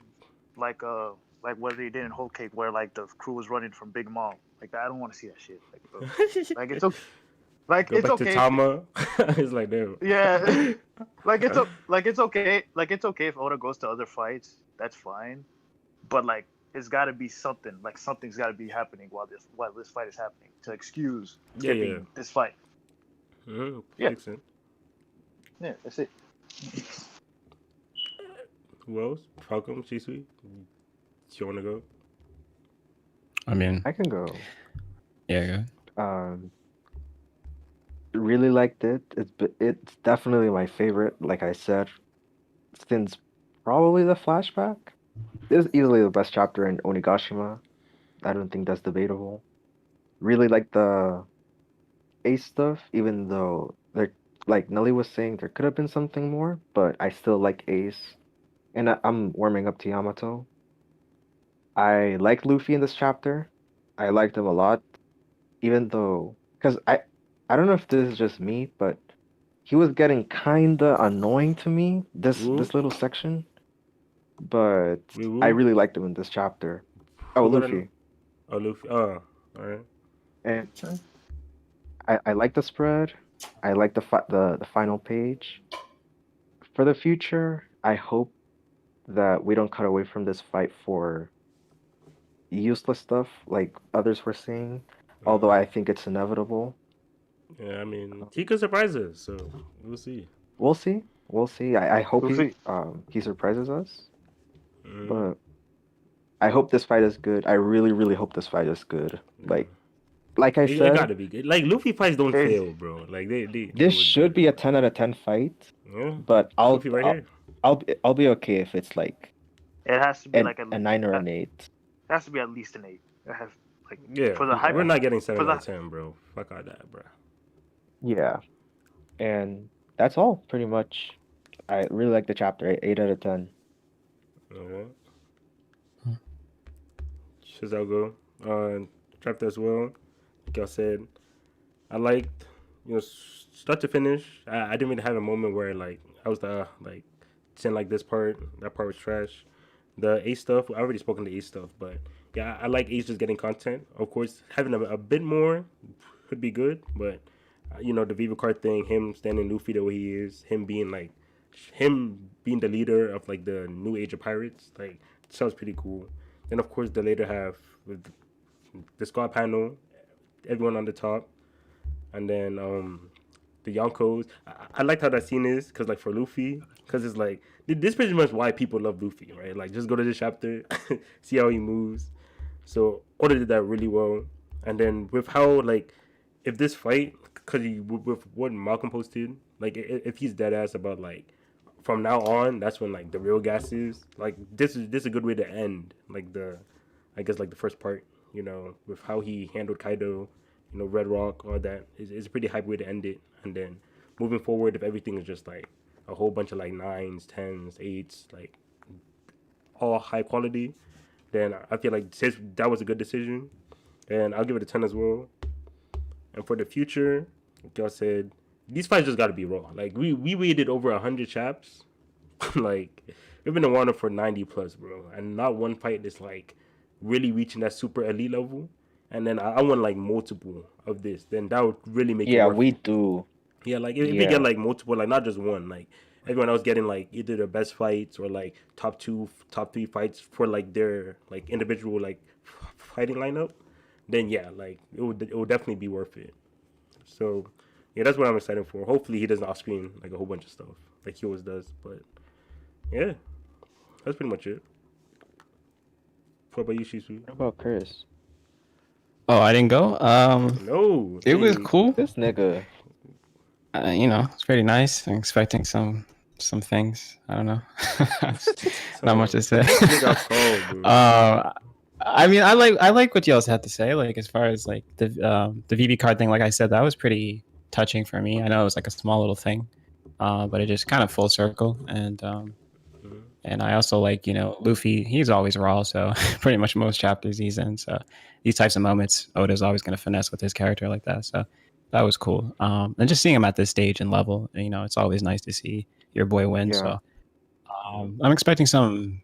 what they did in Whole Cake where like the crew was running from Big Mom. Like I don't want to see that shit. Like bro. Like it's okay. Like Go it's back to okay. Tama. It's like, damn. Yeah. It's okay. Like it's okay if Oda goes to other fights. That's fine. But like it's got to be something. Like something's got to be happening while this fight is happening to excuse Yeah, skipping yeah. this fight. Mhm. Yeah. Makes sense. Yeah, that's it. Who else? Falcon, Shisui. You wanna go? I mean, I can go. yeah, go. Really liked it. It's definitely my favorite. Like I said, since probably the flashback. This is easily the best chapter in Onigashima. I don't think that's debatable. Really like the Ace stuff, even though there, like Nelly was saying, there could have been something more, but I still like Ace. And I'm warming up to Yamato. I like Luffy in this chapter. I liked him a lot, even though, because I don't know if this is just me, but he was getting kinda annoying to me, Woo? this little section. But Wee I woo? really liked him in this chapter. Oh, Who got an... Luffy. Oh, Luffy. Oh, alright. And I like the spread. I like the final page. For the future, I hope that we don't cut away from this fight for useless stuff like others were saying. Although I think it's inevitable. Yeah, I mean, he could surprise us, so we'll see. We'll see. We'll see. I hope Luffy. he surprises us. Mhm. But I hope this fight is good. I really, really hope this fight is good. Like I It said, gotta be good. Like, Luffy fights don't Hey. fail, bro. Like, they this always should good. be a 10 out of 10 fight. Yeah. But Luffy right here. I'll be okay if it's like It has to be like a 9 or an 8. it has to be at least an 8. It has like Yeah, for the hype. we're not getting 7 for out the- of 10, bro. Fuck all that, bro. Yeah. And that's all pretty much. I really like the chapter. 8 out of 10. Okay. Shizago. Chapter as well. Like I said, I liked, start to finish. I didn't really have a moment where like I was like saying like this part, that part was trash. The Ace stuff, I already spoken to Ace stuff, but yeah, I like Ace just getting content. Of course, having a bit more could be good, but the Viva card thing, him standing Luffy the way he is, him being the leader of like the new age of pirates, like sounds pretty cool. Then of course the later half with the squad panel, everyone on the top, and then the Yonkos. I liked how that scene is because like for Luffy, because it's like this pretty much why people love Luffy, right? Like just go to this chapter, see how he moves. So Oda did that really well, and then with how like if this fight, because with what Malcolm posted, like if he's dead ass about like from now on, that's when like the real gas is. Like this is a good way to end like I guess like the first part, with how he handled Kaido, Red Rock, all that is a pretty hype way to end it. And then moving forward, if everything is just like a whole bunch of like 9s, 10s, 8s, like all high quality, then I feel like that was a good decision, and I'll give it a 10 as well. And for the future, like y'all said, these fights just got to be raw. Like we waited over 100 chaps, like we've been in Wano for 90 plus, bro, and not one fight is like really reaching that super elite level. And then I want like multiple of this. Then that would really make it Yeah, worth we it. do. Yeah, like if we get like multiple, like not just one, like everyone else getting like either the best fights or like top 2, top 3 fights for like their like individual like fighting lineup, then yeah, like it would definitely be worth it. So yeah, that's what I'm excited for. Hopefully he doesn't off screen like a whole bunch of stuff like he always does. But yeah, that's pretty much it. What about you, Shisu? What about Chris? Oh, I didn't go. No. It was Hey. cool. This nigga. It's pretty nice. I'm expecting some things. I don't know. Not much to say. Nigga, I'll call, bro. I mean, I like what you else had to say. Like as far as like the VB card thing, like I said, that was pretty touching for me. I know it was like a small little thing, but it just kind of full circle. And I also like Luffy. He's always raw, so pretty much most chapters he's in. So these types of moments, Oda's always going to finesse with his character like that. So that was cool. And just seeing him at this stage and level, it's always nice to see your boy win. Yeah. So I'm expecting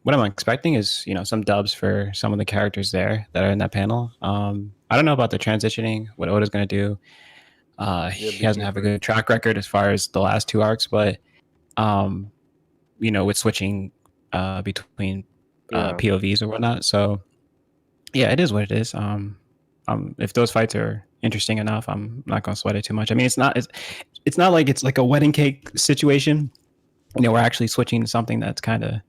what I'm expecting is, some dubs for some of the characters there that are in that panel. I don't know about the transitioning, what Oda's going to do. He doesn't have a good track record as far as the last two arcs, but, with switching between POVs or whatnot. So, yeah, it is what it is. If those fights are interesting enough, I'm not going to sweat it too much. I mean, it's not like it's like a wedding cake situation. We're actually switching to something that's kind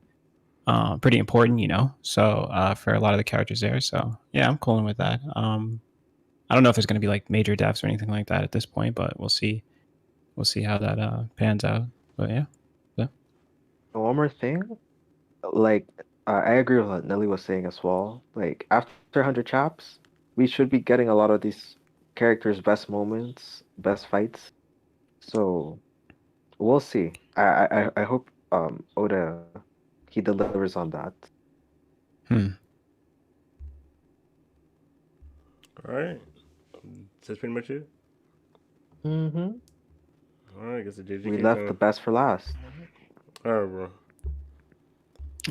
of pretty important, so for a lot of the characters there. So yeah, I'm cooling with that. I don't know if there's going to be like major deaths or anything like that at this point, but we'll see how that pans out. But yeah. One more thing, like I agree with what Nelly was saying as well. Like after 100 chaps, we should be getting a lot of these characters' best moments, best fights. So we'll see. I hope Oda he delivers on that. All right. That's pretty much it. Mm-hmm. All right, I guess the JJK We left the best for last. All right, bro.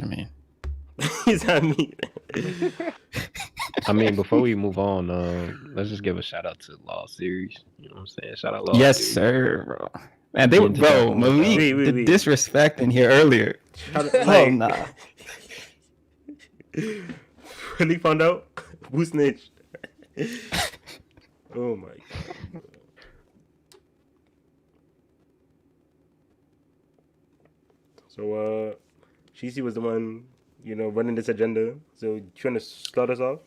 I mean, He's at me. I mean, before we move on, let's just give a shout out to Law Series. You know what I'm saying? Shout out Law yes, Series. sir, bro. Man, they were, bro, Malik, the disrespect in here earlier. Oh, nah. Really found out? Who snitched? Oh my god. So, Shishi was the one, running this agenda. So, you want to start us off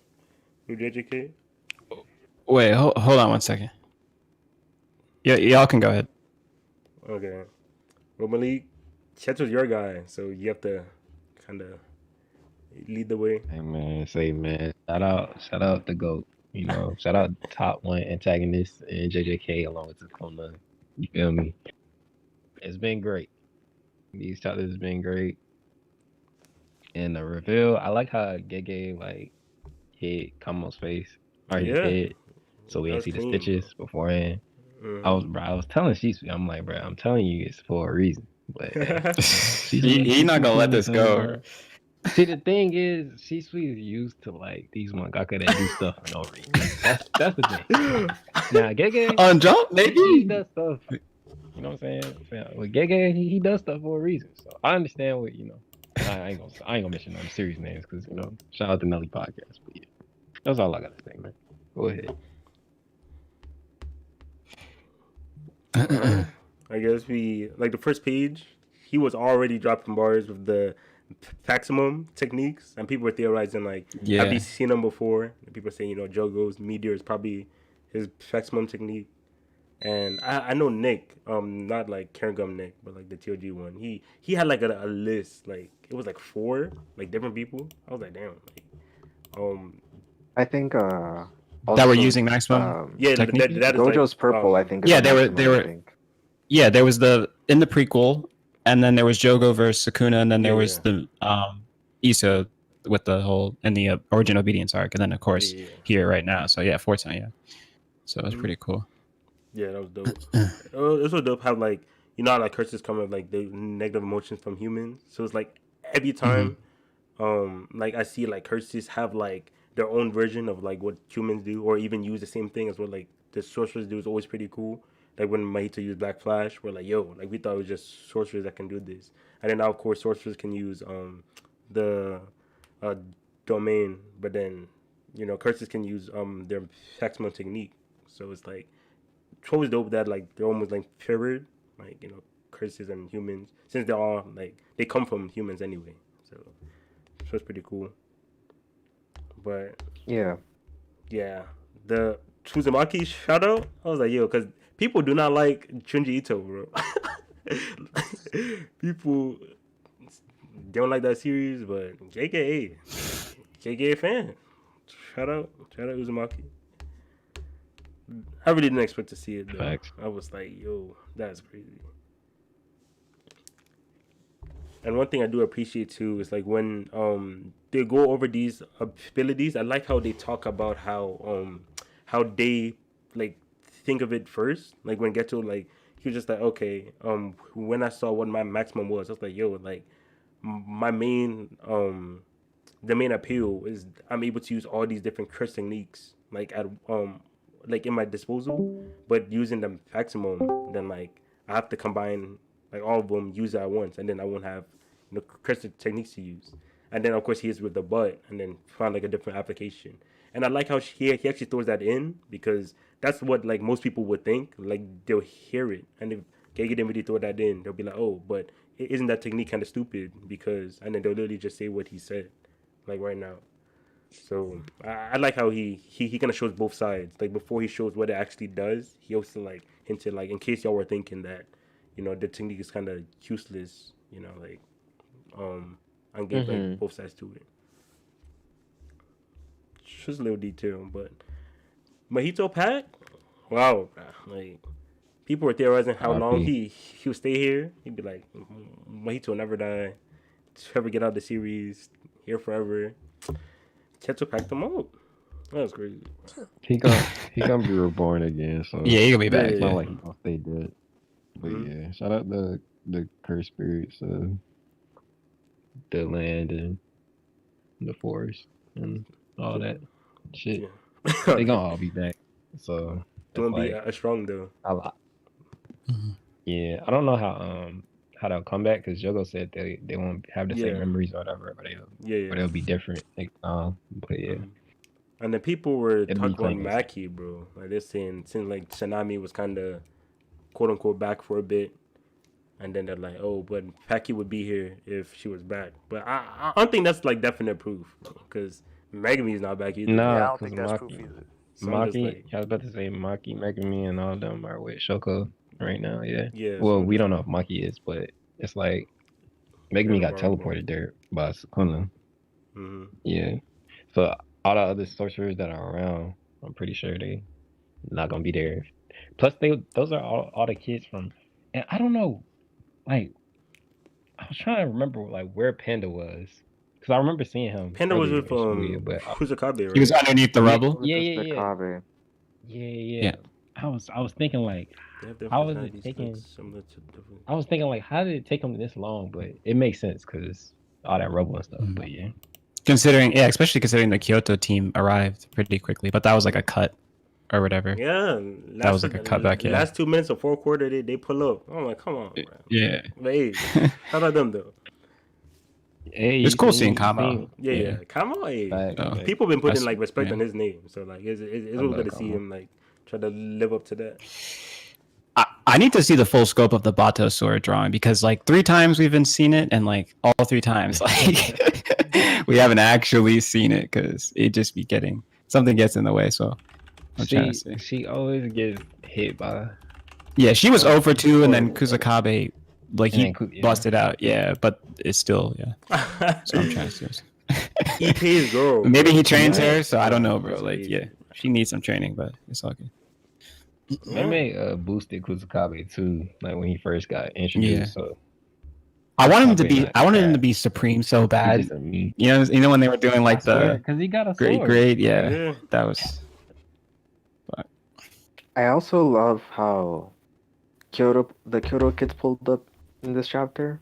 with JJK? Wait, hold on one second. Yeah, y'all can go ahead. Okay. Well, Malik, Chet was your guy, so you have to kind of lead the way. Hey man, shout out the GOAT. Shout out top one antagonist and JJK along with the Kona. You feel me? It's been great. These chapters has been great. And the reveal, I like how Gege like hit Kamo's face or his head, so we didn't see the stitches beforehand. I was telling Shisu, I'm like, bro, I'm telling you, it's for a reason. But he's not gonna let this go. See, the thing is, Shisu is used to like these mangaka that do stuff for no reason. That's the thing. Now, Gege on Jump, maybe he does stuff. You know what I'm saying? With Gege, he does stuff for a reason. So I understand what I ain't gonna mention no serious names because shout out to Nelly podcast. But yeah, that's all I gotta say, man. Go ahead. I guess we like the first page. He was already dropping bars with the maximum techniques, and people were theorizing like, have you seen them before? And people are saying, Jogo's meteor is probably his maximum technique. And I know Nick, not like Cairngum Nick, but like the TOG one. He had like a list, like it was like 4 like different people. I was like, damn. I think that were using maximum. Technique? That is Gojo's like, purple. I think. Yeah, they were. Yeah, there was in the prequel, and then there was Jogo versus Sukuna, and then there was the Issa with the whole in the Origin Obedience arc, and then of course here right now. So yeah, 4 times. Yeah, so it was pretty cool. Yeah, that was dope. It was dope how like how like curses come with like the negative emotions from humans. So it's like every time, like I see like curses have like their own version of like what humans do, or even use the same thing as what like the sorcerers do is always pretty cool. Like when Mahito used Black Flash, we're like, yo, like we thought it was just sorcerers that can do this, and then now of course sorcerers can use the domain, but then curses can use their maximum technique. So it's like. It's always dope that like they're almost like favored, like curses and humans, since they're all like they come from humans anyway. So it's pretty cool. But Yeah. yeah, the Tsuzumaki shadow, I was like, yo, because people do not like Junji Ito, bro. People don't like that series, but JKA fan. Shout out Uzumaki. I really didn't expect to see it though. Facts. I was like, yo, that's crazy. And one thing I do appreciate too is like when they go over these abilities, I like how they talk about how they like think of it first. Like when Geto, like he was just like, okay, when I saw what my maximum was, I was like, yo, like my main the main appeal is I'm able to use all these different curse techniques like at like in my disposal, but using the maximum, then like I have to combine like all of them, use it at once, and then I won't have curse techniques to use. And then of course he is with the butt, and then find like a different application. And I like how he actually throws that in because that's what like most people would think. Like they'll hear it, and if Gege didn't really throw that in, they'll be like, oh, but isn't that technique kind of stupid? Because and then they'll literally just say what he said, like right now. So I like how he kind of shows both sides. Like before he shows what it actually does, he also like hinted like in case y'all were thinking that, the technique is kind of useless. Like and gave like both sides to it. Just a little detail, but Mahito Pack, wow, like people were theorizing how long he would stay here. He'd be like, Mahito will never die, ever get out of the series, here forever. Tetsu packed them up. That was crazy. He gonna be reborn again. So Yeah, he gonna be back. It's Yeah. not like he gonna stay dead. But yeah, shout out the cursed spirits of the land and the forest and all that shit. Yeah. They gonna all be back. So Don't it's be like as strong though. a lot. Yeah, I don't know how they'll come back because Jogo said they won't have the same memories or whatever, but they'll be different. Like, but yeah. And the people were It'll talking be about crazy. Maki, bro. Like they're saying since like Tsunami was kind of quote unquote back for a bit, and then they're like, oh, but Maki would be here if she was back. But I don't think that's like definite proof because Megami's not back either. No, Yeah, I don't 'cause think that's proof either. So I'm just Maki, like, I was about to say Maki, Megami, and all of them are with Shoko right now. Yeah. yeah. Well, so we don't know if Maki is, but it's like Megami got vulnerable. teleported there by Sukuna. Mhm. Yeah. So all the other sorcerers that are around, I'm pretty sure they not gonna be there. Plus, those are all the kids from, and I don't know, like I was trying to remember like where Panda was, because I remember seeing him. Panda was earlier with in Shibuya, but Kusakabe, right? He was underneath the rubble. Yeah. Yeah. I was thinking like, They have how is it personalities, taking? like, similar to different. I was thinking like, how did it take him this long? But it makes sense because all that rubble and stuff. But yeah. Especially considering the Kyoto team arrived pretty quickly, but that was like a cut or whatever. Yeah, That was like a cutback, yeah. Last 2 minutes of fourth quarter, they pull up. I'm like, come on, bro. Yeah. But hey, how about them though? Hey, It's cool you seeing seen- Kamo. Yeah. Come on, hey. Like, Oh. People been putting That's- like respect yeah. on his name, so like it's I really love good to see Kamo. him like try to live up to that. I need to see the full scope of the Bato sword drawing because like 3 times we've been seen it and like all 3 times like we haven't actually seen it because it just be getting something gets in the way. So I'm trying to see. she always gets hit by. Yeah, she was 0 for 2 and then Kusakabe like And he then yeah. busted out. Yeah, but it's still So I'm trying to see. He pays girl. Maybe he trains Yeah. her, so I don't know, bro. That's Like crazy. yeah, she needs some training, but it's all good. They made boosted Kusakabe too, like when he first got introduced. Yeah. So I wanted him to Probably be. not I wanted him bad. to be supreme so bad. he's just a meme. You know when they were doing like the because he got a sword. great. Yeah, Yeah. that was. I also love how the Kyoto kids pulled up in this chapter.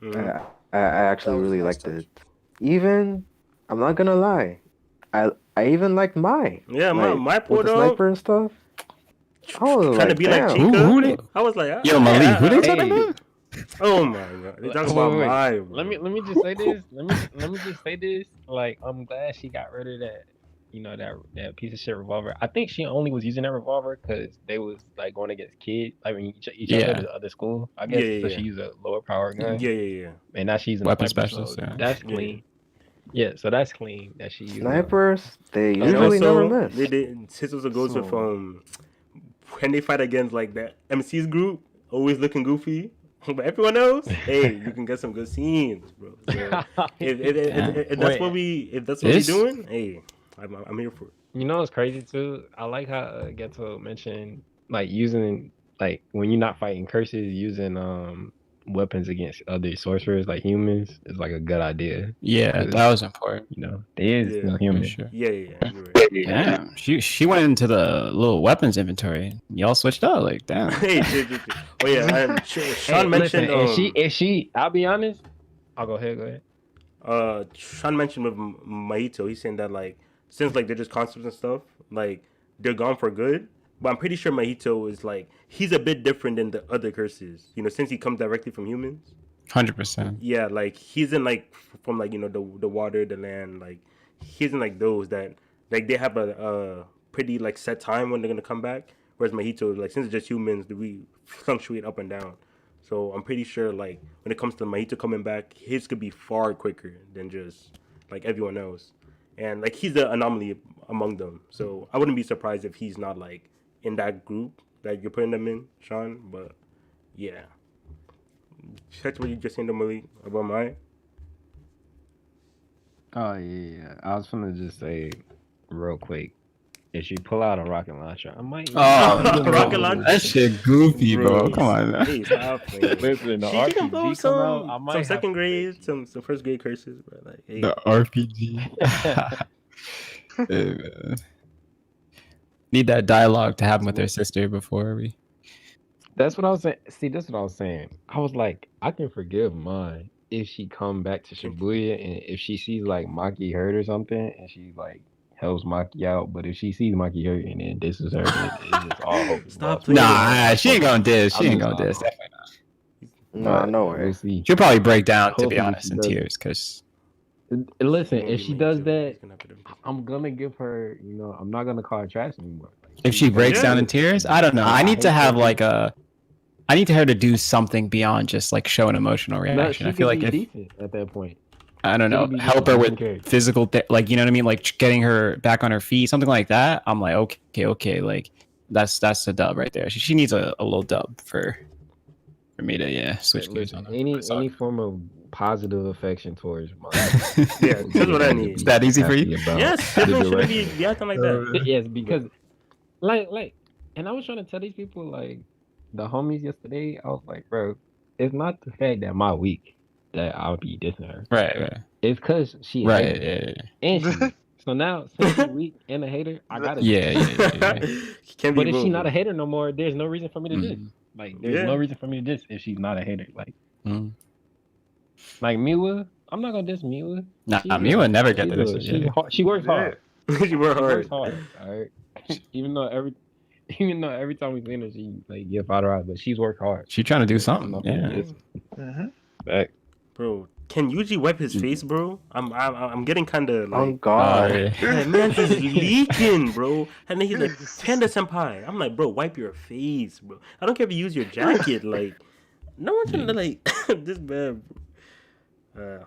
Mhm. I actually That was a really nice liked touch. it. Even I'm not gonna lie, I even liked Mai. Yeah, Like, my with pulled the up sniper and stuff. I was trying to like, be like damn. Chica. Who they- I was like, Yo, Malik, who they I- talking Hey. about? Oh my god, they talking about Wait. my. Let me just say this. Let me just say this. Like, I'm glad she got rid of that. That piece of shit revolver. I think she only was using that revolver because they was like going against kids. I mean, each other Yeah. at the other school. I guess Yeah. so. She used a lower power gun. Yeah. And now she's using Weapon a sniper, specialist, so yeah. That's Yeah. clean. Yeah, so that's clean that she used. Snipers, they And usually never also, miss. they did. This also goes with So- when they fight against like the MC's group, always looking goofy. But everyone else, hey, you can get some good scenes, bro. So if that's what we're doing, hey, I'm here for it. You know what's crazy too? I like how Geto mentioned like using like when you're not fighting curses, using weapons against other sorcerers like humans is like a good idea. Yeah, that was important. You know, they is still human. Sure. Yeah, you're right. Damn, she went into the little weapons inventory. Y'all switched up, like damn. Hey, JJK. Oh yeah, and Sean mentioned. If she, I'll be honest. I'll go ahead. Sean mentioned with Mahito, he's saying that like since like they're just concepts and stuff, like they're gone for good. But I'm pretty sure Mahito is like he's a bit different than the other curses. You know, since he comes directly from humans. 100%. Yeah, like he's in like from like the water, the land. Like he's in like those that like they have a pretty like set time when they're gonna come back. Whereas Mahito, like since it's just humans, we fluctuate up and down. So I'm pretty sure like when it comes to Mahito coming back, his could be far quicker than just like everyone else. And like he's the anomaly among them. So I wouldn't be surprised if he's not like in that group that you're putting them in, Sean. But yeah. That's what you just saying to Malik about mine. Oh yeah. I was gonna just say real quick. If you pull out a rocket launcher, I might. Rocket launcher? That shit goofy, bro. Come on. Now. Hey, stop playing. Listen, the She can RPG throw come out, I might some have second to grade, some first grade curses, but like hey. The RPG. Hey, man. Need that dialogue to happen with their sister before we. That's what I was saying. See, that's what I was saying. I was like, I can forgive mine if she come back to Shibuya and if she sees like Maki hurt or something and she like helps Maki out. But if she sees Maki hurt and then this is her, then it's just all hope. Stop playing. Nah, she ain't gonna diss. She ain't gonna diss. Nah, no way. We'll see. She'll probably break down, to Hopefully be honest, she in does. tears, because. Listen, if she does that, It's gonna happen. I'm gonna give her. You know, I'm not gonna call her trash anymore. If she breaks down in tears, I don't know. I need to have like a. I need her to do something beyond just like show an emotional reaction. I feel like if decent at that point. I don't know, She could be help her decent. with Okay. physical, like you know what I mean, like getting her back on her feet, something like that. I'm like, okay, like that's a dub right there. She needs a little dub for me to switch gears on her. Any form of positive affection towards my Yeah, that's what I need. Is that easy for you? Yes, definitely shouldn't be acting like that. Yes, because like, and I was trying to tell these people like the homies yesterday. I was like, bro, it's not the fact that my week that I'll be dissing her. Right. It's because she Right. hates me. And she. So now, since she's weak and a hater, I gotta. Yeah. Can't But be if she's rude, not a bro. hater no more, there's no reason for me to diss. Like, there's no reason for me to diss if she's not a hater. Like, like Miwa, I'm not gonna diss Miwa. Nah, Miwa never get this. She works hard. She work hard. All right. Even though every time we see her, she like get fought out, but she's worked hard. She trying to do something. Back. Bro, can Yuji wipe his face, bro? I'm getting kind of like. Oh God. Yeah, man, he's leaking, bro. And then he's like, Panda Senpai. I'm like, bro, wipe your face, bro. I don't care if you use your jacket. Like, no one's gonna like this bad, bro.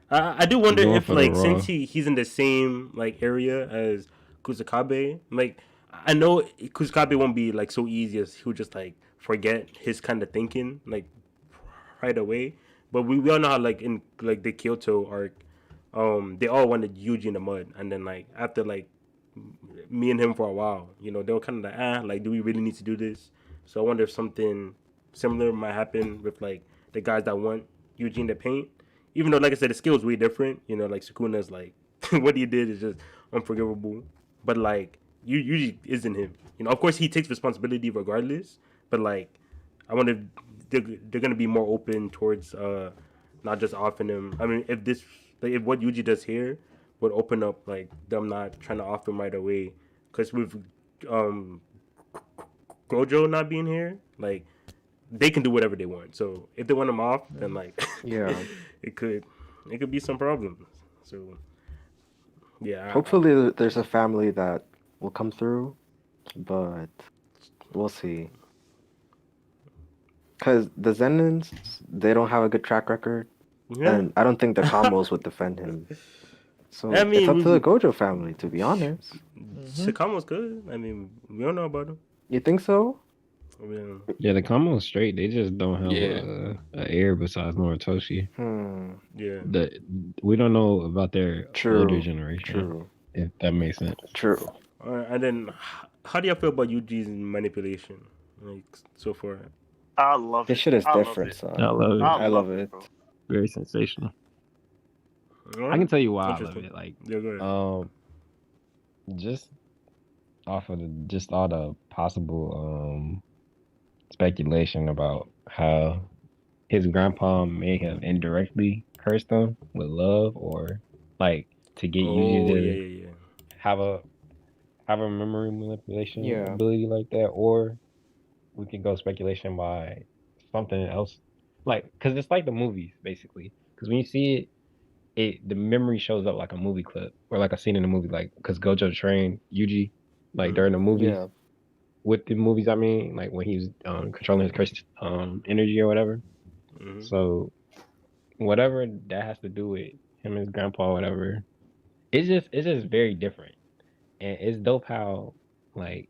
I do wonder if like since he's in the same like area as Kusakabe, like I know Kusakabe won't be like so easy as he'll just like forget his kind of thinking like right away. But we all know how like in like the Kyoto arc, they all wanted Yuji in the mud, and then like after like me and him for a while, you know, they were kind of like do we really need to do this? So I wonder if something similar might happen with like the guys that want Yuji in the paint. Even though, like I said, the skill is way different. You know, like Sukuna's like what he did is just unforgivable. But like Yuji isn't him. You know, of course he takes responsibility regardless. But like, I wonder if they're gonna be more open towards not just offing him. I mean, if what Yuji does here would open up like them not trying to off him right away, because with Gojo not being here, like they can do whatever they want. So if they want him off, then like Yeah. it could be some problems. So yeah. Hopefully there's a family that will come through, but we'll see. Because the Zenins, they don't have a good track record, Yeah. and I don't think the combos would defend him. So I it's up to the mean, Gojo family, to be honest. Shikamo's good. I mean, we don't know about him. You think so? I mean, Yeah, the combo's straight. They just don't have Yeah. a heir besides Noritoshi. yeah. We don't know about their older True. generation. True. If that makes sense. True. And then, how do you feel about Yuji's manipulation, like so far? I love This it. shit is I love different, it. son. I love it. I love it. bro. Very sensational. Alright. I can tell you why I love Interesting. it. Like, Yeah, go ahead. just off of just all the possible speculation about how his grandpa may have indirectly cursed him with love, or like to get Yuji Oh to yeah. have a memory manipulation Yeah. ability like that, or we could go speculation by something else, like because it's like the movies basically. Because when you see it, the memory shows up like a movie clip or like a scene in a movie, like because Gojo trained Yuji like during the movies. Yeah. With the movies, I mean, like when he was controlling his cursed energy or whatever. Mhm. So whatever that has to do with him and his grandpa or whatever, it's just very different. And it's dope how like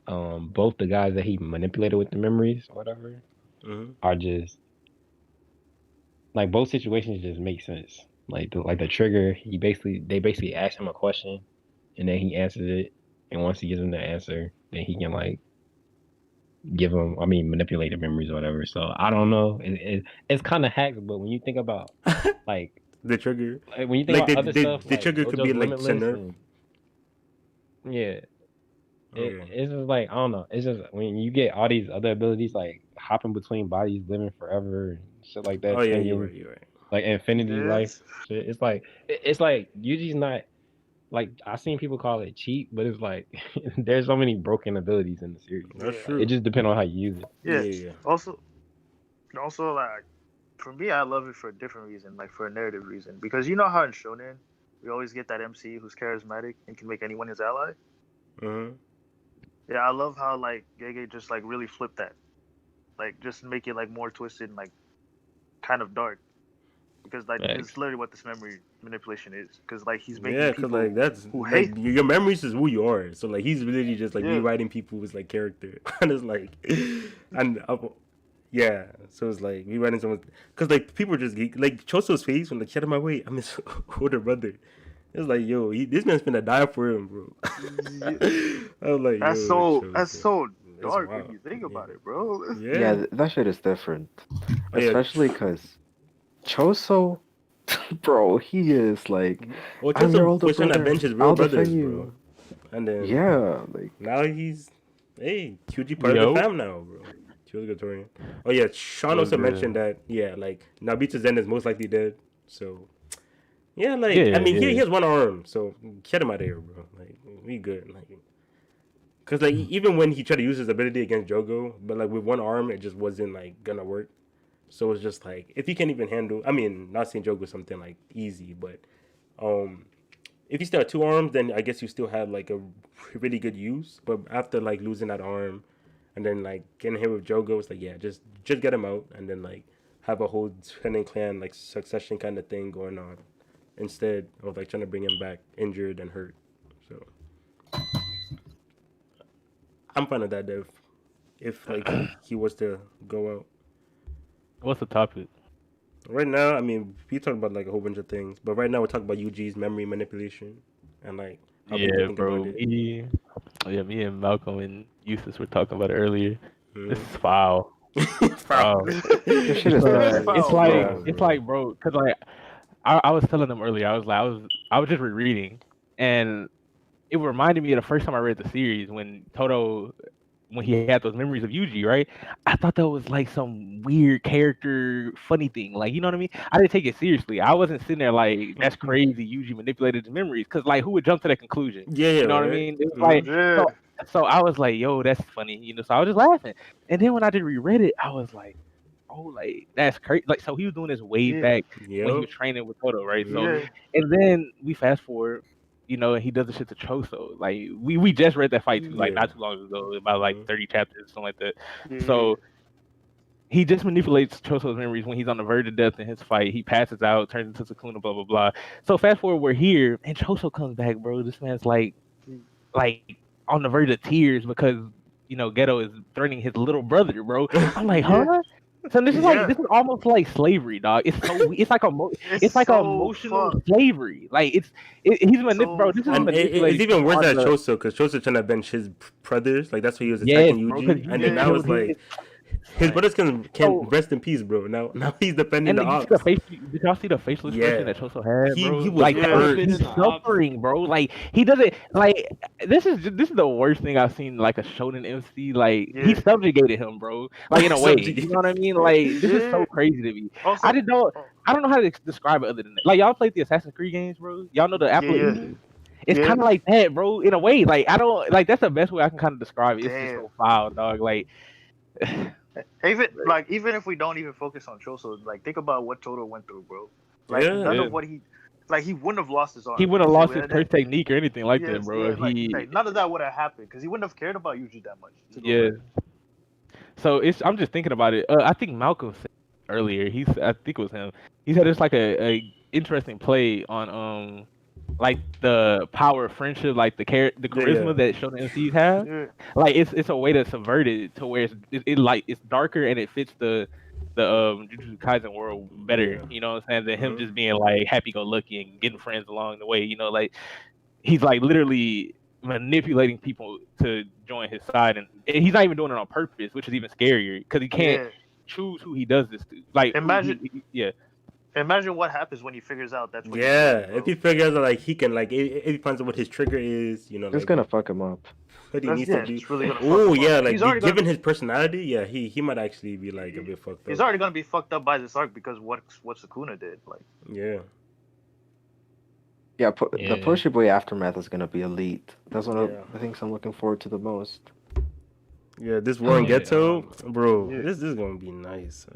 both the guys that he manipulated with the memories or whatever Mhm. are just like both situations just make sense. Like the trigger, they basically ask him a question and then he answers it, and once he gives them the answer, then he can like manipulate the memories or whatever. So I don't know. It's kind of hacked, but when you think about like The trigger, when you think like about other stuff, the like trigger could be JoJo's like Limitless, Nerf. and yeah, Okay. it's just like I don't know. It's just when you get all these other abilities, like hopping between bodies, living forever, and shit like that. Oh yeah, singing, you're right. like infinity Yeah. life. Shit. It's like Yuji's not like I've seen people call it cheap, but it's like there's so many broken abilities in the series. That's Yeah. true. It just depends on how you use it. Yeah. Also, like for me, I love it for a different reason, like for a narrative reason. Because you know how in Shonen, we always get that MC who's charismatic and can make anyone his ally. Mhm. Yeah, I love how like Gege just like really flipped that, like just make it like more twisted and like kind of dark. Because like Facts. it's literally what this memory manipulation is. Because like he's Yeah, making because people like that's who like hate. your memories is who you are. So like he's literally just like Yeah. rewriting people's like character, and it's like, and yeah. So it's like rewriting someone because like people are just like Choso's face when like shut my way. I'm his older brother. It's like yo, this man's gonna die for him, bro. I was like, That's yo, so It's dark wild. when you think about it, bro. Yeah. That shit is different. Oh, yeah. Especially because Choso, bro, he is like, Well, I'm your Choso older was trying to brother. avenge his real I'll brothers, defend bro. you. And then Yeah, like now he's QG part of Yo. the fam now, bro. Choso. Oh yeah, Sean also mentioned that like Nobita Zen is most likely dead. So yeah, like I mean he has one arm, so get him out of here, bro. Like we good, like. Cause like even when he tried to use his ability against Jogo, but like with one arm, it just wasn't like gonna work. So it's just like if he can't even handle, I mean, not saying Jogo something like easy, but if you still have two arms, then I guess you still have like a really good use. But after like losing that arm, and then like getting hit with Jogo, it's like yeah, just get him out, and then like have a whole Shounen clan like succession kind of thing going on, instead of like trying to bring him back injured and hurt. So. I'm fine with that, Dev. If like he was to go out. What's the topic? Right now, I mean, we talked about like a whole bunch of things, but right now we're talking about UG's memory manipulation and like how people think bro. about it. Me and Malcolm and Eustace were talking about it earlier. This is Mm-hmm. foul. Foul. this shit is different. It's like, bro, because like I was telling them earlier, I was just rereading, and it reminded me of the first time I read the series when he had those memories of Yuji, right? I thought that was like some weird character funny thing. Like, you know what I mean? I didn't take it seriously. I wasn't sitting there like, that's crazy, Yuji manipulated his memories. Cause like who would jump to that conclusion? Yeah, You know what I right? mean? It was like so I was like, yo, that's funny, you know. So I was just laughing. And then when I did reread it, I was like, oh, like that's crazy. Like, so he was doing this way back when he was training with Toto, right? So and then we fast forward, you know, and he does the shit to Choso. Like we just read that fight too, like not too long ago, about like 30 chapters, something like that. So he just manipulates Choso's memories when he's on the verge of death in his fight. He passes out, turns into Sukuna, blah blah blah. So fast forward, we're here, and Choso comes back, bro. This man's like on the verge of tears because Ghetto is threatening his little brother, bro. I'm like, huh? So this is almost like slavery, dog. It's like it's like so emotional fucked. slavery. Like he's bro. This is And manipulating. it's even worse than the- Choso, because Choso trying to avenge his brothers. Like that's why he was Yes, attacking bro, Yuji, 'cause and then Yuji now it's killed like his brothers can So- rest in peace, bro. Now he's defending And the did you ops. see the face? Did y'all see the facial expression Yeah. that Choso had, He bro? was like hurt. he's suffering, bro. Like he doesn't like this is the worst thing I've seen. Like a shonen MC, like he subjugated him, bro. Like in a way, you know what I mean? Like this is so crazy to me. Also, I don't know how to describe it other than that. Like y'all played the Assassin's Creed games, bro. Y'all know the Apple. It's kind of like that, bro. In a way, like I don't like that's the best way I can kind of describe it. It's just so foul, dog. Like. Even if we don't even focus on Choso, like think about what Toto went through, bro. Like none of what he wouldn't have lost his arm. He wouldn't have lost his curse technique or anything like that, bro. Like, none of that would have happened because he wouldn't have cared about Yuji that much. Yeah. So I'm just thinking about it. I think Malcolm said earlier. I think it was him. He said it's like a interesting play on like the power of friendship, like the charisma that shonen MCs have. Like it's a way to subvert it to where it's darker and it fits the Jujutsu Kaisen world better. You know what I'm saying? Than him just being like happy-go-lucky and getting friends along the way. Like he's like literally manipulating people to join his side, and he's not even doing it on purpose, which is even scarier because he can't choose who he does this to. Like Imagine what happens when he figures out that's what if he figures out like he can like if he finds out what his trigger is, it's gonna fuck him up. What he needs to do. Really given his personality, he might actually be like a bit fucked up. He's already gonna be fucked up by this arc because what Sukuna did, like. Yeah. The Pushy Boy aftermath is gonna be elite. That's what I think I'm looking forward to the most. Yeah, this war in Ghetto, bro. This is gonna be nice.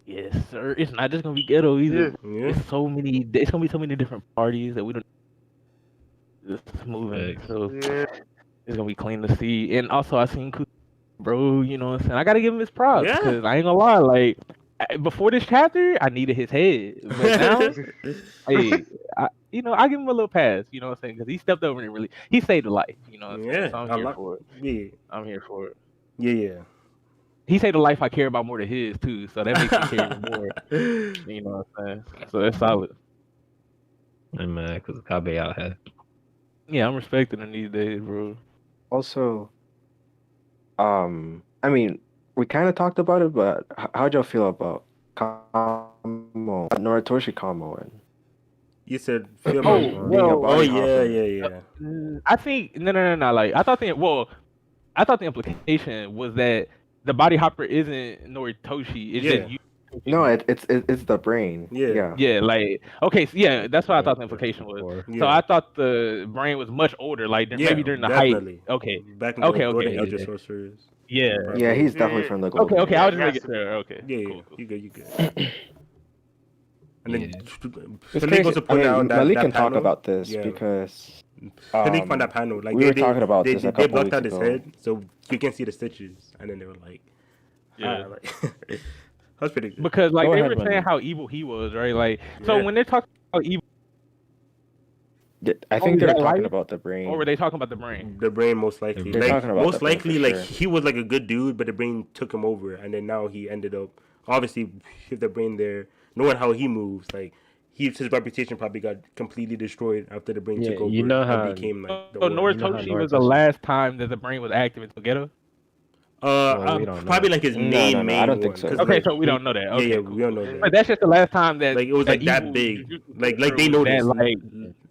Yes, sir. It's not just gonna be Ghetto either. Yeah. It's gonna be so many different parties that we don't. It's moving. So it's gonna be clean to see. And also, I seen bro. You know what I'm saying? I gotta give him his props because I ain't gonna lie. Like before this chapter, I needed his head, but now, hey, I give him a little pass. You know what I'm saying? Because he stepped over and he saved a life. You know what I'm saying? So I'm here for it. Yeah, I'm here for it. Yeah. He saved a life I care about more than his too, so that makes me care even more. You know what I'm saying? So that's solid. Hey man, because Kabe out here. Yeah, I'm respecting him these days, bro. Also, I mean, we kind of talked about it, but how'd y'all feel about Noritoshi Kamo? And you said yeah. I think no. Like I thought the implication was that the body hopper isn't Noritoshi. It's just you. No, it's the brain. Yeah. Like okay, so yeah, that's what I thought the implication was. So I thought the brain was much older, like maybe during the height. Okay. Back in the Golden Age of Sorcerers. Yeah, he's definitely from the Golden Age. Okay, I was just making sure. Okay. Yeah, cool. You good. And then it's crazy. Nelly can talk about this because they found that panel. Like we were talking about this a couple they blocked out weeks his ago. head, so you can see the stitches, and then they were like, that's pretty good. Because like they were saying how evil he was, right? Like so when they're talking about evil, I think they're talking about the brain. Or were they talking about the brain? The brain, most likely. They're talking about most likely, sure. he was like a good dude, but the brain took him over, and then now he ended up obviously with the brain there, knowing how he moves, like. His reputation probably got completely destroyed after the brain took over. You know how became like the Noritoshi was the last time that the brain was active in Ghetto. Probably like his main. I don't think so. Okay, so we don't know that. Okay, we don't know that. But that's just the last time that like it was like that big. Like they noticed. Like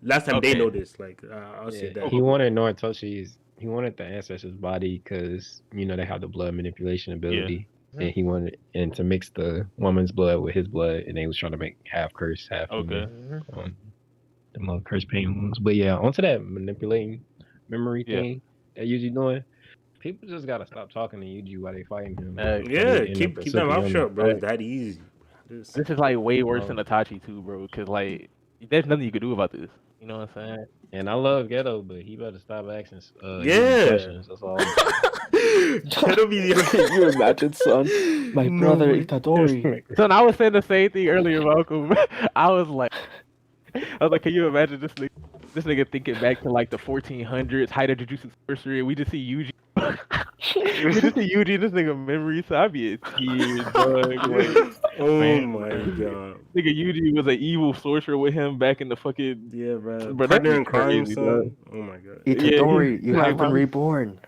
last time they noticed. Like I'll say that he wanted Noritoshi's. He wanted the ancestors' body because they have the blood manipulation ability. And he wanted to mix the woman's blood with his blood, and they was trying to make half curse, half the more curse pain wounds. But yeah, onto that manipulating memory thing that Yuji doing. People just gotta stop talking to Yuji while they fighting him. Keep them mouth shut, bro. It's that easy. This is like way worse than Itachi too, bro. Because like there's nothing you could do about this. You know what I'm saying? And I love Ghetto, but he better stop asking Yeah. questions. That's all. Ghetto be You imagine, son? My brother way. Itadori. Son, I was saying the same thing earlier, Malcolm. I was like, can you imagine this nigga? This nigga thinking back to like the 1400s, height of Jujutsu sorcery. We just see Yuji. We just see Yuji in this nigga memory. So I'd be a kid, dog. Like, Oh man, my god. nigga Yuji was an evil sorcerer with him back in the fucking. Yeah, bro. Bro, that'd Partner be in crime, crazy, son. dog. Oh my god. Itadori, he's you like, have been my- reborn.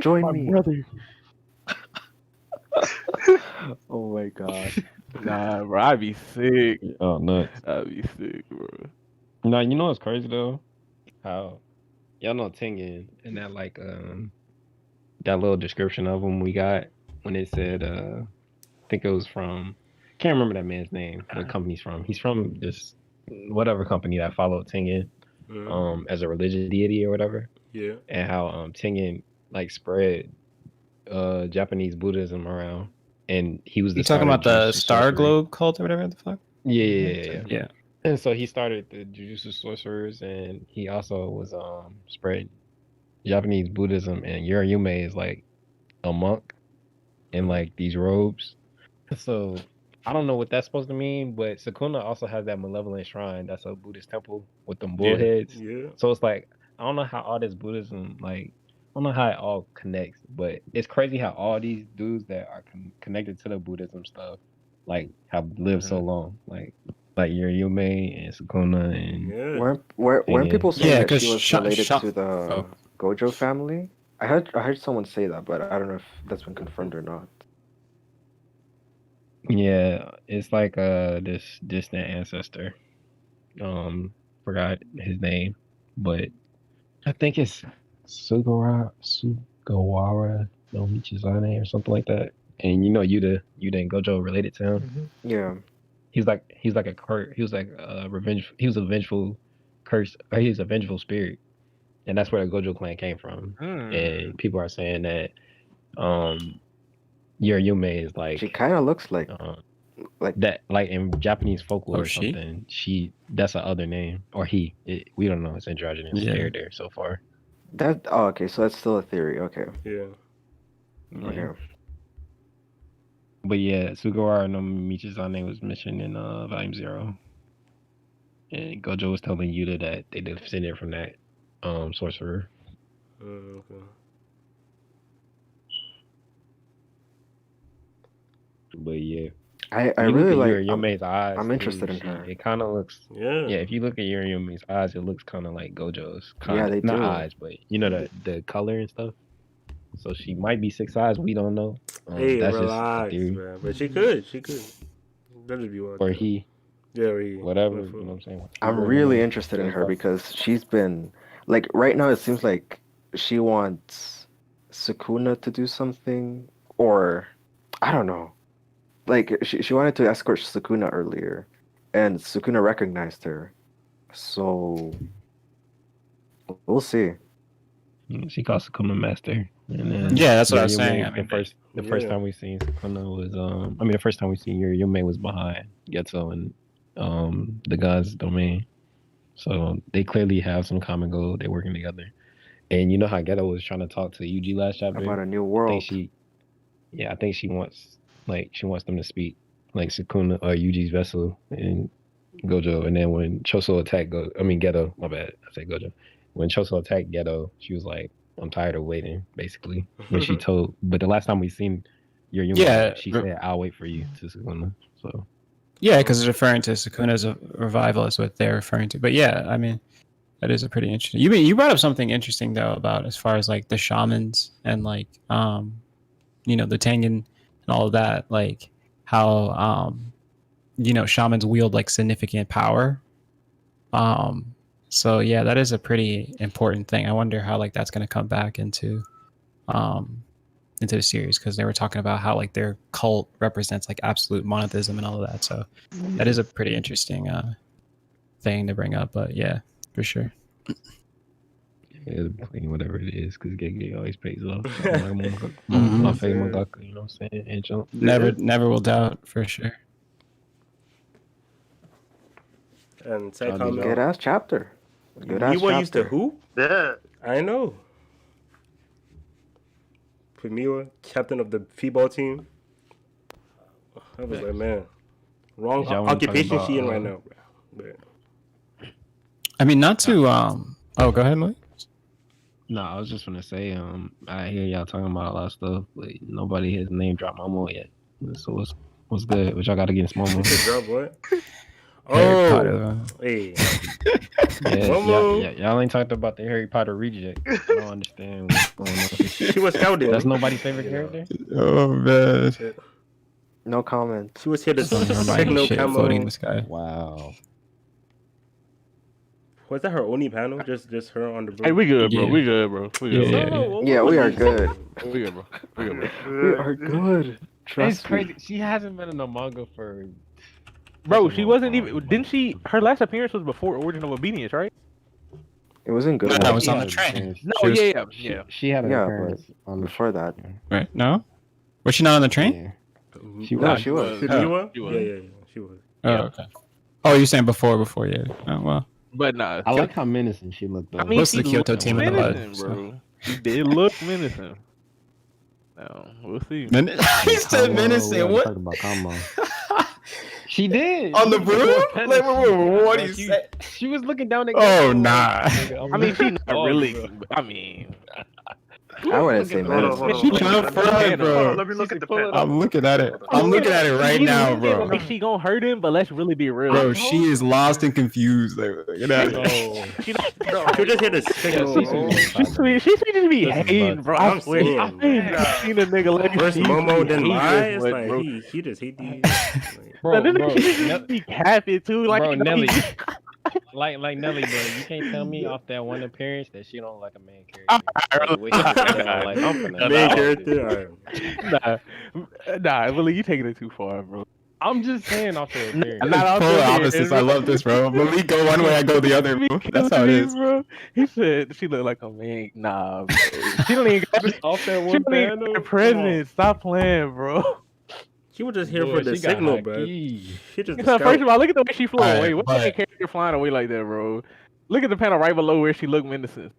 Join my me. brother. Oh my god. Nah, bro, I'd be sick. Oh, nuts. I'd be sick, bro. Nah, you know what's crazy though? How y'all know Tengen and that that little description of him we got when it said I think it was from can't remember that man's name, what company he's from. He's from this whatever company that followed Tengen as a religious deity or whatever. Yeah. And how Tengen like spread Japanese Buddhism around, and he was the You talking starter about the of Jujutsu Star Sorcery. Globe cult or whatever the fuck? Yeah. Yeah. And so he started the Jujutsu Sorcerers, and he also was spread Japanese Buddhism, and Yuriyume is like a monk in like these robes. So I don't know what that's supposed to mean, but Sukuna also has that malevolent shrine that's a Buddhist temple with them bull heads. Yeah. So it's like I don't know how all this Buddhism I don't know how it all connects, but it's crazy how all these dudes that are connected to the Buddhism stuff like have lived so long, like Yuriyume and Sukuna and Yeah. Weren't people saying Yeah, that 'cause she was related to the oh. Gojo family? I heard someone say that, but I don't know if that's been confirmed or not. yeah, it's like this distant ancestor. Forgot his name, but I think it's Sugawara no Michizane or something like that. And you know Yuta and Gojo related to him. Yeah. He's like a he was like a revenge. He was a vengeful curse. He's a vengeful spirit, and that's where the Gojo clan came from. And people are saying that Yuriyume is like She kind of looks like that, like in Japanese folklore Oh, or she? something. That's a other name, or he. We don't know. It's androgynous. Yeah. There so far. that. Oh, okay. So that's still a theory. Okay. Yeah. Okay. But yeah, Sugawara no Michizane was mentioned in Volume 0. And Gojo was telling Yuta that they descended from that sorcerer. Okay. But yeah. I You really look at like. Yuriume's eyes. I'm too, interested in her. It kind of looks. Yeah. Yeah, if you look at Yuriume's eyes, it looks kind of like Gojo's. Yeah, they Not do. eyes, but you know the color and stuff. So she might be 6 eyes. We don't know. Hey, that's relax, just a theory. man. But she could. That'd just be one. Or he. Yeah, or he. Whatever. You know what I'm saying? I'm really interested in her because she's been like right now. It seems like she wants Sukuna to do something, or I don't know. Like she wanted to escort Sukuna earlier, and Sukuna recognized her. So we'll see. She calls Sukuna master. And then Yeah, that's what I was Yuriume, saying. I mean, the first time we seen Sukuna was the first time we seen Yuriume was behind Getsu and the God's domain. So they clearly have some common goal. They're working together. And you know how Geto was trying to talk to Yuji last chapter? About a new I world. think she wants them to speak like Sukuna or Yuji's vessel and Gojo. And then when Choso attacked Geto, my bad, I said Gojo. When Choso attacked Geto, she was like, I'm tired of waiting, basically. But the last time we seen Yuriume, she said, I'll wait for you to Sukuna. So yeah, because it's referring to Sukuna's revival is what they're referring to. But yeah, I mean, that is a pretty interesting. You brought up something interesting though about as far as like the shamans and like the Tengen and all of that, like how shamans wield like significant power. So yeah, that is a pretty important thing. I wonder how like that's going to come back into the series, because they were talking about how like their cult represents like absolute monotheism and all of that. So that is a pretty interesting thing to bring up. But yeah, for sure. yeah, whatever it is, because Gege always pays off. Mhm. Mangaka, you know what I'm saying? And jump. Never will doubt, for sure. And I'll Saikam. be Good ass chapter. Good ass Miwa used to chapter. who? Yeah. I know. Miwa, captain of the F-ball team. I was like, man, wrong Y'all wanna talk occupation about, she in right now, bro. But, I mean, not to Oh, go ahead, Mike. No, I was just gonna say, I hear y'all talking about a lot of stuff, but nobody has name dropped Momo yet. So what's good? What y'all got against you Momo? said drop what? Harry Oh, Potter. hey, Yeah, Momo. y'all ain't talked about the Harry Potter reject. I don't understand what's going on. She was scouted. That's nobody's favorite character. Oh man. No comments. She was here to Don't remind me signal shit floating in camo. the sky. Wow. Was that her only panel? Just her on the bridge? Hey, we good, bro. Yeah. We good, bro. We good. Yeah. Bro. Yeah, we are good. We good, bro. We good, bro. We are good. It's Trust me. crazy. She hasn't been in the manga for. Bro, such a she long wasn't time, even. Didn't she? Her last appearance was before Origin of Obedience, right? It wasn't good. No, enough. it was She on had the an train. appearance. No, She was- yeah. She had an Yeah, appearance on the Before that. Right? No? Was she not on the train? Yeah. She No, was. she was. Miwa? She was. Yeah, she was. Oh, okay. Oh, you're saying before, yeah. Oh, well. But nah. I like how menacing she looked. Though. I mean, Most she of the Kyoto looked team in the mud, menacing, so. bro. She did look menacing. No, we'll see. He said menacing. What? Talking about combo. She did. On the She broom? was Like, what do you she, say? She was looking down at. Oh, Ghetto, nah. I mean, she's not Oh, really. bro. I mean, I wouldn't say Hold on, medicine. hold on, She hold on. trying to front, bro. Let me look at the Pull it pen. up. I'm looking at it. I'm looking at it right now, bro. Like she gonna hurt him, but let's really be real. Bro, she is lost and confused. Like, look at No. that. She not, She just hit a signal. she just be This is hating, nuts. bro. I I'm swear. saying, I ain't seen a nigga like First she Momo, be then hating Mai. this It's much, like bro. he just hate these. Bro, Bro, this be capping too. Like, bro, you know, Nelly. he- Like Nelly, bro, you can't tell me off that one appearance that she don't like a main character. Alright, Like, the way she said it, like, I'm finna Main die. character. Alright. nah, Willie, you taking it too far, bro. I'm just saying off the appearance. Not off Polar the opposites. I love this, bro. Malik go one way, I go the other. Bro. That's how it is. bro. He said she looked like a man. Nah, bro. She don't even got Off that she one don't even got panel. the president. Stop playing, bro. She was just here Boy, for the she got signal, high bro. key. She just So first of all, look at the way she flew Alright, away. What's but- that character flying away like that, bro? Look at the panel right below where she looked menacing.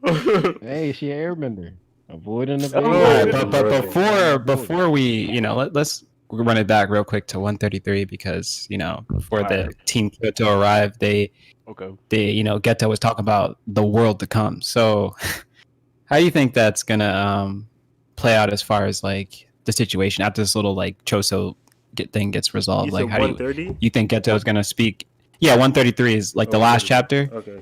Hey, she an airbender. Avoiding the Oh, Alright, yeah. but before we, let's run it back real quick to 133 because before the Alright. Team Kyoto arrived, they Okay. Geto was talking about the world to come. So, how do you think that's gonna play out as far as like the situation after this little like Choso thing gets resolved? You Like, said how do 130? you think Geto is gonna speak? Yeah, 133 is like the last chapter. Okay.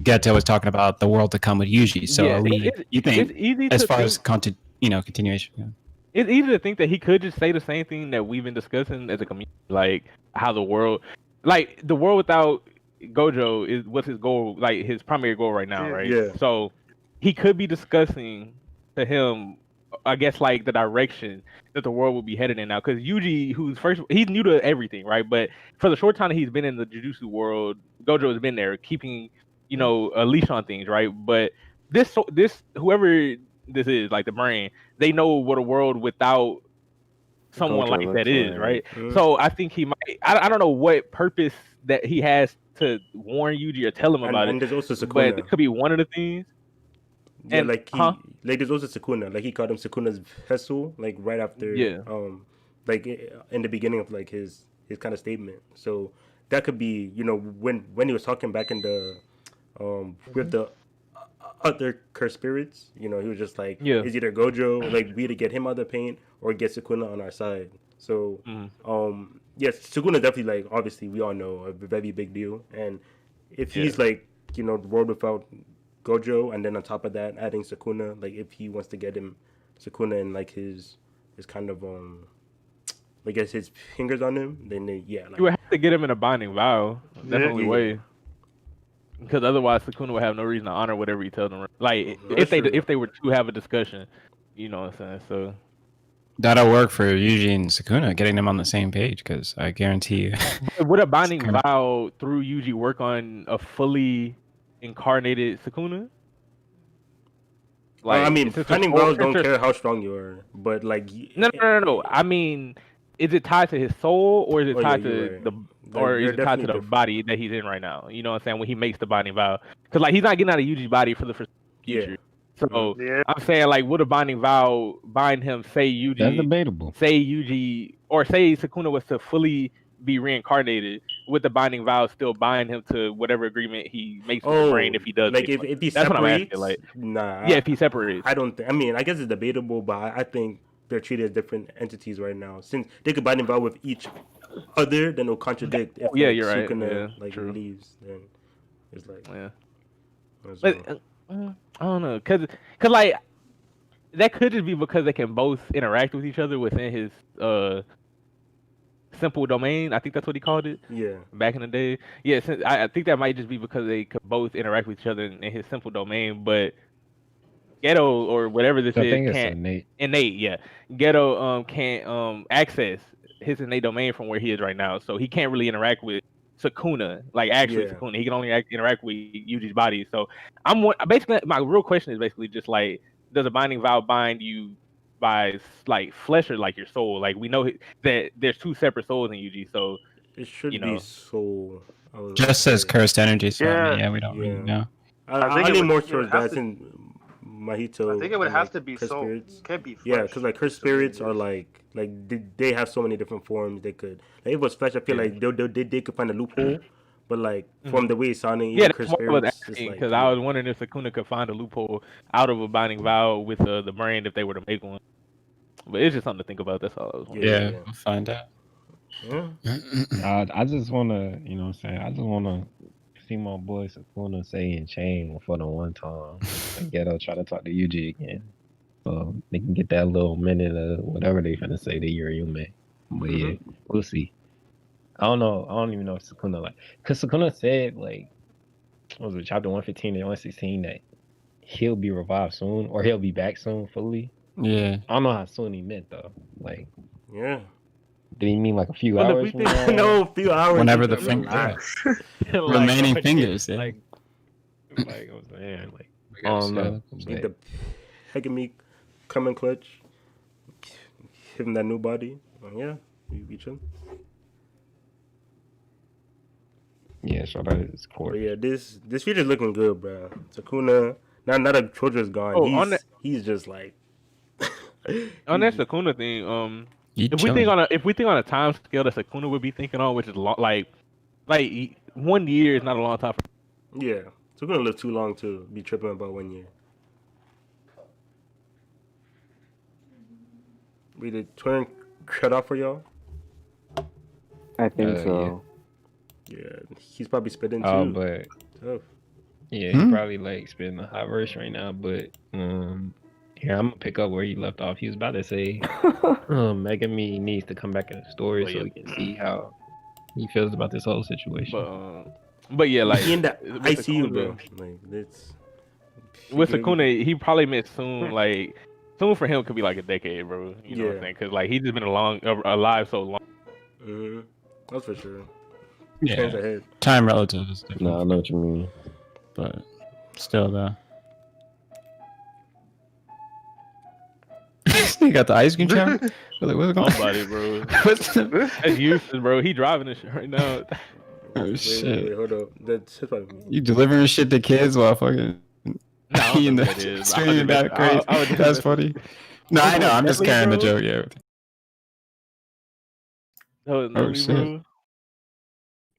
Geto was talking about the world to come with Yuji. So, Yeah, are we? You it's think easy as to far think, as continuation? Yeah. it's easy to think that he could just say the same thing that we've been discussing as a community, like how the world without Gojo is what's his goal, like his primary goal right now, right? Yeah. So he could be discussing to him, I guess, like the direction that the world will be headed in now. Because Yuji, he's new to everything, right? But for the short time that he's been in the Jujutsu world, Gojo has been there, keeping a leash on things, right? But this whoever this is, like the brain, they know what a world without someone Gojo like that looks is, like. right? Mhm. So I think he might. I don't know what purpose that he has to warn Yuji or tell him about And it, there's also but Sukuna. it could be one of the things. Yeah, and- like huh? there's also Sukuna. Like he called him Sukuna's vessel, like right after Yeah. like in the beginning of like his kind of statement. So that could be, when he was talking back in the with the other cursed spirits, he was just like, Yeah. it's either Gojo, like we to get him out of the paint or get Sukuna on our side. So yes, Sukuna definitely, like, obviously we all know, a very big deal. And if he's like, the world without Gojo, and then on top of that adding Sukuna, like if he wants to get him Sukuna and like his kind of I guess his fingers on him, then You would have to get him in a binding vow. That's the only Yeah. way. Because otherwise, Sukuna would have no reason to honor whatever he tells them. Like That's true. if they were to have a discussion, you know what I'm saying. So That'll work for Yuji and Sukuna, getting them on the same page. Because I guarantee you, would a binding kinda- vow through Yuji work on a fully incarnated Sukuna? I mean, since finding it's- vows don't since- care how strong you are, but like No. I mean, is it tied to his soul or is it Oh, yeah, tied you're to right. the or They're is it tied to definitely the different. body that he's in right now? You know what I'm saying? When he makes the binding vow, because like he's not getting out of Yuji's body for the future. Yeah. So Yeah. I'm saying like, would a binding vow bind him? Say That's Yuji, debatable. say Yuji, or say Sukuna was to fully be reincarnated. Would the binding vow still bind him to whatever agreement he makes with the brain if he does? Like make one? if he That's what I'm asking. separates, Like, nah. yeah, if he separates. I don't think. I mean, I guess it's debatable, but I think they're treated as different entities right now. Since they could bind involved with each other, then it'll contradict. If Yeah, like, you're right. Sukuna, Yeah, like true. leaves, then it's like Yeah. as But well. I don't know, cause like that could just be because they can both interact with each other within his simple domain. I think that's what he called it Yeah. back in the day. Yeah, I think that might just be because they could both interact with each other in his simple domain, but Ghetto or whatever this I is think it's can't innate. Yeah. Ghetto can't access his innate domain from where he is right now, so he can't really interact with Sukuna, like actually Yeah. Sukuna. He can only interact with Yuji's body. So basically my real question is basically just like, does a binding vow bind you by like flesh or like your soul? Like we know that there's two separate souls in Yuji, so It should you be know. soul. Just says cursed energy, so I mean, Yeah. yeah, we don't really Yeah. know. I lean more it would towards have that to- since Mahito. I think it would and, have like, to be cursed soul. spirits. Can't be flesh. Yeah, because like cursed spirits are like they have so many different forms they could. Like if it was flesh, I feel like they could find a loophole. But like from the way it's sounding, Yeah, even that's cursed what I was spirits, asking it's because like I was wondering if Sukuna could find a loophole out of a binding vow with the brain if they were to make one. But it's just something to think about. That's all I was wondering. Yeah, yeah. we'll find out. yeah. I just wanna, you know what I'm saying? I just wanna see my boy Sukuna saying chain for the one time. And Ghetto try to talk to Yuji again. So they can get that little minute of whatever they finna say to Yuryume. But yeah, we'll see. I don't know. I don't even know if Sukuna cause Sukuna said like what was it, chapter 115 and 116 that he'll be revived soon or he'll be back soon fully. Yeah. I don't know how soon he meant though. Like Yeah. did he mean like a few Well, if hours we from think- now? No, a few hours. Whenever is the a finger- lot. Remaining Like, fingers, yeah. Like I was saying, like We I gotta don't know. Need But the Hegami come in clutch, give him that new body. Yeah, we chill. yeah, so that is But court. yeah, this feature's looking good, bro. Sakuna, now that Chojo's gone, Oh, on he's just like on that Sukuna thing, You if we think on a time scale that Sukuna would be thinking on, which is like 1 year is not a long time. yeah. Sakuna live too long to be tripping about 1 year. We did turn cut off for y'all. I think so. Yeah, he's probably spitting too. Oh, but Tough. yeah, Hmm? he probably like spitting the hot verse right now. But here I'm gonna pick up where he left off. He was about to say, Megami needs to come back in the story Oh, so yeah. we can see how he feels about this whole situation. But yeah, like he in the with ICU, Sukuna- bro. Like it's With Sukuna, he probably meant soon. Like soon for him could be like a decade, bro. You know what I'm Yeah. saying? Because like he's just been alive so long. Mm-hmm. That's for sure. Yeah. Change ahead. Time relative is different, No, I know what you mean. but still though. You got the ice cream truck? Like, what's going on? Somebody, bro. What's the... That's useless, bro. He driving this shit right now. Oh Wait, shit! hold up. That's probably me. You delivering shit to kids while fucking Nah, I don't eating know the what that is. streaming that crazy. That's funny. No, I know. I'm just carrying the joke. Yeah. Oh, Nelly, shit. bro.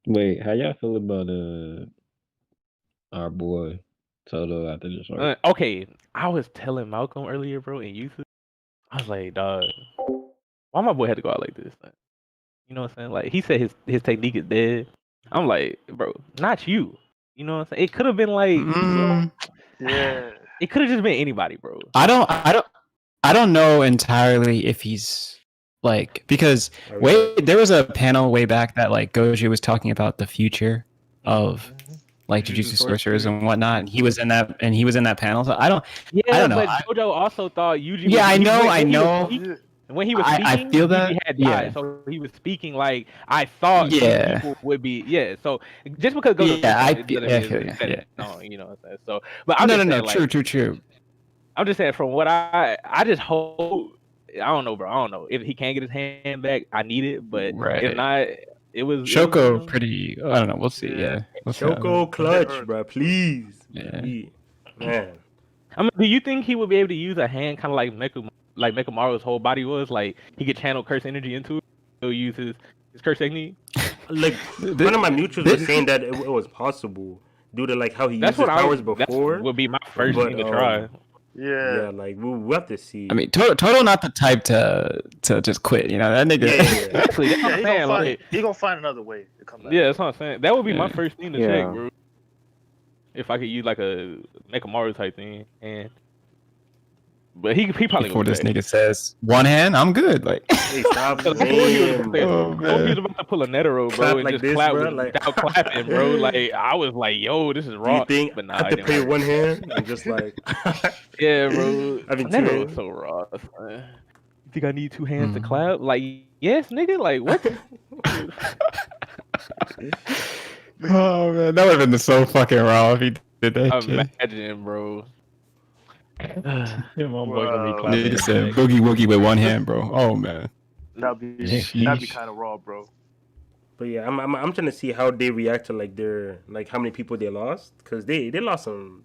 Wait, how y'all feel about our boy Toto after this arc? Okay, I was telling Malcolm earlier, bro, in YouTube. I was like, dog, why my boy had to go out like this? Like, you know what I'm saying? Like he said his technique is dead. I'm like, bro, not you. You know what I'm saying? It could have been like, Yeah. it could have just been anybody, bro. I don't know entirely if he's like, because there was a panel way back that like Goji was talking about the future of like Jujutsu sorcerers and whatnot, and he was in that panel. So I don't know. But Jojo also thought Yuji. Yeah, I know. When he was speaking, I feel that. Yuji had Yeah. died, so he was speaking like I thought Yeah. people would be. Yeah, so just because Gojo, Yeah, I said it feel- doesn't yeah, I mean feel it's you, set yeah. in stone, you know what I'm saying? So, but I'm No, just no, saying, no. like, True. I'm just saying from what I just hope. I don't know, bro. I don't know if he can get his hand back. I need it, but Right. if not, it was Shoko pretty. I don't know. We'll see. Yeah. We'll see how it Choco goes. clutch, bro. Please. Yeah. Man. I mean, do you think he would be able to use a hand kind of like Mekamaru's whole body was? Like he could channel curse energy into it. He'll use his curse technique. Like one of my mutuals was saying that it was possible due to like how he used his powers before. That would be my first but, thing to try. Yeah, like we'll have to see. I mean, Toto not the type to just quit. You know that nigga. Yeah. Exactly. That's what I'm saying. Like, he gonna find another way to come back. yeah, that's what I'm saying. That would be my Yeah. first thing to Yeah. check, bro. If I could use like a Mekamaru type thing, but he probably Before gonna this check. nigga says one hand, I'm good. Like, Hey, stop Before he was saying, bro. about to pull a Netero, bro, Clap and like just this, clap bro, without clapping, bro. Like I was like, yo, this is Do raw. you think But nah, I have it to didn't play work. one hand and just like Yeah, bro. I mean, two Netero hands. is so raw. Son. You think I need two hands to clap? Like, yes, nigga. Like what? oh man, that would have been so fucking raw if he did that shit. Imagine, bro. Yeah, my boy gonna be clapping. Nigga said boogie woogie with one hand, bro. Oh man. That'd be Sheesh. kind of raw, bro. But yeah, I'm trying to see how they react to like their like how many people they lost because they lost some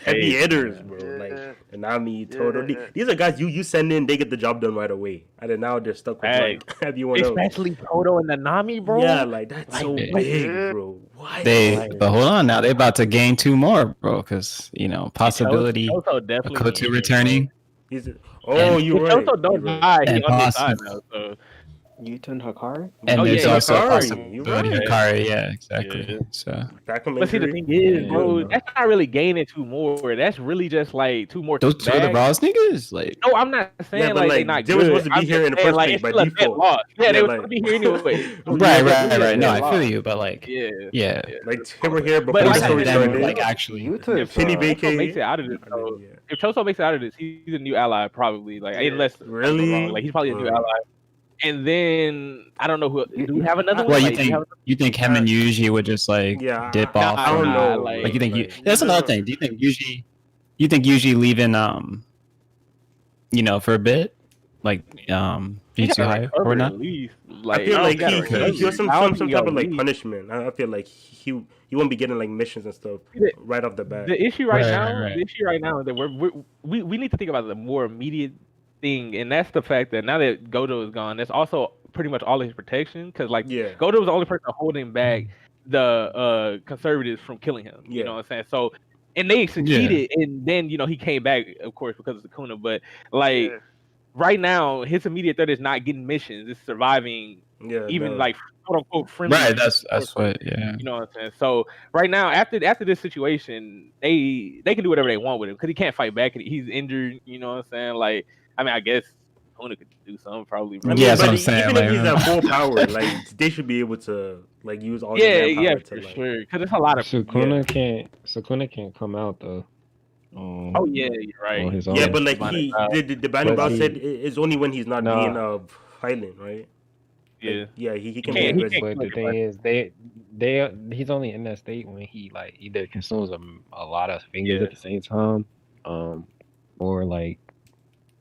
heavy hitters, bro. Yeah. Like Nami, Toto. Yeah. These are guys you send in, they get the job done right away, and then now they're stuck with like everyone else. Especially Toto and Nanami, bro. Yeah, like that's so Like, big, yeah. bro. Why? But hold on now, they about to gain 2 more, bro, because possibility Toto of definitely Kotu returning. He's, oh, you're right. Toto don't You're right. die. He And on his side possible. now. So Yuta Hikari? And Oh, there's yeah, also a Hikari, possibility you're of right. Hikari, yeah, exactly. Yeah. So Back from but see, the injury. thing is, Yeah, bro, no. that's not really gaining 2 more. That's really just like 2 more. those 2 are the rawest niggas, like No, I'm not saying Yeah, but, like they like, not they good. were supposed to be I'm here just in the saying, first like, place it's by still a net default. loss. Yeah, Yeah, they were like- supposed to be here anyway. right. No, I loss. feel you, but like, Yeah. yeah. Like they were here But before the like, story them, started. like actually, Yuta If is Penny Toto Vacay. makes it out of this, and though, then, yeah. if Toto makes it out of this, he's a new ally probably. Like unless I'm Really? wrong, like he's probably a new Mm. ally. And then I don't know who. Do we have another one? well, Like, do we have you think him and Yuji would just like Yeah, dip I- off? I don't from- know. Like you think Like, that's another thing. Do you think Yuji leaving for a bit, like He Jujutsu gotta High recover or not? at least. I feel like gotta he recover. was some I don't type think of he'll like leave. punishment. I feel like he won't be getting like missions and stuff The- right off the bat. The issue right Right, now, right. the issue right now is that we need to think about the more immediate thing, and that's the fact that now that Gojo is gone, that's also pretty much all of his protection. Because like Yeah. Gojo was the only person holding back the conservatives from killing him. You Yeah. know what I'm saying? So, and they succeeded, and then he came back, of course, because of Sukuna. But like Yeah. right now, his immediate threat is not getting missions; it's surviving, Yeah, even no. like quote unquote friendly. Right, that's what. Yeah. You know what I'm saying? So right now, after this situation, they can do whatever they want with him because he can't fight back. He's injured. You know what I'm saying? Like, I mean, I guess Kona could do something probably. I mean, Yeah, that's but what I'm saying, even if like, he's at full power, like they should be able to like use all Yeah, their manpower to for like. sure. Because it's a lot of. Sukuna can't come out though. Oh yeah, you're right. On his own. Yeah, but like Binding the Binding But Bow he- said it's only when he's not Nah. being violent, right? Yeah. Like, yeah, he can can't- be he aggressive. can't- But the thing is, he's only in that state when he like either consumes a lot of fingers Yeah. at the same time, or like.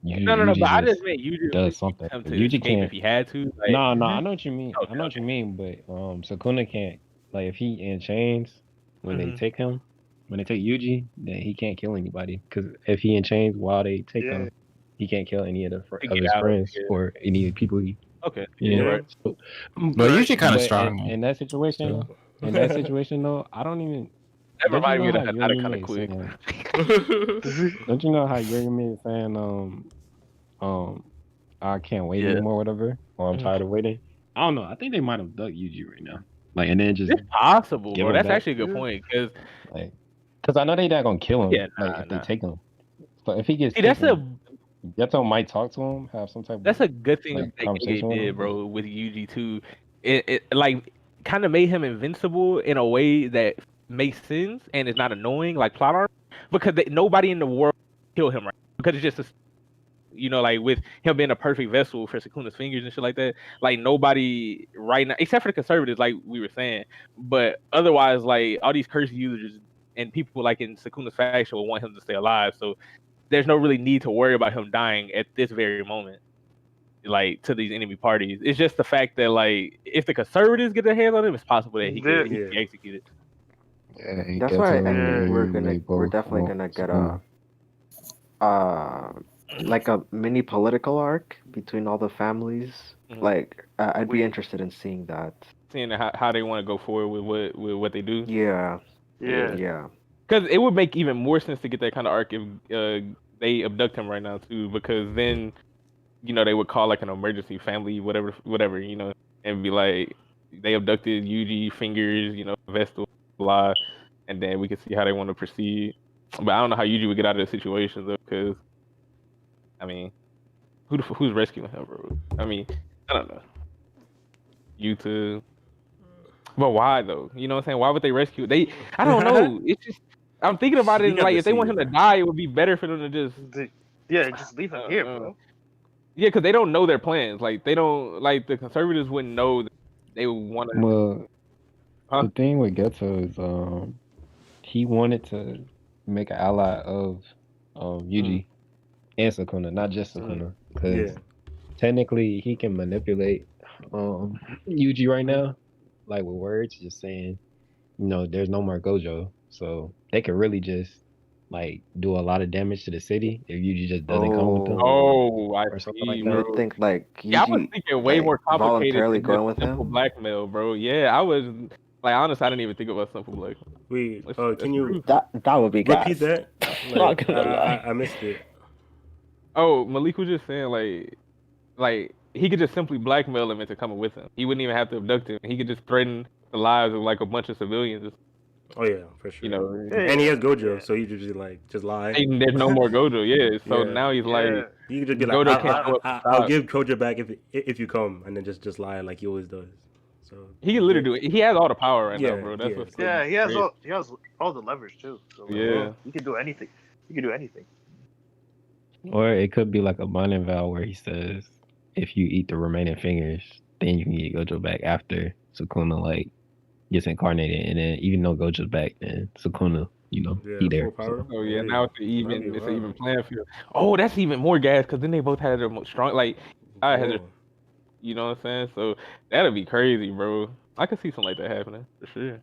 No. But I just meant you does something. Him to Yuji escape can't. if he had to. Like, No, I know what you mean. Okay, I know what you mean, but Sukuna can't. Like if he in chains when they Mhm. take him, when they take Yuji, then he can't kill anybody. Because if he in chains while they take Yeah. him, he can't kill any of He of get his out, friends yeah. or any people he. Okay. Yeah. Yeah. Right. So, But Yuji kind of but strong. in that situation. In that situation, though, I don't even. That don't you reminded me know of how that kind Yuri of quick. saying- Don't you know how Yuri is saying I can't wait Yeah. anymore, whatever, or I'm tired of waiting. I don't know. I think they might have ducked Yuji right now, like, and then just It's possible, Give bro. him That's back. actually a good point because like, because I know they not gonna kill him. Yeah, like nah, if they nah. take him. But if he gets, see that's taken, that's how might talk to him, have some type. a good thing like, that they conversation with did, him. bro, with Yuji too. It like kind of made him invincible in a way that makes sense and is not annoying, like plot armor, because nobody in the world kill him, right? Because it's just like with him being a perfect vessel for Sukuna's fingers and shit like that. Like nobody right now, except for the conservatives, like we were saying, but otherwise, like all these curse users and people like in Sukuna's faction will want him to stay alive. So there's no really need to worry about him dying at this very moment. like to these enemy parties. It's just the fact that like if the conservatives get their hands on him, it's possible that he could be executed. Yeah, he That's why I think definitely we're definitely gonna get a like a mini political arc between all the families. Mhm. Like I'd be interested in seeing that. Seeing how they want to go forward with what they do. Yeah. Yeah. Because it would make even more sense to get that kind of arc if they abduct him right now too. Because then, you know, they would call like an emergency family, whatever, you know, and be like, they abducted Yuji, Fingers, you know, Vestal, blah, and then we could see how they want to proceed. But I don't know how Yuji would get out of the situation though, because I mean, who's rescuing him, bro? I mean, I don't know. YouTube. But why though? You know what I'm saying? Why would they rescue? I don't know. It's just I'm thinking about it. And, like if they want him to die, it would be better for them to just just leave him here, bro. Yeah, because they don't know their plans. Like they don't like the conservatives wouldn't know that they would want to. Well, the thing with Geto is he wanted to make an ally of Yuji and Sukuna, not just Sukuna, because technically he can manipulate Yuji right now, like with words, just saying, you know, there's no more Gojo, so they could really just like do a lot of damage to the city if Yuji just doesn't come with them. Oh, I or something like You that. would think like Yuji, Yeah, I was thinking way more complicated voluntarily than going with simple him. blackmail, bro. Yeah, I was like, honestly, I didn't even think about simple blackmail. Wait, That's can you That would be repeat gas. that? Not gonna lie. I missed it. Oh, Malik was just saying like he could just simply blackmail him into coming with him. He wouldn't even have to abduct him. He could just threaten the lives of like a bunch of civilians. Oh yeah, for sure. You know, and he has Gojo, so he just lie. And there's no more Gojo. Yeah, so now he's like, you could just be like, Gojo can't show up. I'll give Gojo back if you come, and then just lie like he always does. So he can literally do it. He has all the power right now, bro. That's yeah. what's He has all the leverage too. So Yeah. he can do anything. He can do anything. Or it could be like a binding vow where he says, if you eat the remaining fingers, then you can get Gojo back after Sukuna like gets incarnated, and then even though Gojo's back, then Sukuna, you know, he there. Power. Oh yeah, now it's an even playing field. Oh, that's even more gas because then they both had their most strong like I had, you know what I'm saying? So that'd be crazy, bro. I could see something like that happening for sure.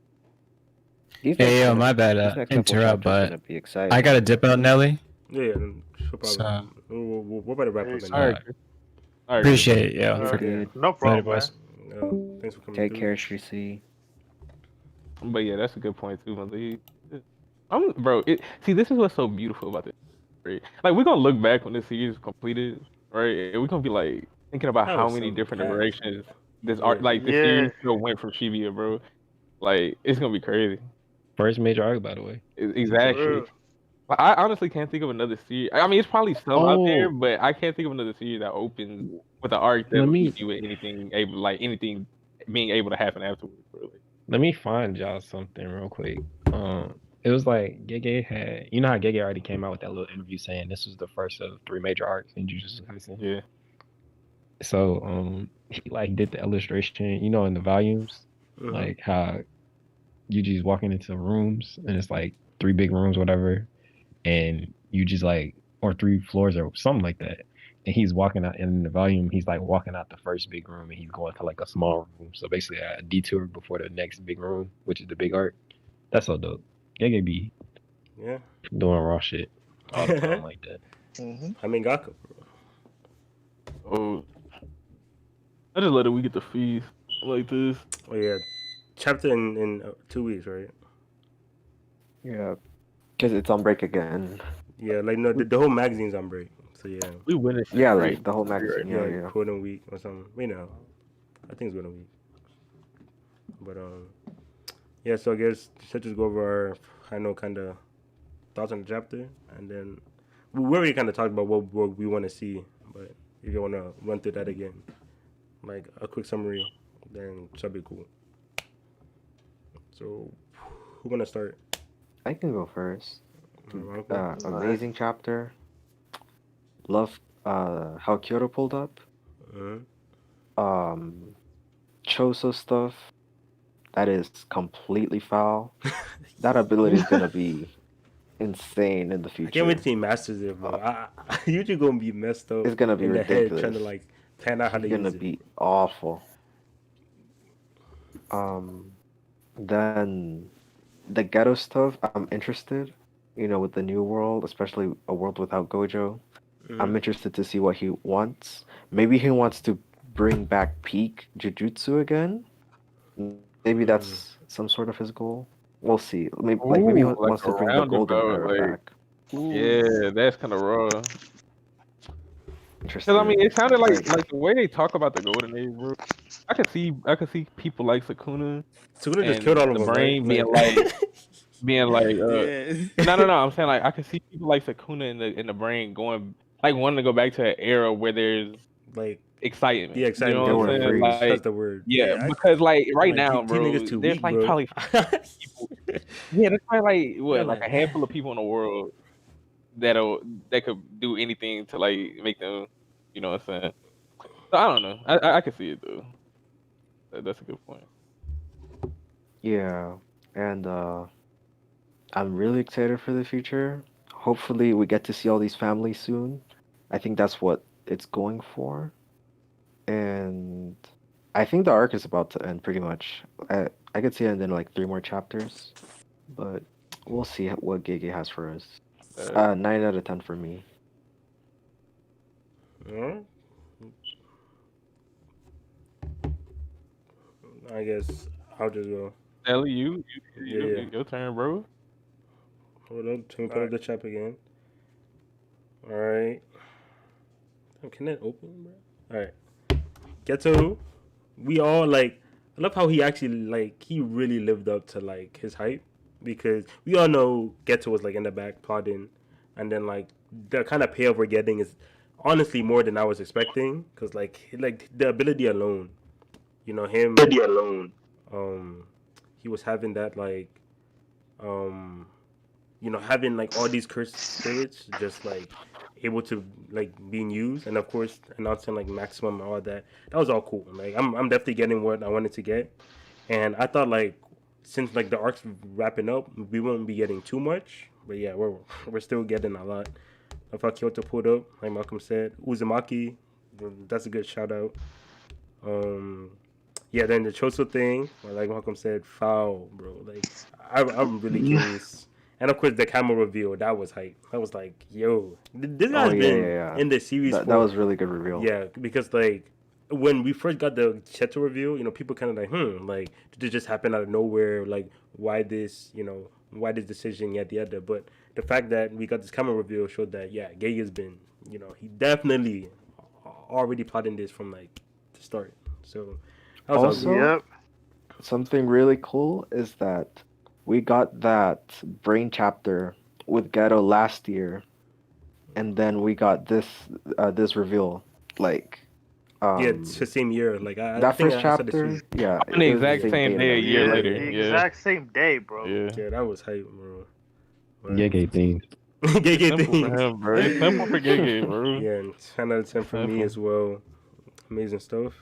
Hey, yo, my bad, interrupt, but I gotta dip out, Nelly. Yeah, no problem. We're about to wrap up. All right. Appreciate it, yo. No problem, boys. Thanks for coming. Take care, Shri. But yeah, that's a good point too, Malik. Bro, see, this is what's so beautiful about this. Right? Like we're gonna look back when this series is completed, right? And we're gonna be like thinking about how many different directions this art, like this series still went from Shibuya, bro. Like it's gonna be crazy. First major arc, by the way. Exactly. I honestly can't think of another series. I mean, it's probably some out there, but I can't think of another series that opens with an arc that leaves you with anything being able to happen afterwards. Really. Let me find y'all something real quick. It was like Gege had, you know how Gege already came out with that little interview saying this was the first of 3 major arcs in Jujutsu Kaisen. Yeah. So he like did the illustration, you know, in the volumes, like how Yuji's walking into rooms and it's like 3 big rooms, whatever, and Yuji's like, or 3 floors or something like that. And he's walking out in the volume, he's like walking out the first big room and he's going to like a small room. So basically a detour before the next big room, which is the big arc. That's so dope. Gege be doing raw shit all the time like that. I mean, Gaku, bro. Oh, I just let it. We get the feast like this. Oh yeah, chapter in 2 weeks, right? Yeah, because it's on break again. Yeah, like no, the whole magazine's on break. So yeah, we win it. Yeah, like the whole magazine. Yeah. Golden Week or something. Wait, no, I think it's Golden Week. But yeah. So I guess let's just go over our kind of thoughts on the chapter, and then we already kind of talked about what we want to see. But if you want to run through that again, like a quick summary, then should be cool. So who gonna start? I can go first. Amazing chapter. Love how Kyoto pulled up. Choso stuff. That is completely foul. That ability is gonna be insane in the future. I can't wait to see Masters it, bro. Usually gonna be messed up. It's gonna be ridiculous. Trying to like Find out how He's to gonna use it. be awful. Then the ghetto stuff, I'm interested. You know, with the new world, especially a world without Gojo. I'm interested to see what he wants. Maybe he wants to bring back peak Jujutsu again. Maybe that's some sort of his goal. We'll see. Maybe he Ooh, like wants a to bring the golden roundabout, era like back. yeah, that's kind of raw. Interested. Cause I mean, it sounded like Like, the way they talk about the golden age, bro. I could see people like Sukuna Sukuna just killed and all of the them, right? brain being like Yeah. no. I'm saying like I could see people like Sukuna in the brain going like wanting to go back to an era where there's like excitement. yeah, You know excitement. they what were I'm saying? free. Like That's the word. yeah, Yeah, because like right Like now, these bro, niggas too there's weak, like bro. probably people. Yeah, there's probably like They're what like a like, handful of people in the world that could do anything to like make them. You know what I'm saying? So I don't know. I can see it though. That's a good point. Yeah, and I'm really excited for the future. Hopefully, we get to see all these families soon. I think that's what it's going for. And I think the arc is about to end pretty much. I could see it in like 3 more chapters, but we'll see what Gege has for us. 9 out of 10 for me. I guess I'll just go. Nelly, Yeah. your turn, bro. Hold on, can we put up the chat again? All right. Oh, can it open, bro? All right. Geto, we all like. I love how he actually like he really lived up to like his hype because we all know Geto was like in the back plotting, and then like the kind of payoff we're getting is honestly more than I was expecting because like the ability alone, you know him. He was having that like um having like all these cursed spirits just like able to like being used, and of course announcing like maximum and all that. That was all cool. Like I'm definitely getting what I wanted to get, and I thought like since like the arc's wrapping up, we won't be getting too much, but yeah, we're still getting a lot. Of how Kyoto pulled up, like Malcolm said, Uzumaki, that's a good shout out. Yeah, then the Choso thing, like Malcolm said, foul, bro. Like I'm really curious. And of course, the camera reveal, that was hype. I was like, yo, this Oh guy's yeah, been yeah. in the series That was really good reveal. yeah, because like when we first got the Cheto reveal, people kind of like, like did it just happen out of nowhere? Like why this decision yet the other? But the fact that we got this camera reveal showed that yeah, Gay has been, he definitely already plotting this from like the start. So that was Also, Yep. something really cool is that we got that brain chapter with Ghetto last year, and then we got this reveal like yeah, it's the same year. Like I that think first I saw the chapter. series. Yeah, On the it was the exact same date day a and year Yeah, later. the Yeah. exact same day, bro. Yeah. Yeah, that was hype, bro. Gege themes. Gay Simple things. for him, bro. It's simple for Gege, bro. Yeah, and 10 out of 10 for me Simple. as well. Amazing stuff.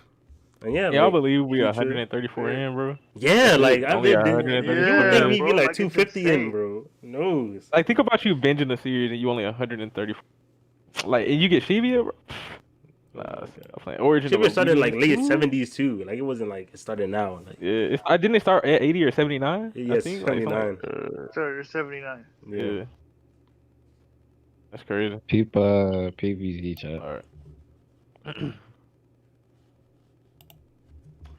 And yeah, Yeah, I like, believe we future. 134 in, bro. Yeah, That's it. like I've Only been. 134 You would think Yeah, we'd bro, be like like, it's 250 in, insane. bro. Who knows? Like, think about you binging the series and you only 134. Like, and you get Shibuya, bro. Nah, I'm playing Origin. Shibuya started like late Ooh. 70s too. Like it wasn't like it started now. Like Yeah, I didn't it start at 80 or 79. yeah, I think like, 79. So 79. Yeah. That's crazy. Peep PVZ chat. All right.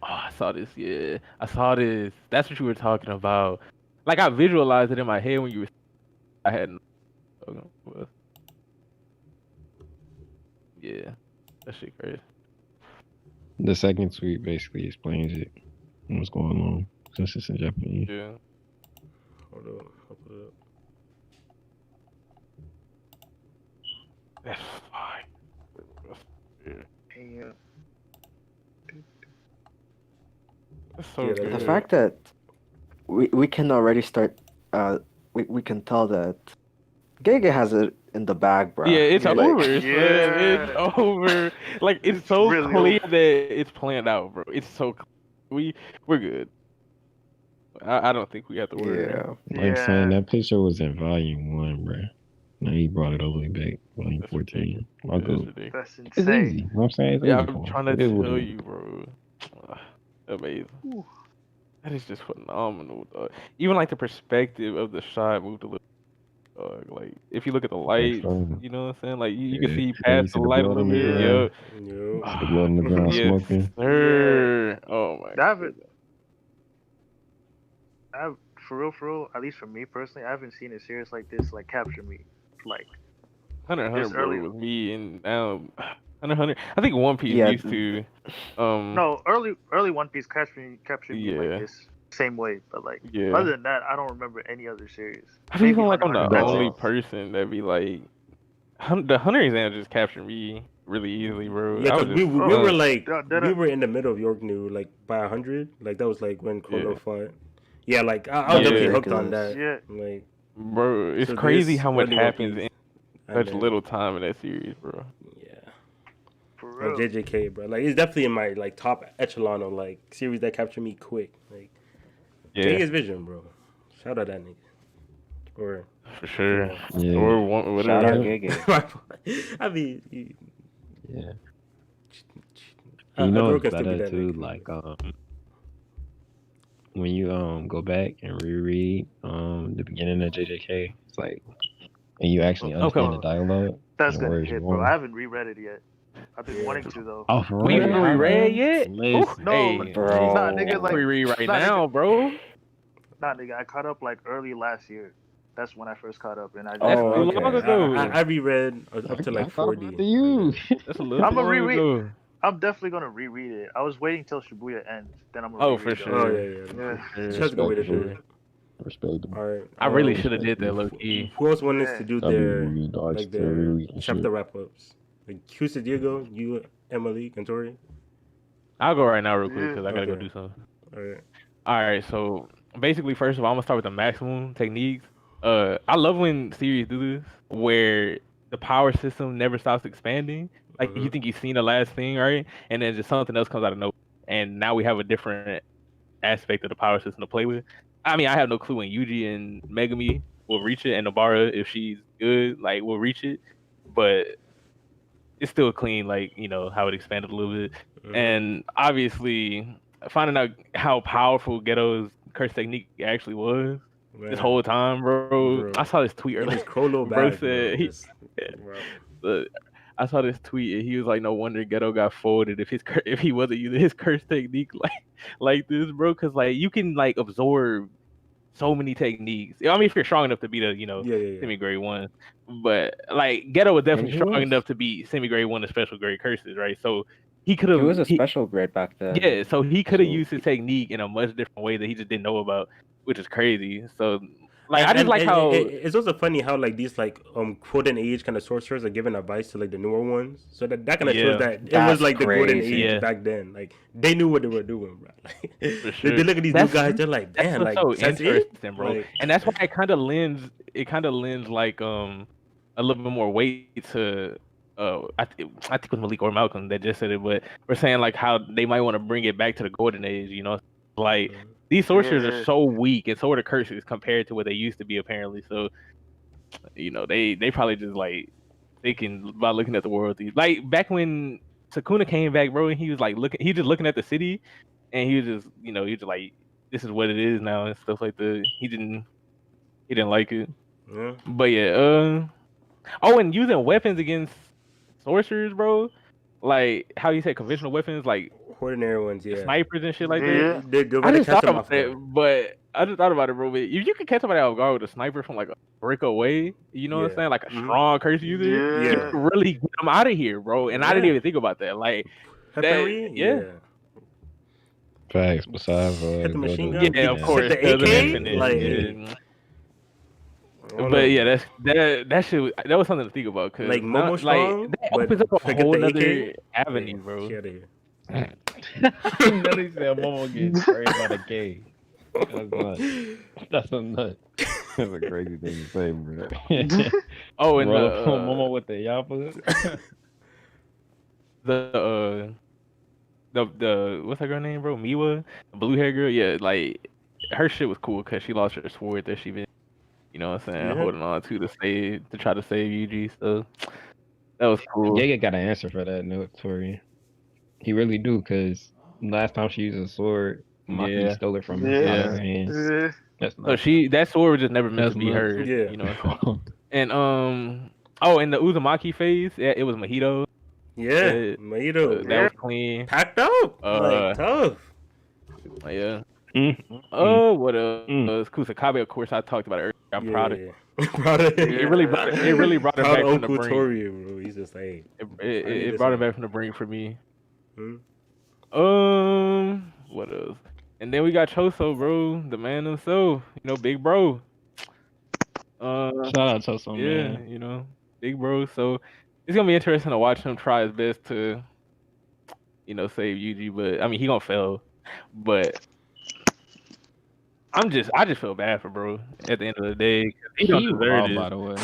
Oh, I saw this. Yeah, I saw this. That's what you were talking about. Like I visualized it in my head when you were. I hadn't. Yeah, that shit crazy. The second tweet basically explains it. What's going on since it's in Japanese. Yeah. Hold up. I'll put it up. That's fine. Yeah. That's so Yeah, good. the fact that we can already start. We can tell that Gege has it in the bag, bro. Yeah, it's Like, over. It's Yeah. over. Like it's so really clear over. that it's planned out, bro. It's so clear. We're good. I don't think we have to worry. Yeah. Like saying Yeah. that picture was in volume 1, bro. Now he brought it all the way back. Volume That's 14. ridiculous. I'll That's go. ridiculous. That's It's insane. easy. You know what I'm saying? It's Yeah, easy I'm for him. trying to It is what tell it is. you, bro. Amazing. Ooh. That is just phenomenal, dog. Even like the perspective of the shot moved a little. Like if you look at the lights, so. you know what I'm saying? Like you can Yeah. see You past see the the light a blood little on the bit. Yeah. ground. Yo. Yo. See the blood on the ground Yes, smoking. sir. Oh my I haven't, goodness. for real, at least for me personally, I haven't seen a series like this like capture me like Hunter x Hunter, this bro, early. with me and Hunter x Hunter. I think One Piece Yeah, used to. No, early One Piece captured me like Yeah, this same way, but like yeah. other than that, I don't remember any other series. I feel Maybe like Hunter I'm x the Hunter. That's only it. person that be like, the Hunter exam just captured me really easily, bro. Yeah, I because was we just we were like Did we I? were in the middle of York New like by 100. Like that was like when Kolo Yeah. fought. Yeah, like I That was was definitely Yeah. hooked on ridiculous. that. Yeah. Like Bro, it's so crazy this how much early One happens Piece in and such then little time in that series, bro. yeah. For Like real. JJK, bro. Like it's definitely in my like top echelon of like series that capture me quick. Like Yeah, Vegas Vision, bro. Shout out that nigga. Or for sure. Yeah. Or one, Shout out whatever. Gege. I mean, Yeah. I You know Adoro it's can still be better that too, nigga. like when you go back and reread the beginning of JJK, it's like and you actually understand the Oh, dialogue that's and the gonna words you're hit, bro. I going. haven't reread it yet. I've been wanting to though. Oh, for We real? haven't You reread haven't? yet? Ooh, Listen, No, hey, nah, Bro. nigga, like, reread right nah, now, nigga, bro. nah, nigga. I caught up like early last year. That's when I first caught up, and I just That's Oh, too like, long okay. ago. I reread up to I like thought 40. about the you. That's a little I'm too gonna long reread. ago. I'm definitely gonna reread it. I was waiting till Shibuya ends, then I'm gonna Oh, for reread it. Oh sure. yeah. Yeah, For That's a good way to Respectable. do sure. it. Respectable. All right. I really should have did that low key. Who else wanted us to yeah. do I'll be their reading the arts like to their reread and chapter shit. wrap ups? Like Houston, Diego, you, Emily, and Tori. I'll go right now real quick Yeah. because I gotta go Okay. do something. All right. All right, so basically, first of all, I'm gonna start with the maximum techniques. I love when series do this, where the power system never stops expanding. Like you Mhm. think you've seen the last thing, right? And then just something else comes out of nowhere, and now we have a different aspect of the power system to play with. I mean, I have no clue when Yuji and Megami will reach it, and Nobara, if she's good, like will reach it, but it's still clean, like how it expanded a little bit, Mhm. and obviously finding out how powerful Ghetto's curse technique actually was this Man, whole time, bro. bro. I saw this tweet In earlier. his Chrono Bro bag, said bro. he. Look, I saw this tweet and he was like, "No wonder Ghetto got folded if he wasn't using his curse technique like this, bro. Because like you can like absorb so many techniques. I mean, if you're strong enough to beat a Yeah. semi-grade one, but like Ghetto was And definitely he strong was enough to beat semi-grade one and special grade curses, right? So he could he have was a special grade back then. yeah, so he could have So used his technique in a much different way that he just didn't know about, which is crazy. So like I just And like how it's also funny how like these like golden age kind of sorcerers are giving advice to like the newer ones. So that kind of shows yeah, that it was that's like the golden crazy. age Yeah. back then. Like they knew what they were doing, bro. Like, for they sure. look at these That's new guys, they're like, that's damn, what's like so that's it. interesting, bro. Like, And that's why it kind of lends like a little bit more weight to I think it was Malik or Malcolm that just said it, but we're saying like how they might want to bring it back to the golden age, like these sorcerers are Yeah. so weak and so are the curses compared to what they used to be apparently. So they probably just like thinking about looking at the world. Like back when Sakuna came back, bro, and he was like just looking at the city, and he was just he was just like, this is what it is now and stuff like that. He didn't like it, yeah. but yeah. Oh, and using weapons against sorcerers, bro. Like how you said conventional weapons, like Ordinary ones, yeah. snipers and shit like Yeah. that. They're I gonna just catch thought them about off it, guard. but bro. But if you could catch somebody off guard with a sniper from like a brick away, you know what I'm Yeah. saying? Like a Mhm. strong curse user, you Yeah. could really get them out of here, bro. And I didn't Yeah. even think about that. Like, Weaponry, yeah. Facts. Besides, Hit the machine go to- gun. Yeah, of Hit course. the because of AK, Infinite, like, yeah. I don't But know, yeah, bro. that shit. That was something to think about because Like Momo like strong, that but opens up a forget whole the nother AK. avenue, Yeah, bro. get out of here. Nelly said Momo getting sprayed by the K. That's nuts. That's a nut. That's a crazy thing to say, bro. Oh, and Roll up on Momo with the yappa. the what's that girl name, bro? Miwa, the blue hair girl. Yeah, like her shit was cool because she lost her sword that she been You know what I'm saying? Yeah. Holding on to try to save Yuji. So that was cool. JJK got an answer for that, no, Tori. He really do, because last time she used a sword, Maki Yeah. stole it from her Yeah. out of her hands. Yeah. That's So nuts. that sword was just never meant That's to be nuts. hers. Yeah. You know what I'm saying? And in the Uzumaki phase, yeah, it was Mojito. Yeah, Maito. That was clean. Packed up. Like, tough. Yeah. What else? Mm. Kusakabe, of course, I talked about it earlier. I'm proud of it. Proud of him. It really brought it Proud back of from the Uncle brink. Tori, bro. He's just like, It brought it back from the brink for me. Hmm? What else? And then we got Choso, bro, the man himself. You know, big bro. Shout out Choso, Yeah, man. you know, big bro. So it's gonna be interesting to watch him try his best to, save Yuji. But I mean, he gonna fail. But I just feel bad for bro at the end of the day. 'Cause he don't deserve raw, this. by the way.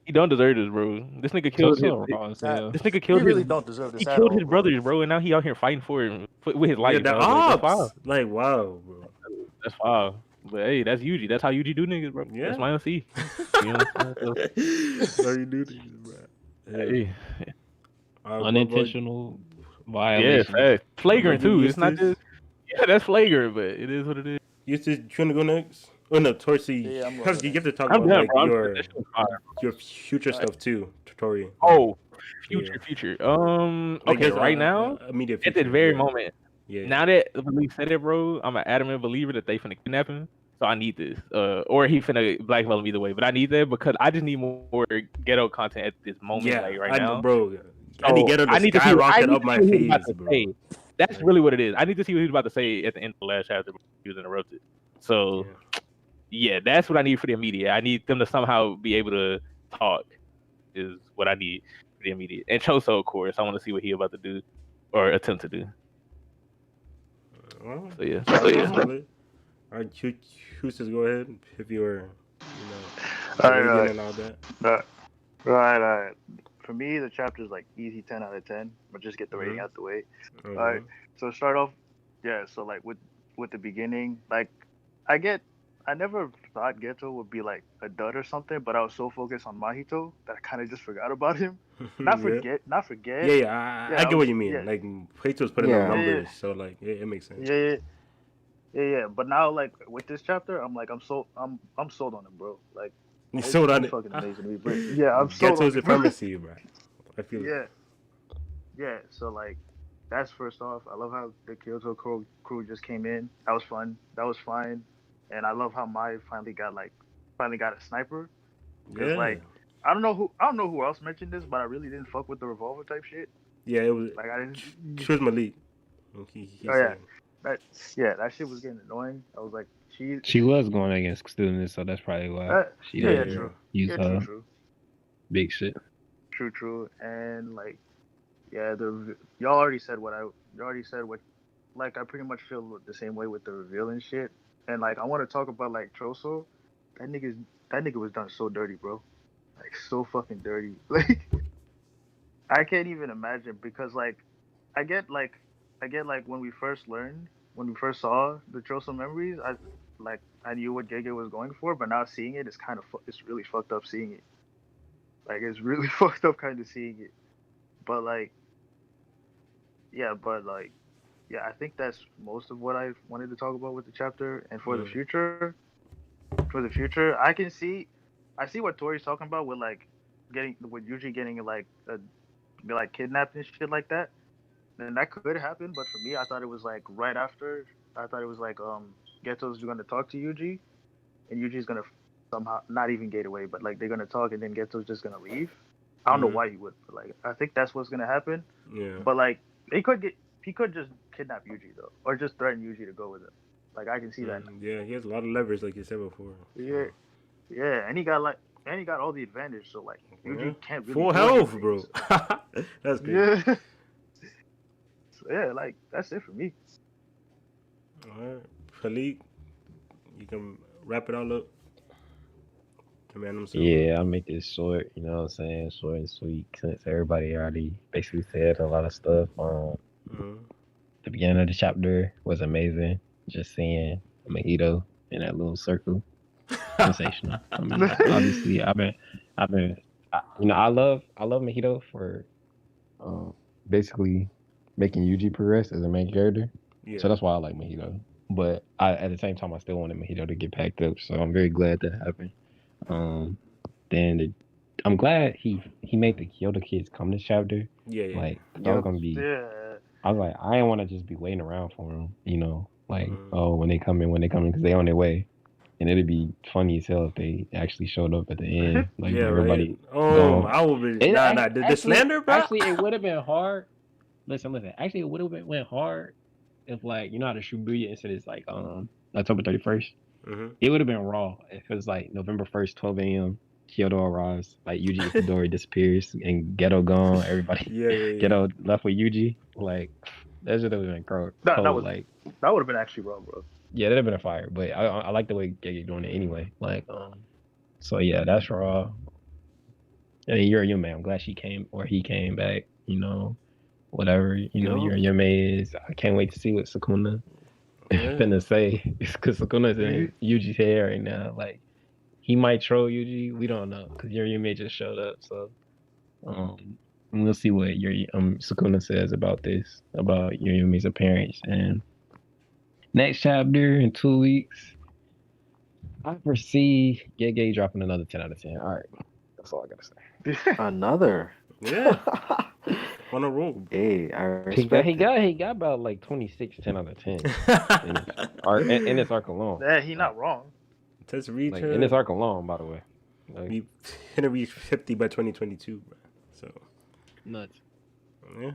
He don't deserve this, bro. This nigga killed Choso his. raw as hell. This nigga He killed really his. don't deserve this He at killed all, his bro. brothers, bro, and now he out here fighting for him with his life. Yeah, the bro. Like, that's wild. ops. Like, wow, bro. That's wild. But hey, that's Yuji. That's how Yuji do niggas, bro. Yeah. That's my MC. You know what I'm saying? That's how you do things, bro. Hey. Unintentional Yeah, violation. fact. Flagrant too. It's not Eustace? just that's flagrant, but it is what it is. Eustace, you want to go next? Oh no, Torsi. Yeah, I'm going Because you next. get to talk I'm about done, like bro. your future stuff too, Tori. Oh, Yeah. future. Like, Okay, there's right now, immediate at future. this very yeah. moment, Yeah. now that the police said it, bro, I'm an adamant believer that they finna kidnap him. So I need this. Or he finna blackmail him either way. But I need that because I just need more ghetto content at this moment, Yeah, like right I now. know, bro. I need to get I on need the to see what skyrocket up my he was about face, to bro. say. That's Like- really what it is. I need to see what he was about to say at the end of the last chapter. He was interrupted. So yeah, that's what I need for the immediate. I need them to somehow be able to talk. Is what I need for the immediate. And Choso, of course, I want to see what he about to do or attempt to do. Well, So yeah. solid. All right, choose go ahead if you're, Alright, and all that. Right. For me, the chapter is like easy 10 out of 10, but just get the rating out the way. Okay. Alright, so start off, so like with the beginning, like I never thought Geto would be like a dud or something, but I was so focused on Mahito that I kind of just forgot about him. Not forget. Yeah, I get what you mean. yeah. Like, Plato's putting Yeah. up numbers, Yeah. so like, it makes sense. Yeah. But now, like with this chapter, I'm like, I'm sold on him, bro. Like, You sold on it's it. fucking amazing to me, bro. Yeah, I'm sold on Ghetto's a it, bro. pharmacy, bro. I feel it. Yeah. So like, that's first off. I love how the Kyoto crew just came in. That was fun. That was fine. And I love how Mai finally got a sniper. Cause like, I don't know who else mentioned this, but I really didn't fuck with the revolver type shit. Yeah, it was. Like I didn't. Choose Malik. He Oh, said. That shit was getting annoying. I was like, She was going against students, so that's probably why she yeah, didn't true. use Yeah, her true. big shit. True. And like, yeah, y'all already said what. Like, I pretty much feel the same way with the reveal and shit. And like, I want to talk about like Troso. That nigga was done so dirty, bro. Like, so fucking dirty. Like, I can't even imagine because like, I get like when we first saw the Troso memories, I knew what JJ was going for, but now seeing it, it's really fucked up seeing it. Like, it's really fucked up kind of seeing it. But like, yeah, I think that's most of what I wanted to talk about with the chapter. And for the future, I see what Tori's talking about with like with Yuji getting like kidnapped and shit like that. And that could happen, but for me, I thought it was like right after. I thought it was like Geto's gonna talk to Yuji, and Yuji's gonna somehow not even get away, but like they're gonna talk, and then Geto's just gonna leave. I don't know why he would, but like I think that's what's gonna happen. Yeah. But like he could just kidnap Yuji though, or just threaten Yuji to go with him. Like I can see that. Yeah, he has a lot of leverage, like you said before. Yeah, and he got all the advantage. So like Yuji can't really full do health, anything, bro. so. That's good. Yeah. So, yeah, like that's it for me. All right, Philippe, you can wrap it all up. Yeah, I'll make this short, you know what I'm saying? Short and sweet, since everybody already basically said a lot of stuff. The beginning of the chapter was amazing. Just seeing Mojito in that little circle. sensational. I mean, obviously, I love Mahito for basically making Yuji progress as a main character. Yeah. So that's why I like Mahito. But at the same time, I still wanted Mahito to get packed up. So I'm very glad that happened. I'm glad he made the Kyoto kids come this chapter. Yeah. Like, I was gonna be. Yeah. I was like, I didn't want to just be waiting around for them. Like, oh, when they come in, because they on their way. And it'd be funny as hell if they actually showed up at the end. Like, Yeah, everybody. right. I would be. The slander, bro. Actually, it would have been hard. Listen. Actually, it would have went hard if, like, you know how the Shibuya incident is, like, October 31st? Mm-hmm. It would have been raw if it was, like, November 1st, 12 a.m. Kyoto arrives, like, Yuji Itadori disappears, and Geto gone. Everybody, Geto left with Yuji. Like, that should have been cold. That would have been actually raw, bro. Yeah, that'd have been a fire, but I like the way Gege doing it anyway. Like, so yeah, that's raw. I mean, you're man. I'm glad he came back. Whatever. Your man is. I can't wait to see what Sukuna finna say. Because Sukuna's in Yuji's hair right now. Like, he might troll Yuji. We don't know because your man just showed up. So, we'll see what your Sukuna says about this, about Yumi's appearance. And next chapter in 2 weeks, I foresee Gege dropping another 10 out of 10. All right, that's all I gotta say. Another. Yeah. On a roll. Hey, I respect he got about like 26 10 out of 10 in this arc alone. Yeah, he not wrong. Let's reach in this arc alone, by the way. We gonna reach 50 by 2022, bro. So nuts. Yeah.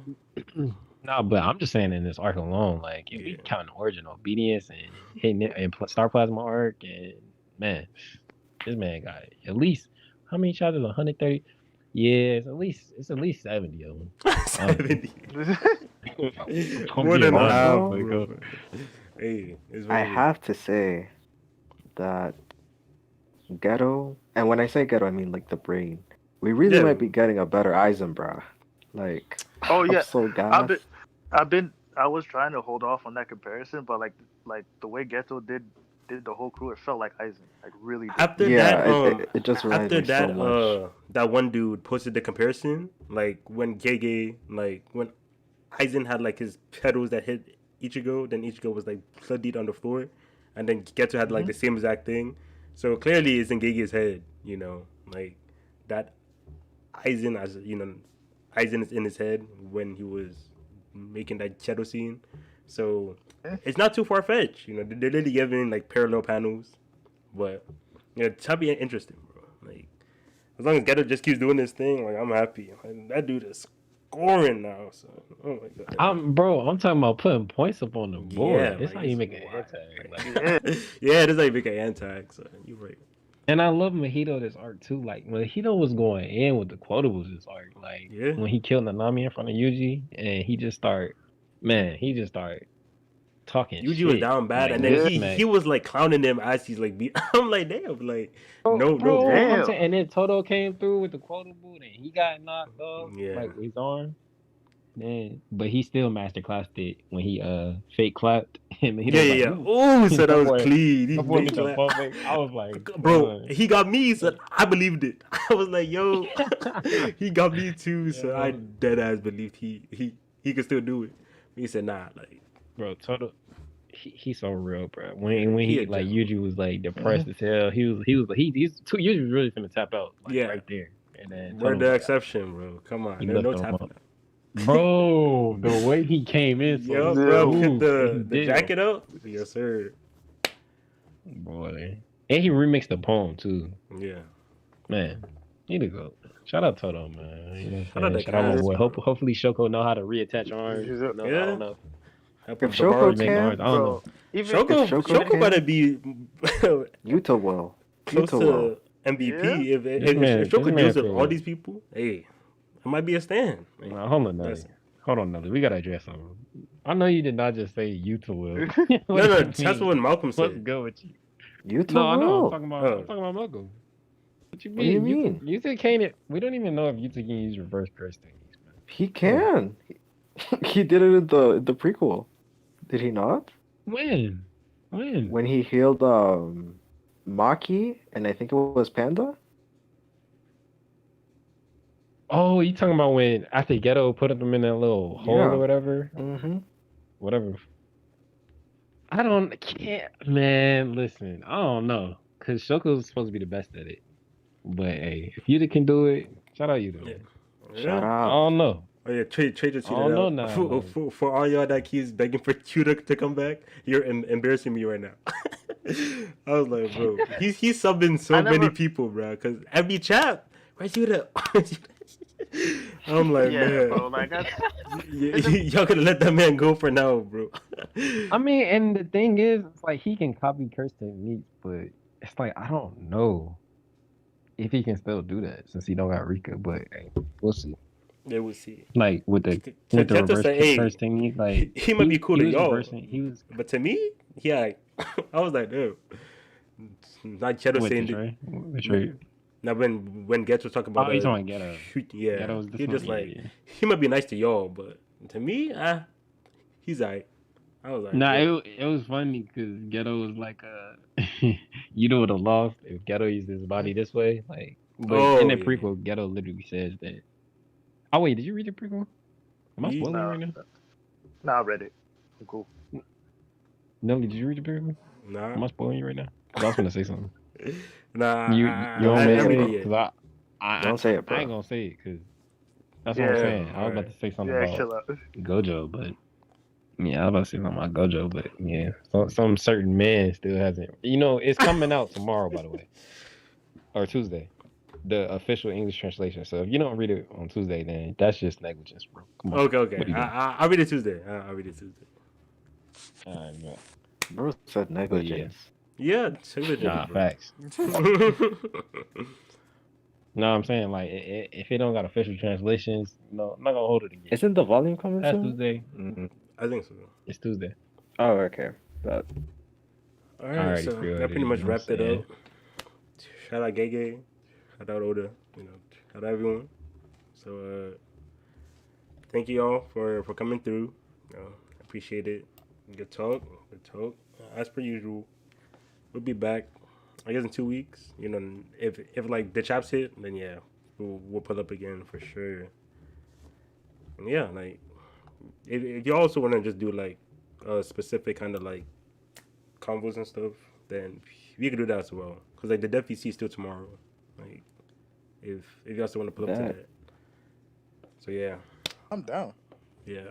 No, but I'm just saying in this arc alone, like, if we count Origin Obedience and hitting it and Star Plasma arc, and man, this man got at least how many chapters? 130. Yeah, it's at least 70 of them. 70. More than half. Hey, I have to say that Ghetto, and when I say Ghetto, I mean like the brain. We really might be getting a better Eisenbra. Like, oh yeah, I'm so gassed. I was trying to hold off on that comparison, but like the way Ghetto did the whole crew, it felt like Eisen, like really. After it just reminds me so much. That one dude posted the comparison, like when Gege, like when Eisen had like his petals that hit Ichigo, then Ichigo was like bloodied on the floor, and then Ghetto had like the same exact thing. So clearly, it's in Gege's head, like that. Eisen, Eisen is in his head when he was making that shadow scene, so it's not too far fetched. They're literally giving like parallel panels, but it's be interesting, bro. Like, as long as Ghetto just keeps doing this thing, like, I'm happy. Like, that dude is scoring now, so oh my god. I'm talking about putting points up on the board. Yeah, it's like, how you make an anti. Yeah, it is how you make an anti. So you're right. And I love Mahito this arc too. Like, Mahito was going in with the quotables this arc. Like, when he killed Nanami in front of Yuji, and he just started talking. Yuji shit. Was down bad, and then he was like clowning them as he's like I'm like, damn, like no, damn. And then Toto came through with the quotable, and he got knocked off, like with his arm. But he still masterclassed it when he fake clapped him. Oh, so that was clean. He I was like, bro, he got me. So I believed it. I was like, yo, he got me too. So I dead ass believed he could still do it. He said, nah, like, bro, Toto, he's so real, bro. When he like Yuji was like depressed as hell, Yuji was really finna tap out, like, right there. And then we're the exception, bro. Come on, there's no tapping out. Bro, the way he came in, bro, hit the jacket up. Yes, sir. Boy, and he remixed the poem too. Yeah, man, need to go. Shout out Toto, man. Shout out my boy. Hopefully Shoko know how to reattach arms. I don't know. If Shoko can, bro, Shoko better be Yuta will close to MVP. If Shoko deals with all these people, hey. It might be a stand. Hold on, Nelly. We gotta address something. I know you did not just say Yuta will. No, that's what Malcolm said. Let's go with you. Yuta will? I know. I'm talking about Malcolm. What you mean? Yuta can't. We don't even know if Yuta can use reverse curse techniques, man. He can. He did it in the prequel. Did he not? When? When he healed Maki, and I think it was Panda. Oh, you talking about when after Ghetto put them in that little hole Yeah. or whatever? Mm-hmm. Whatever. Can't, man, listen, I don't know. Because Shoko's supposed to be the best at it. But hey, if Yuta can do it, shout out Yuta, man. Shut I up. don't know. Oh yeah, Trader I tweeted don't know out now. for all y'all that keeps begging for Cuda to come back. You're embarrassing me right now. I was like, bro, he's subbing so many people, bro. Cause every chat, where's Cuda? I'm like, Yeah, man, bro. Like that's y'all gonna let that man go for now, bro. I mean, and the thing is, it's like he can copy curse techniques, but it's like I don't know if he can still do that since he don't got Rika. But hey, we'll see. Yeah, we'll see. Like with the Keto reverse said, hey, curse technique, like he might be cool he to was y'all, reversing. He was but to me, yeah, I was like, dude, not Keto with saying the Trey. With Trey. now when Getz was talking about Oh, he's talking Ghetto. yeah, Ghetto's he just different, like yeah. he might be nice to y'all, but to me, he's like, I was like, Nah, yeah. it was funny because Ghetto was like, you know, would have lost if Ghetto used his body this way. Like, but in Oh the yeah, prequel, Ghetto literally says that. Oh wait, did you read the prequel? Am I spoiling nah, right now? nah, I read it. Cool. Nelly, did you read the prequel? nah, Am I spoiling you right now? 'Cause I was gonna say something. nah, You Don't want me to I say read it? it yet. Because Don't say it, I ain't bro. gonna say it because that's what I'm Yeah, saying. I was about alright. to say something yeah, about chill out. Gojo, but yeah, I was about to say something about Gojo, but yeah, some certain man still hasn't. You know, it's coming out tomorrow, by the way, or Tuesday, the official English translation. So if you don't read it on Tuesday, then that's just negligence, bro. Come on. Okay, What are you doing? I'll read it Tuesday. I'll read it Tuesday. All right, man. Bro said negligence. Yeah, negligent, Nah, bro. facts. No, I'm saying like if it don't got official translations, no, I'm not gonna hold it again. Isn't the volume coming That's soon? Tuesday. I think so. It's Tuesday. Oh, okay. But All I right, already so that pre-ordered pretty it, much you know what wrapped I'm it saying? up. Shout out Gege, shout out Oda, shout out everyone. So thank you all for coming through. Appreciate it. Good talk. As per usual, we'll be back. I guess in 2 weeks. If like the chaps hit, then yeah, we'll pull up again for sure. And yeah, like if you also want to just do like a specific kind of like convos and stuff, then we can do that as well. Cause like the Dev PC is still tomorrow. Like if you also want to pull up to that. that. So yeah, I'm down. yeah,